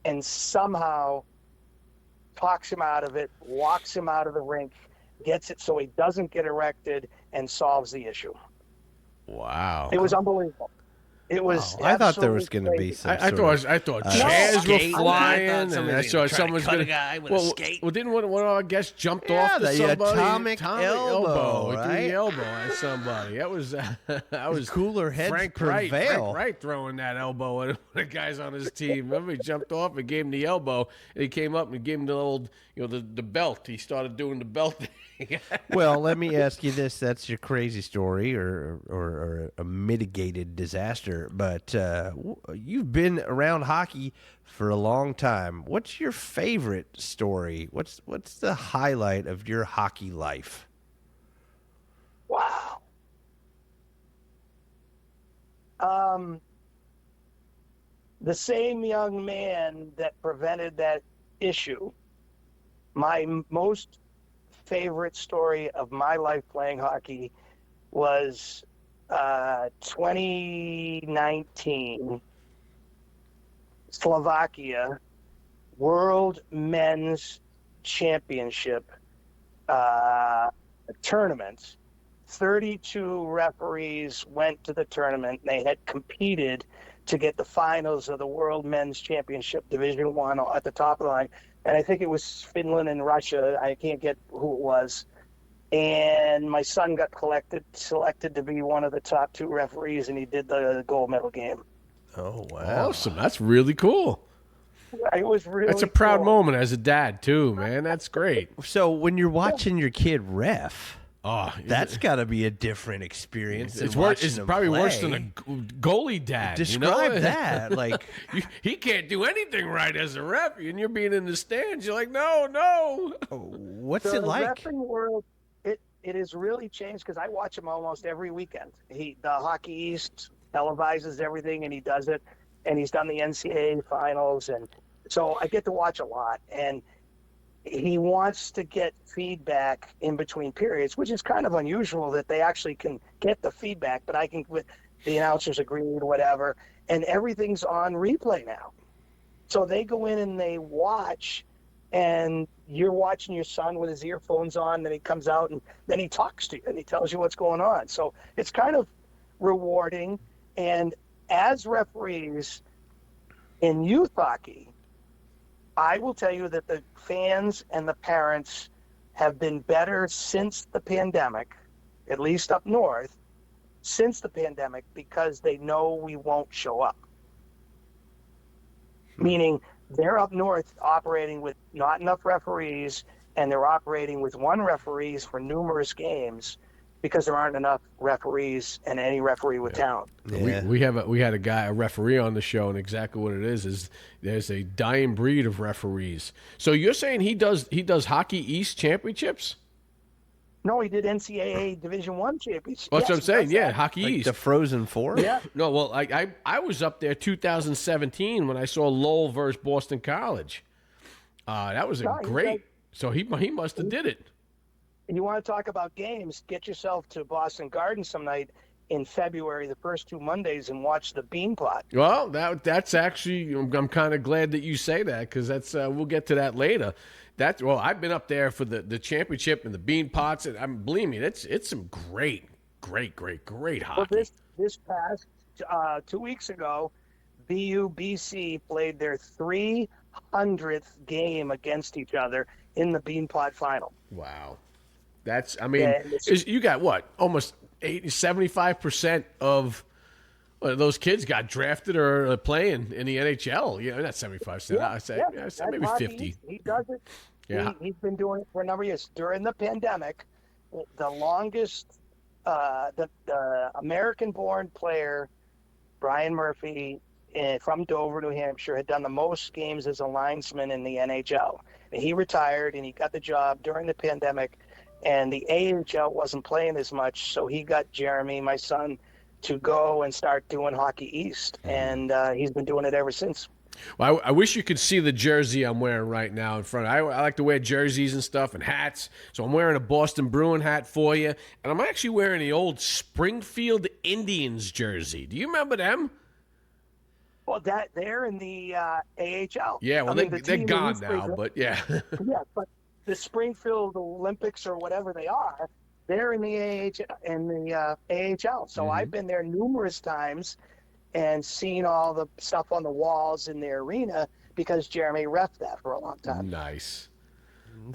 and somehow talks him out of it, walks him out of the rink, gets it so he doesn't get erected, and solves the issue. Wow. It was unbelievable. It was. I thought there was going to be some. I thought chairs were flying, and I saw someone's going to guy with a skate. Well, didn't one of our guests jumped Yeah, off to the somebody? atomic elbow, He threw right? the elbow at somebody. That was Cooler heads Frank prevail. Wright throwing that elbow at one of the guys on his team. Remember, he jumped off and gave him the elbow, and he came up and gave him the old, the belt. He started doing the belt thing. Well, let me ask you this: that's your crazy story, or a mitigated disaster. But you've been around hockey for a long time. What's your favorite story? What's the highlight of your hockey life? Wow. The same young man that prevented that issue. My most favorite story of my life playing hockey was 2019 Slovakia World Men's Championship tournament. 32 referees went to the tournament. They had competed to get the finals of the World Men's Championship Division I at the top of the line. And I think it was Finland and Russia. I can't get who it was. And my son got selected to be one of the top 2 referees, and he did the gold medal game. Oh, wow. Awesome. That's really cool. It was really That's a proud cool. moment as a dad, too, man. That's great. So when you're watching your kid ref, Oh, that's got to be a different experience. than it's watching him probably worse play. than a goalie dad. Describe that. Like he can't do anything right as a ref, and you're being in the stands. You're like, no. what's So it the like? refereeing world, it has really changed because I watch him almost every weekend. The Hockey East televises everything, and he does it, and he's done the NCAA finals, and so I get to watch a lot. And he wants to get feedback in between periods, which is kind of unusual that they actually can get the feedback, but I can, with the announcers agreed, whatever, and everything's on replay now. So they go in and they watch, and you're watching your son with his earphones on, then he comes out and then he talks to you and he tells you what's going on. So it's kind of rewarding. And as referees in youth hockey, I will tell you that the fans and the parents have been better since the pandemic, at least up north, since the pandemic, because they know we won't show up. Meaning they're up north operating with not enough referees, and they're operating with 1 referee for numerous games because there aren't enough referees and any referee with talent. Yeah. We had a referee on the show, and exactly what it is there's a dying breed of referees. So you're saying he does Hockey East championships? No, he did NCAA Division I championships. That's what I'm saying. Yeah, that. Hockey Like East. the Frozen Four? Yeah. No, well, I was up there 2017 when I saw Lowell versus Boston College. That was great. So he must have did it. You want to talk about games, get yourself to Boston Garden some night in February, the first 2 Mondays, and watch the Beanpot. Well, that's actually, I'm kind of glad that you say that, because that's we'll get to that later. I've been up there for the championship and the bean pots, and believe me, it's some great hockey. Well, this past 2 weeks ago, BC played their 300th game against each other in the Beanpot final. Wow. You got what? Almost 75% of those kids got drafted or playing in the NHL. Not 75%. Yeah, I say maybe Hockey 50. East, he does it. Yeah. He's been doing it for a number of years. During the pandemic, the longest, the American-born player, Brian Murphy, from Dover, New Hampshire, had done the most games as a linesman in the NHL. And he retired, and he got the job during the pandemic, and the AHL wasn't playing as much, so he got Jeremy, my son, to go and start doing Hockey East, and he's been doing it ever since. Well, I wish you could see the jersey I'm wearing right now in front. I like to wear jerseys and stuff and hats, so I'm wearing a Boston Bruin hat for you, and I'm actually wearing the old Springfield Indians jersey. Do you remember them? Well, that they're in the AHL. Yeah, well, they're gone now, but yeah. Yeah, but the Springfield Olympics or whatever they are, they're in the AHL. So I've been there numerous times and seen all the stuff on the walls in their arena because Jeremy reffed that for a long time. Nice.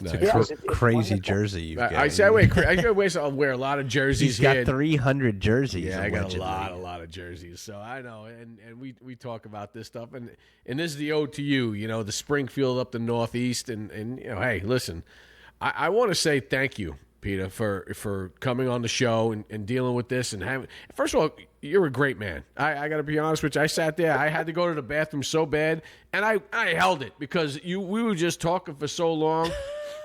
It's a crazy jersey you've got. I say I wear a lot of jerseys. He's got 300 jerseys. Yeah, I got allegedly. a lot of jerseys. So I know, and we talk about this stuff, and this is the ode to you. You know, the Springfield up the Northeast, and you know, hey, listen, I want to say thank you, Peter, for coming on the show and dealing with this and having. First of all, you're a great man. I got to be honest with you. I sat there. I had to go to the bathroom so bad, and I held it because we were just talking for so long.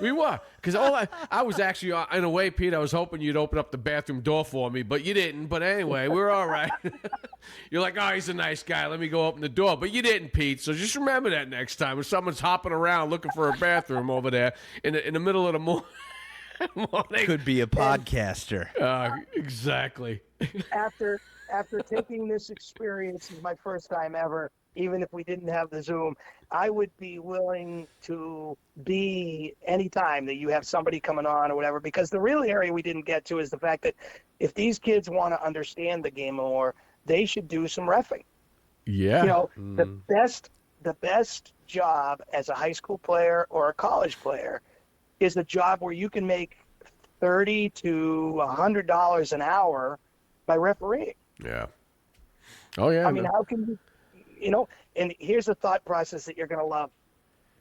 We were, because I was actually, in a way, Pete, I was hoping you'd open up the bathroom door for me, but you didn't. But anyway, we're all right. You're like, oh, he's a nice guy. Let me go open the door. But you didn't, Pete. So just remember that next time when someone's hopping around looking for a bathroom over there in the middle of the morning. Could be a podcaster. Exactly. After taking this experience, is my first time ever, even if we didn't have the Zoom, I would be willing to be anytime that you have somebody coming on or whatever, because the real area we didn't get to is the fact that if these kids want to understand the game more, they should do some reffing. Yeah. You know, the best job as a high school player or a college player is the job where you can make $30 to $100 an hour by refereeing. Yeah. Oh, yeah. I mean, how can you know, and here's the thought process that you're going to love.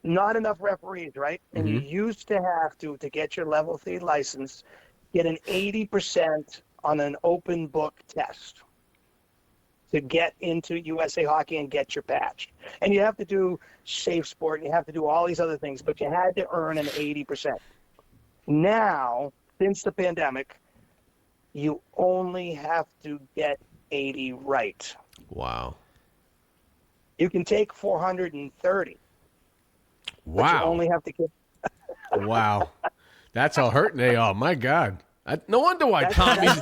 Not enough referees, right? And you used to have to get your level 3 license, get an 80% on an open book test to get into USA Hockey and get your patch. And you have to do safe sport, and you have to do all these other things, but you had to earn an 80%. Now, since the pandemic, you only have to get 80 right. Wow. You can take 430. Wow. But you only have to get. Wow. That's how hurting they are. My God. No wonder why Tommy's.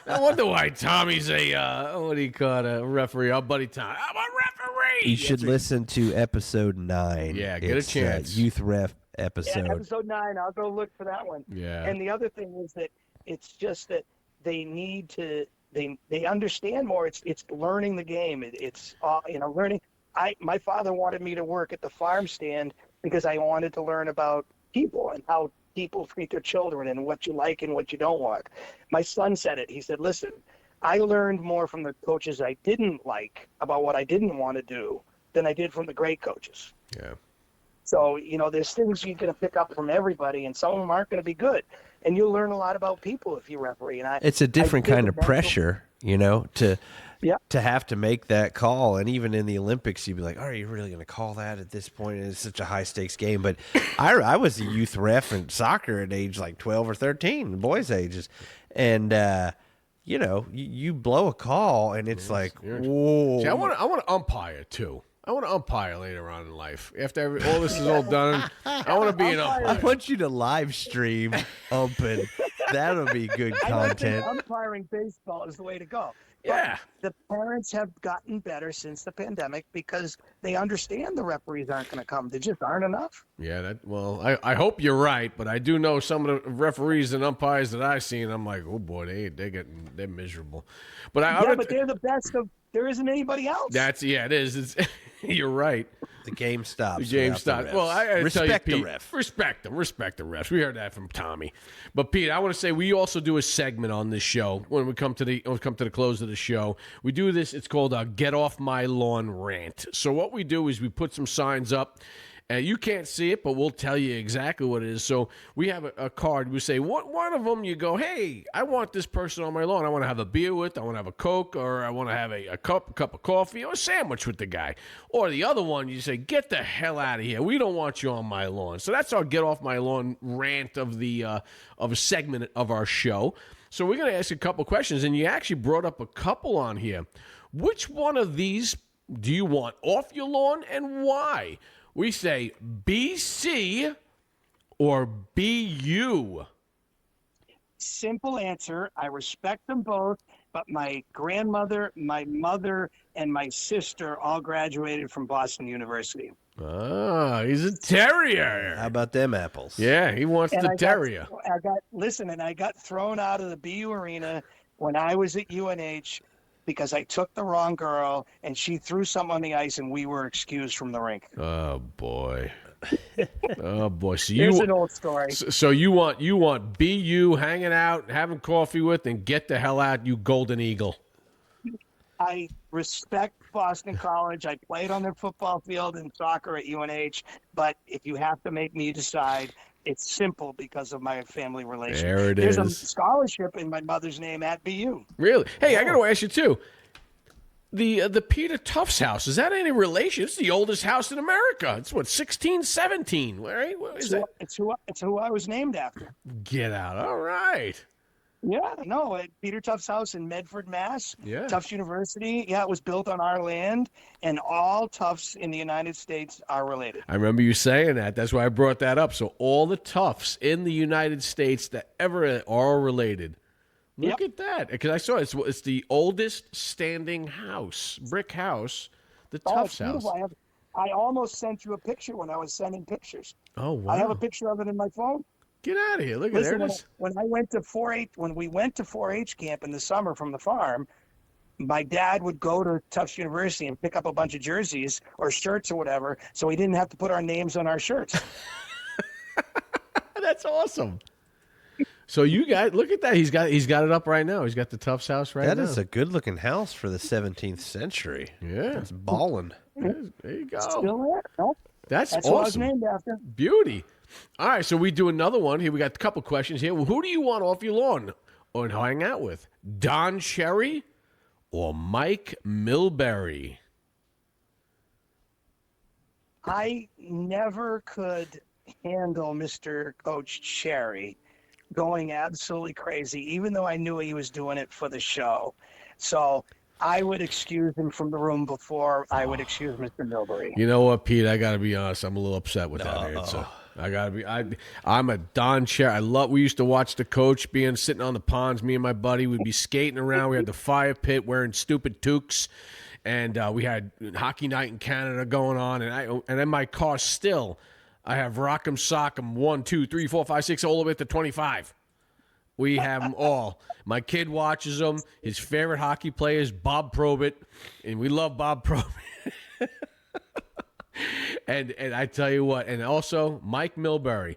No wonder why Tommy's a what do you call it, a referee? Our buddy Tom. I'm a referee. You should listen to episode 9. Yeah, get a chance. Youth ref episode. Yeah, episode 9. I'll go look for that one. Yeah. And the other thing is that it's just that they need to. They understand more. It's learning the game. It's learning. My father wanted me to work at the farm stand because I wanted to learn about people and how people treat their children and what you like and what you don't want. My son said it. He said, listen, I learned more from the coaches I didn't like about what I didn't want to do than I did from the great coaches. Yeah. So, there's things you're going to pick up from everybody, and some of them aren't going to be good. And you'll learn a lot about people if you referee. And it's a different kind of pressure, to have to make that call. And even in the Olympics, you'd be like, are you really going to call that at this point? It's such a high-stakes game. But I was a youth ref in soccer at age like 12 or 13, the boys' ages. And, you blow a call, and it's like, whoa. See, I want to umpire, too. I want to umpire later on in life. After all this is all done, I want to be an umpire. I want you to live stream umping. That'll be good content. I think umpiring baseball is the way to go. Yeah. But the parents have gotten better since the pandemic because they understand the referees aren't going to come. There just aren't enough. Yeah, I hope you're right, but I do know some of the referees and umpires that I've seen. I'm like, oh boy, they're miserable. But but they're the best of. There isn't anybody else. It is. You're right. The game stops. The game stops. Well, I respect tell you, Pete, the ref. Respect them. Respect the refs. We heard that from Tommy. But Pete, I want to say we also do a segment on this show when we come to the close of the show. We do this. It's called a "Get Off My Lawn" rant. So what we do is we put some signs up. You can't see it, but we'll tell you exactly what it is. So we have a card. We say, one of them, you go, hey, I want this person on my lawn. I want to have a beer with, I want to have a Coke, or I want to have a cup of coffee, or a sandwich with the guy. Or the other one, you say, get the hell out of here. We don't want you on my lawn. So that's our Get Off My Lawn rant of a segment of our show. So we're going to ask a couple questions, and you actually brought up a couple on here. Which one of these do you want off your lawn, and why? We say BC or BU. Simple answer. I respect them both. but my grandmother, my mother, and my sister all graduated from Boston University. Ah, he's a terrier. How about them apples? Yeah, he wants the terrier. I got thrown out of the BU arena when I was at UNH because I took the wrong girl and she threw something on the ice and we were excused from the rink. Oh boy. Oh boy. So Here's an old story. So you want BU hanging out, having coffee with, and get the hell out, you golden eagle. I respect Boston College. I played on their football field and soccer at UNH, but if you have to make me decide, it's simple because of my family relation. There There's a scholarship in my mother's name at BU. Really? Hey, I got to ask you too. The Peter Tufts house, is that any relation? It's the oldest house in America. It's what, 1617, right? What is that? It's who I was named after. Get out. All right. Yeah, no, at Peter Tufts' house in Medford, Mass. Yeah. Tufts University. Yeah, it was built on our land, and all Tufts in the United States are related. I remember you saying that. That's why I brought that up. So all the Tufts in the United States that ever are related. Look at that. Because I saw it's the oldest standing house, brick house, the Tufts house. I almost sent you a picture when I was sending pictures. Oh, wow. I have a picture of it in my phone. Get out of here. Look at there it is. When we went to 4-H camp in the summer from the farm, my dad would go to Tufts University and pick up a bunch of jerseys or shirts or whatever, so he didn't have to put our names on our shirts. That's awesome. So you guys, look at that. He's got it up right now. He's got the Tufts house right now. That is a good-looking house for the 17th century. Yeah. It's ballin'. There you go. Still there? Nope. That's what awesome. I was named after. Beauty. All right, so we do another one. Here we got a couple questions here. Well, who do you want off your lawn or hang out with? Don Cherry or Mike Milbury? I never could handle Mr. Coach Cherry going absolutely crazy, even though I knew he was doing it for the show. So I would excuse him from the room before I would excuse Mr. Milbury. You know what, Pete? I got to be honest. I'm a little upset with that answer. I gotta be. I'm a Don Cherry. We used to watch the coach sitting on the ponds. Me and my buddy would be skating around. We had the fire pit wearing stupid toques, and we had hockey night in Canada going on. And in my car still, I have Rock'em Sock'em 1, 2, 3, 4, 5, 6, all the way to 25. We have them all. My kid watches them. His favorite hockey player is Bob Probert, and we love Bob Probert. And I tell you what, and also Mike Milbury,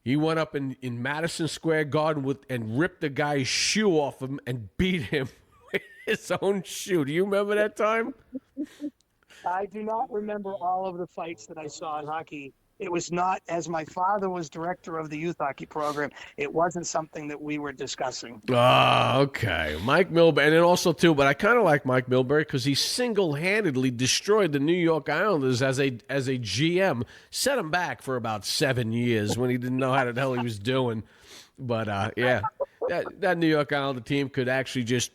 he went up in Madison Square Garden and ripped the guy's shoe off him and beat him with his own shoe. Do you remember that time? I do not remember all of the fights that I saw in hockey. It was not, as my father was director of the youth hockey program, it wasn't something that we were discussing. Oh, okay. Mike Milbury. And then also, too, but I kind of like Mike Milbury because he single-handedly destroyed the New York Islanders as a GM, set them back for about 7 years when he didn't know how the hell he was doing. But, yeah, that New York Islander team could actually just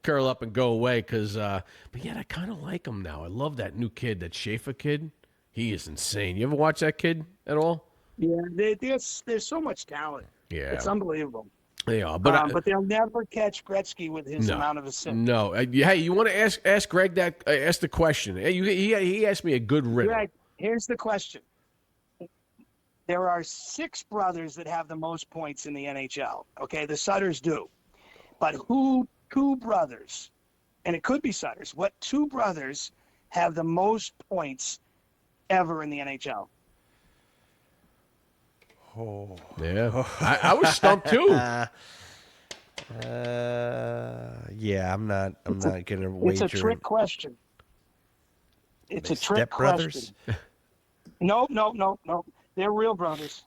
curl up and go away because, but yet I kind of like him now. I love that new kid, that Schaefer kid. He is insane. You ever watch that kid at all? Yeah, there's so much talent. Yeah, it's unbelievable. They are, but they'll never catch Gretzky with his amount of assists. No, hey, you want to ask Greg that? Ask the question. He asked me a good riddle. Greg, here's the question. There are 6 brothers that have the most points in the NHL. Okay, the Sutters do, but who 2 brothers, and it could be Sutters. What 2 brothers have the most points ever in the NHL? Oh, yeah. I was stumped too. Yeah, I'm not gonna wager. It's a trick question. It's a trick question. No. They're real brothers.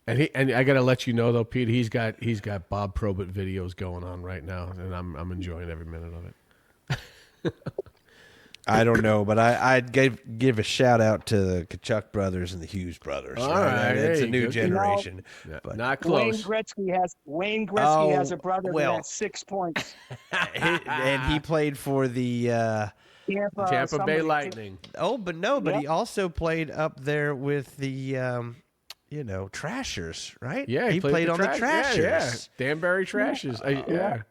And I got to let you know though, Pete, he's got Bob Probert videos going on right now, and I'm enjoying every minute of it. I don't know, but I'd give a shout out to the Kachuk brothers and the Hughes brothers. All right, it's a new generation. But not close. Wayne Gretzky has a brother that has 6 points, and he played for the Tampa Bay Lightning. Oh, but he also played up there with the. Trashers, right? Yeah, he played on the Trashers. Yeah. Danbury Trashers. Yeah.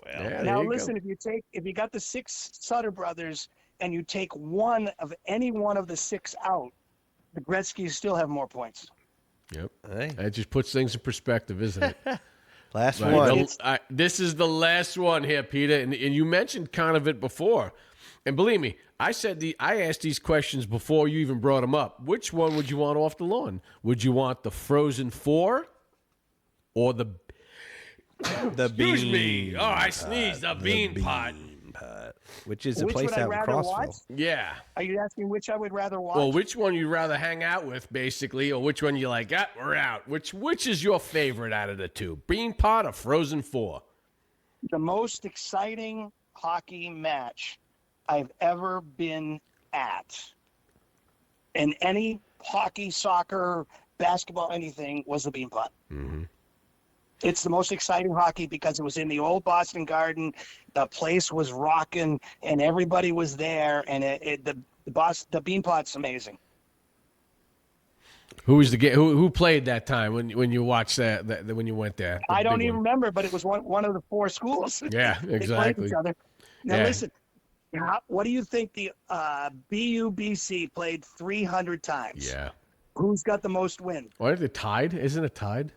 Well, now listen, if you got the 6 Sutter brothers and you take any one of the 6 out, the Gretzky's still have more points. Yep. Hey. That just puts things in perspective, isn't it? Last one. This is the last one here, Peter, and you mentioned kind of it before. And believe me, I asked these questions before you even brought them up. Which one would you want off the lawn? Would you want the Frozen Four or the Excuse me. Oh, I sneezed. The bean pot. Which is a place out in Crossville. Yeah. Are you asking which I would rather watch? Well, which one you'd rather hang out with, basically, or which one you're like, we're out. Which is your favorite out of the two? Bean pot or Frozen Four? The most exciting hockey match I've ever been at in any hockey, soccer, basketball, anything was the bean pot. Mm-hmm. It's the most exciting hockey because it was in the old Boston Garden. The place was rocking, and everybody was there. And the bean pot's amazing. Who played that time when you watched that when you went there? I don't even remember, but it was one of the 4 schools. Yeah, They exactly. played each other. Now listen, what do you think the BUBC played 300 times? Yeah. Who's got the most wins? What is it tied? Isn't it tied?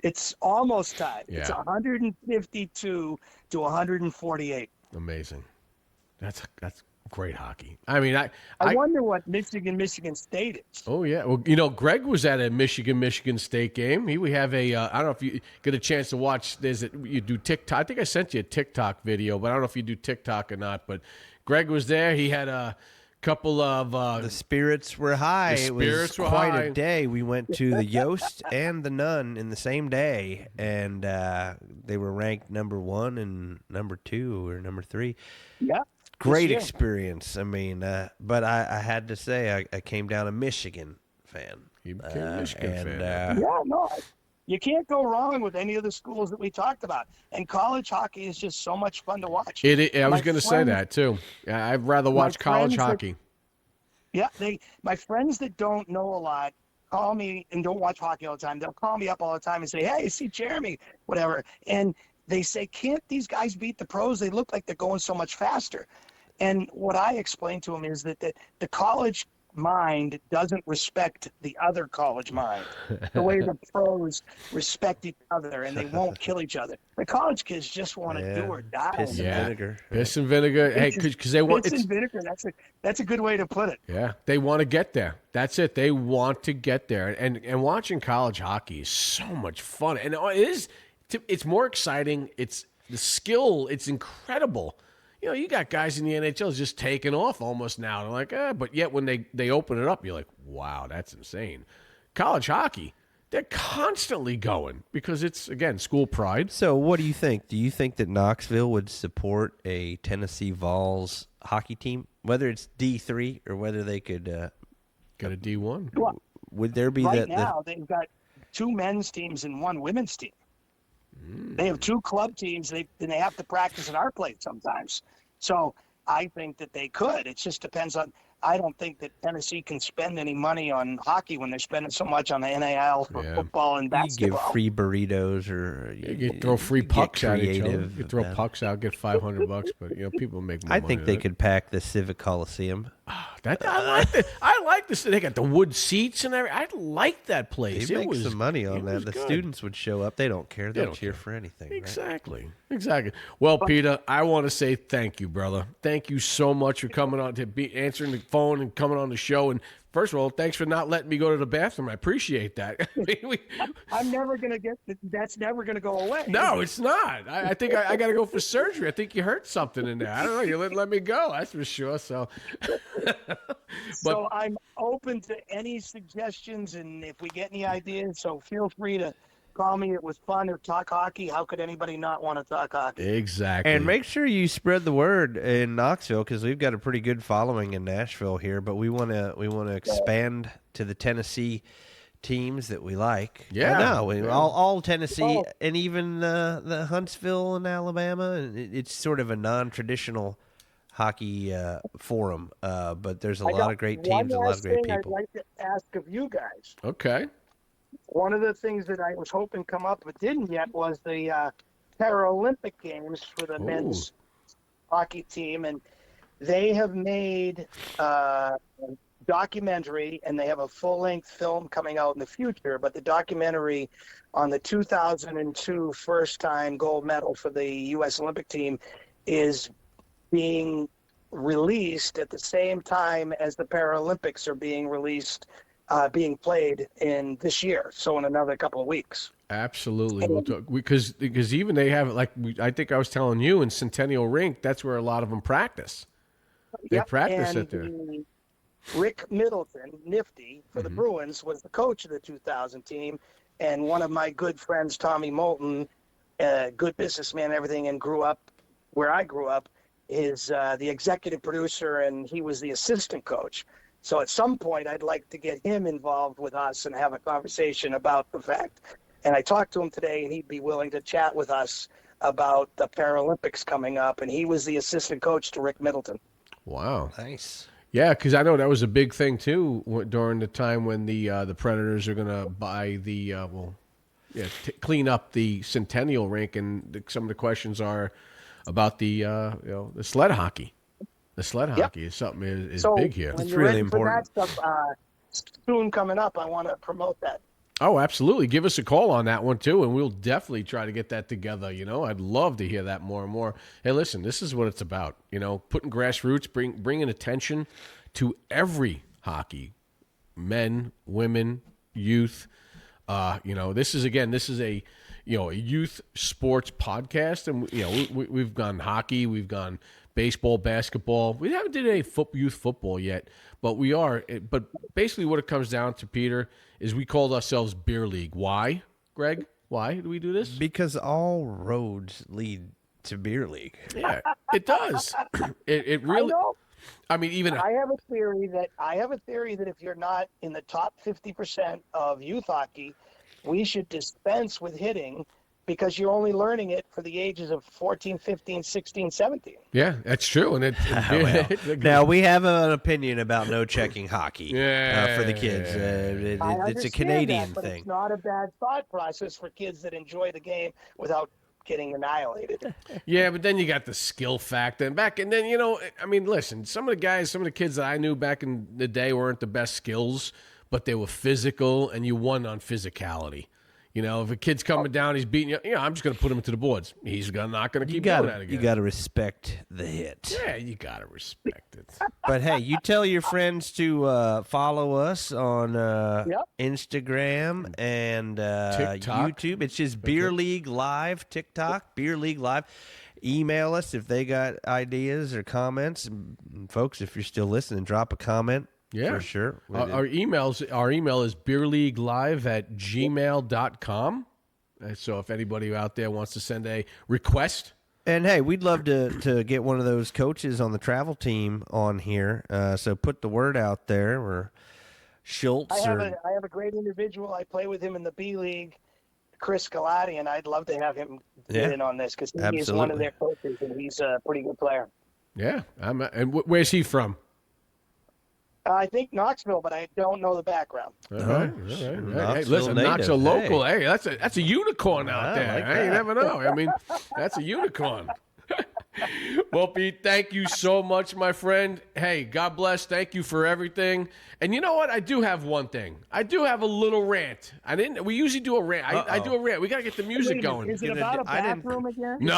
It's almost tied. Yeah. It's 152 to 148. Amazing. That's great hockey. I mean, I wonder what Michigan State is. Oh yeah. Well, Greg was at a Michigan State game. We have a I don't know if you get a chance to watch. You do TikTok. I think I sent you a TikTok video, but I don't know if you do TikTok or not. But Greg was there. He had a couple of the spirits were high. It was quite a day. We went to the Yost and the Nun in the same day, and they were ranked number 1 and number 2 or number 3. Yeah, great experience. I mean, but I had to say I came down a Michigan fan. You became a Michigan fan. Yeah, no, you can't go wrong with any of the schools that we talked about. And college hockey is just so much fun to watch. I was going to say that too. I'd rather watch college hockey. My friends that don't know a lot call me and don't watch hockey all the time. They'll call me up all the time and say, "Hey, see Jeremy, whatever." And they say, "Can't these guys beat the pros? They look like they're going so much faster." And what I explain to them is that the college mind doesn't respect the other college mind the way the pros respect each other, and they won't kill each other. The college kids just want to do or die. Piss and vinegar. Piss and vinegar. Hey, because they want piss and vinegar. That's a good way to put it. Yeah, they want to get there. That's it. They want to get there. And watching college hockey is so much fun, and it's more exciting. It's the skill. It's incredible. You got guys in the NHL just taking off almost now. They're like, but yet when they open it up, you're like, wow, that's insane. College hockey, they're constantly going because it's, again, school pride. So what do you think? Do you think that Knoxville would support a Tennessee Vols hockey team, whether it's D3 or whether they could get a D1? Well, would there be right now they've got 2 men's teams and 1 women's team. They have 2 club teams. They have to practice at our place sometimes. So I think that they could. It just depends on. I don't think that Tennessee can spend any money on hockey when they're spending so much on the NIL for football and basketball. You give free burritos, or you throw free pucks at each other. You throw pucks out, get $500, but people make more money. I think they could pack the Civic Coliseum. I like this. They got the wood seats and everything. I like that place. They make some money on that. The students would show up. They don't care. They'll cheer for anything. Exactly. Right? Exactly. Well, Peter, I want to say thank you, brother. Thank you so much for coming on answering the phone and coming on the show. And first of all, thanks for not letting me go to the bathroom. I appreciate that. I'm never going to that's never going to go away. No, it's not. I think I got to go for surgery. I think you hurt something in there. I don't know. You let me go. That's for sure. So, so I'm open to any suggestions, and if we get any ideas, so feel free to call me. It was fun to talk hockey. How could anybody not want to talk hockey? Exactly. And make sure you spread the word in Knoxville, because we've got a pretty good following in Nashville here. But we want to expand to the Tennessee teams that we like. Yeah, no, all Tennessee, and even the Huntsville and Alabama. It's sort of a non-traditional hockey forum, but there's a lot of great teams and a lot of great people. I'd like to ask of you guys. Okay. One of the things that I was hoping come up but didn't yet was the Paralympic Games for the men's hockey team, and they have made documentary, and they have a full-length film coming out in the future, but the documentary on the 2002 first-time gold medal for the U.S. Olympic team is being released at the same time as the Paralympics are being released, being played in this year, so in another couple of weeks. Absolutely. We'll talk, because even they have, like, I think I was telling you, in Centennial Rink, that's where a lot of them practice. They practice it there. Rick Middleton, Nifty, for the Bruins, was the coach of the 2000 team. And one of my good friends, Tommy Moulton, good businessman and everything, and grew up where I grew up, is the executive producer, and he was the assistant coach. So at some point, I'd like to get him involved with us and have a conversation about the fact. And I talked to him today, and he'd be willing to chat with us about the Paralympics coming up. And he was the assistant coach to Rick Middleton. Wow. Nice. Yeah, because I know that was a big thing too during the time when the Predators are going to buy the clean up the Centennial Rink, and some of the questions are about the the sled hockey. The sled hockey is something is big here. When It's you're really ready important. for that stuff, soon coming up, I want to promote that. Oh, absolutely. Give us a call on that one, too, and we'll definitely try to get that together. I'd love to hear that more and more. Hey, listen, this is what it's about, putting grassroots, bringing attention to every hockey, men, women, youth. This is a youth sports podcast, and, we've gone hockey, we've gone baseball, basketball. We haven't did any youth football yet, but we are. But basically what it comes down to, Peter, is we called ourselves Beer League. Why, Greg? Why do we do this? Because all roads lead to Beer League. Yeah, it does. It really. I mean, even I have a theory that if you're not in the top 50% of youth hockey, we should dispense with hitting, because you're only learning it for the ages of 14, 15, 16, 17. Yeah, that's true. And Now, we have an opinion about no checking hockey for the kids. It's a Canadian but thing. It's not a bad thought process for kids that enjoy the game without getting annihilated. Yeah, but then you got the skill factor. Listen, some of the kids that I knew back in the day weren't the best skills, but they were physical, and you won on physicality. If a kid's coming down, he's beating you, I'm just going to put him into the boards. He's not going to keep doing that again. You got to respect the hit. Yeah, you got to respect it. But, hey, you tell your friends to follow us on Instagram and YouTube. It's just Beer League Live, TikTok, Beer League Live. Email us if they got ideas or comments. And folks, if you're still listening, drop a comment. Yeah, for sure. Our email is beerleaguelive@gmail.com. So if anybody out there wants to send a request. And, hey, we'd love to get one of those coaches on the travel team on here. So put the word out there, or Schultz. I have a great individual. I play with him in the B League, Chris Galati, and I'd love to have him get in on this, because he is one of their coaches, and he's a pretty good player. Yeah, and where's he from? I think Knoxville, but I don't know the background. All right. Hey, listen, Knoxville local. Hey, that's a unicorn out there. Like you never know. I mean, that's a unicorn. Well, Pete, thank you so much, my friend. Hey, God bless. Thank you for everything. And you know what? I do have one thing. I do have a little rant. We usually do a rant. I do a rant. We got to get the music going. Is it about a bathroom again? No.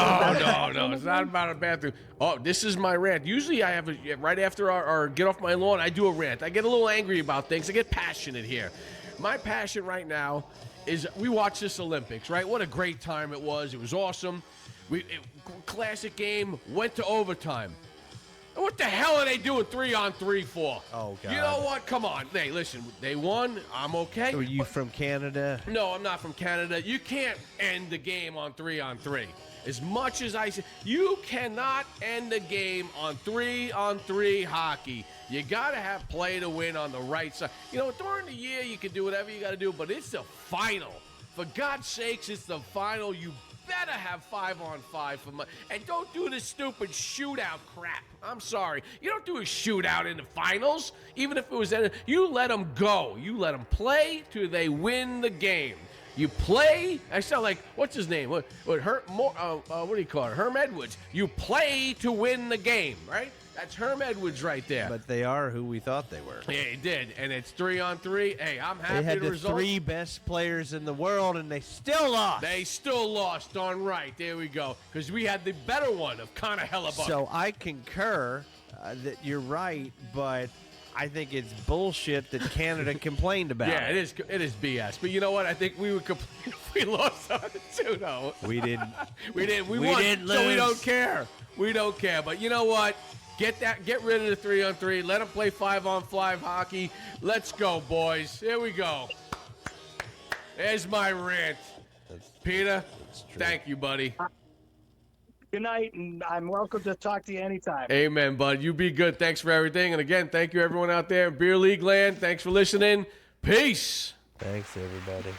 It's not about a bathroom. Oh, this is my rant. Usually I have right after our get off my lawn, I do a rant. I get a little angry about things. I get passionate here. My passion right now is we watched this Olympics, right? What a great time it was. It was awesome. Classic game, went to overtime. What the hell are they doing 3-on-3 for? Oh, God. You know what? Come on. Hey, listen, they won. I'm okay. Are you from Canada? No, I'm not from Canada. You can't end the game on 3-on-3. As much as I say, you cannot end the game on 3-on-3 hockey. You got to have play to win on the right side. During the year, you can do whatever you got to do, but it's the final. For God's sakes, it's the final. You better have 5-on-5 for my. And don't do this stupid shootout crap. I'm sorry. You don't do a shootout in the finals. Even if it was, you let them go. You let them play till they win the game. You play. I sound like, what's his name? What do you call it? Herm Edwards. You play to win the game, right? That's Herm Edwards right there. But they are who we thought they were. Yeah, he did. And it's 3-on-3. Hey, I'm happy They had the result. 3 best players in the world, and they still lost. They still lost. Darn right. There we go. Because we had the better one of Connor Hellebuck. So I concur that you're right, but I think it's bullshit that Canada complained about. Yeah, it is BS. But you know what? I think we would complain if we lost on it too, though. We didn't. We won, didn't so we lose. don't care. We don't care. But you know what? Get rid of the 3-on-3. Let them play 5-on-5 hockey. Let's go, boys. Here we go. There's my rant. Peter, thank you, buddy. Good night, and I'm welcome to talk to you anytime. Amen, bud. You be good. Thanks for everything. And again, thank you, everyone out there in Beer League land. Thanks for listening. Peace. Thanks, everybody.